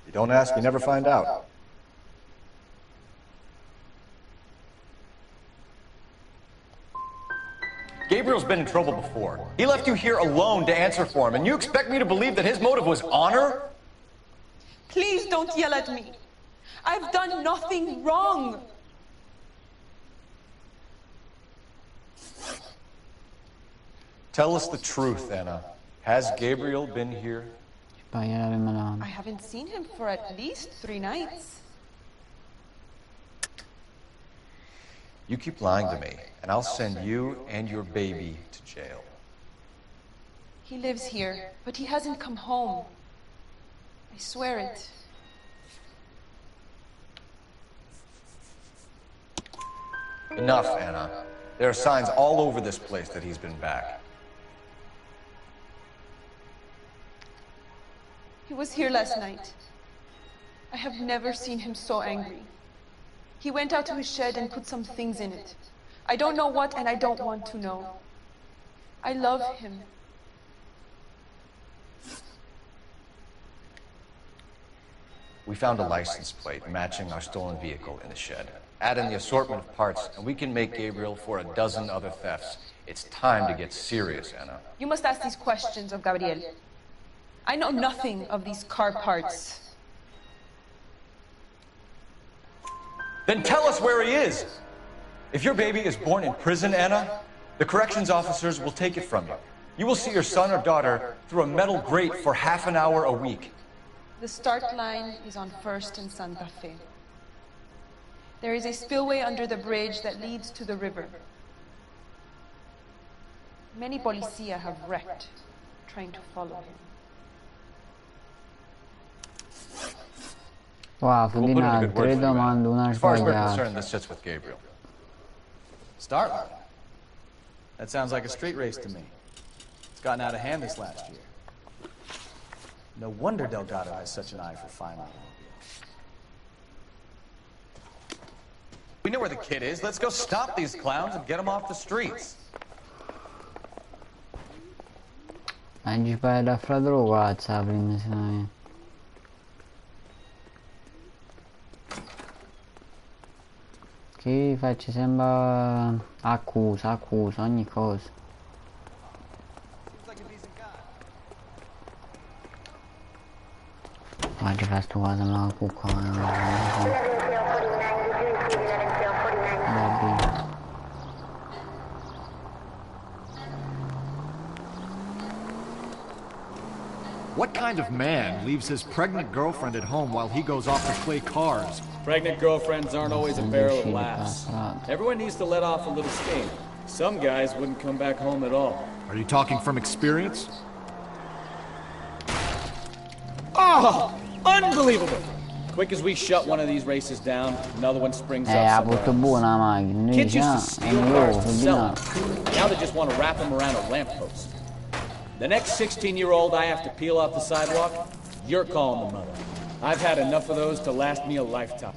You don't ask, you never find out. Gabriel's been in trouble before. He left you here alone to answer for him, and you expect me to believe that his motive was honor? Please don't yell at me. I've done nothing wrong. Tell us the truth, Anna. Has Gabriel been here? I haven't seen him for at least 3 nights. You keep lying to me, and I'll send you and your baby to jail. He lives here, but he hasn't come home. I swear it. Enough, Anna. There are signs all over this place that he's been back. He was here last night. I have never seen him so angry. He went out to his shed and put some things in it. I don't know what, and I don't want to know. I love him. We found a license plate matching our stolen vehicle in the shed. Add in the assortment of parts, and we can make Gabriel for a dozen other thefts. It's time to get serious, Anna. You must ask these questions of Gabriel. I know nothing of these car parts. Then tell us where he is! If your baby is born in prison, Anna, the corrections officers will take it from you. You will see your son or daughter through a metal grate for half an hour a week. The start line is on 1st and Santa Fe. There is a spillway under the bridge that leads to the river. Many policia have wrecked trying to follow him. Wow, Fudina, 3 domande, una As far as we're sbagliata. concerned, this sits with Gabriel. Start line. That sounds like a street race to me. It's gotten out of hand this last year. No wonder Delgado has such an eye for fine automobiles. We know where the kid is. Let's go stop these clowns and get them off the streets. Anche per la fratro WhatsApp, prima se no. Che faccio sembra accusa ogni cosa. Guarda fa sto cosa la cucca. What kind of man leaves his pregnant girlfriend at home while he goes off to play cards? Pregnant girlfriends aren't always a barrel of laughs. Everyone needs to let off a little steam. Some guys wouldn't come back home at all. Are you talking from experience? Oh! Unbelievable! Quick as we shut one of these races down, another one springs up Ha somewhere avuto buona macchina, Kids used to steal cars and sell Fudina. them. Now they just want to wrap them around a lamppost. The next 16-year-old I have to peel off the sidewalk, you're calling the mother. I've had enough of those to last me a lifetime.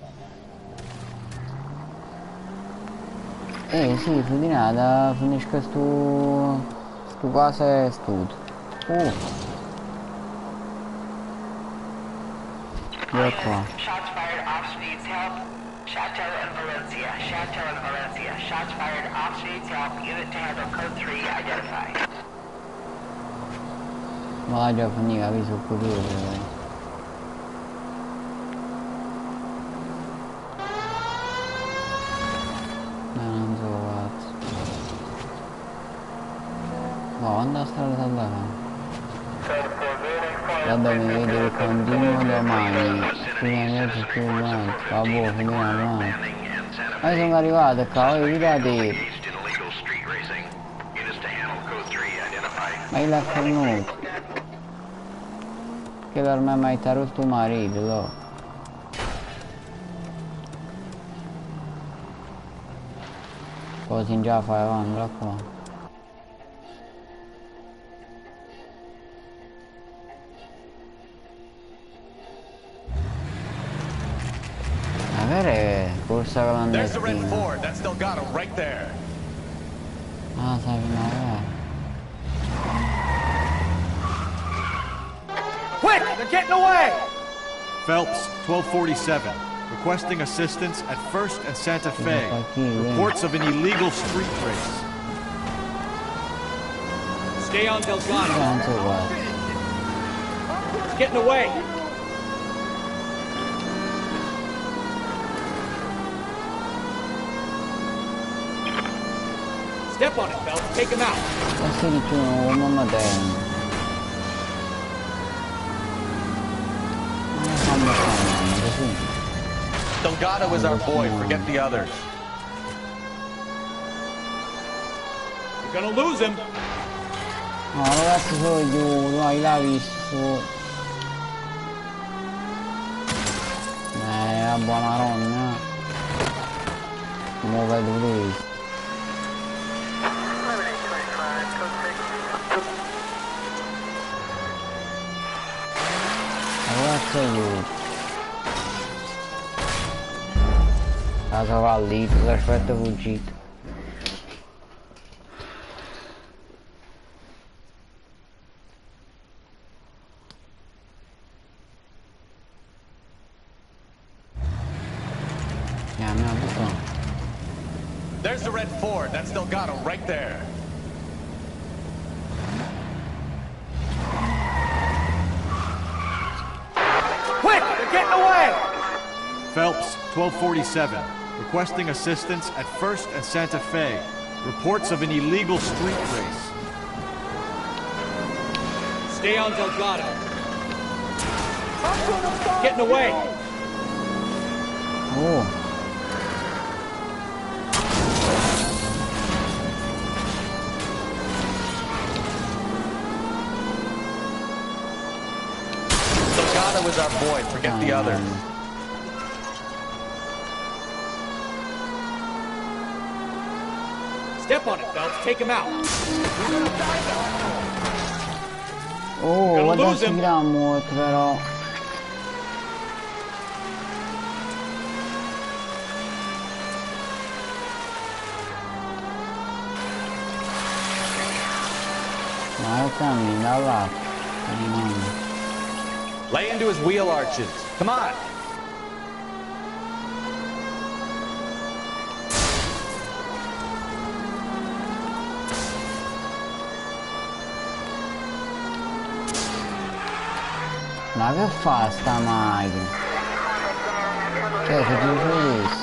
Sì, Fudina, da finisca stu cosa è studio. Io qua. Shots fired off needs help. Chateau and Valencia. Chateau and Valencia. Shots fired off needs help. Unit to handle code 3 identified. Ma l'ha già finita, vi sono curioso. Non so cazzo. Ma quando la strada da là? Vabbè, mi vedi il continuo domani. Fino più avanti. Vabbè, fino avanti. Ma sono arrivato qua, evitati. Ma il cornuto. Che per me mai t'ha rotto il marito, no? Così già fai avanti, da qua. Magari corsa clandestina. Ah, sai una Quick! They're getting away! Phelps, 1247. Requesting assistance at 1st and Santa Fe. Reports of an illegal street race. Stay on Delgado. It's getting away. Step on it, Phelps. Take him out. Delgado is our boy. Forget the others. You're gonna lose him. No, ragazzi, sono io, vai, l'ha visto. La buona maronna. Come vedo questo. Ragazzi, io. Casa fallito, l'aspetto fuggito. There's the red Ford. That's Delgado right there. Quick! They're getting away! Phelps, 1247. Requesting assistance at 1st and Santa Fe. Reports of an illegal street race. Stay on Delgado. Getting away. Oh. Delgado is our boy. Forget the others. Step on it, Phelps. Take him out. Oh, guarda si grammo, però. Ma cammina là. Lay into his wheel arches. Come on. Ma che fa sta macchina? Cioè, se ti uccidessi.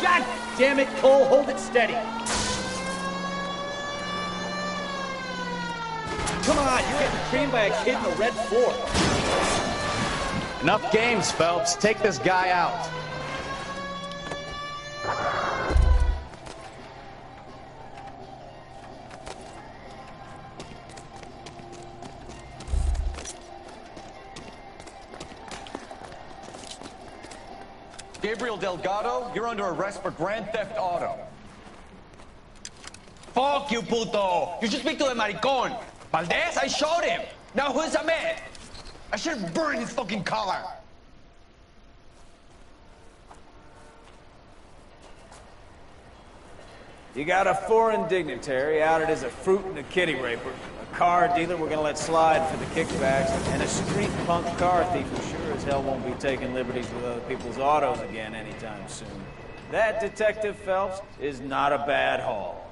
God damn it, Cole, hold it steady. Come on, you're getting creamed by a kid in a red Ford. Enough games, Phelps. Take this guy out. Gabriel Delgado, you're under arrest for Grand Theft Auto. Fuck you, puto! You should speak to the maricón. Valdez, I showed him. Now who's a man? I should have burned his fucking car. You got a foreign dignitary outed as a fruit and a kitty raper, a car dealer we're gonna let slide for the kickbacks, and a street punk car thief who sure as hell won't be taking liberties with other people's autos again anytime soon. That, Detective Phelps, is not a bad haul.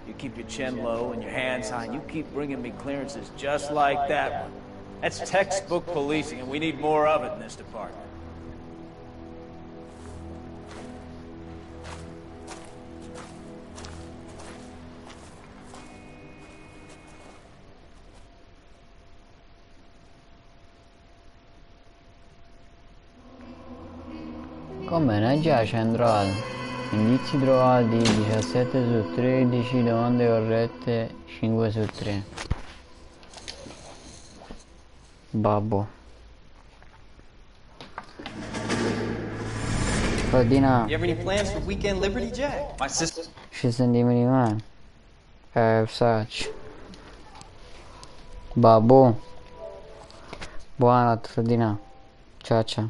You keep your chin low and your hands high, and you keep bringing me clearances just like that one. That's textbook policing, and we need more of it in this department. Come ne già ci andrò. Indizi trovati 17 su 13, domande corrette 5 su 3. Babbo. Ferdinand. You have any plans for weekend Liberty Jack? My sister. Ci sentiamo di mano. Sac. Babbo. Buonanotte Ferdinand. Ciao ciao.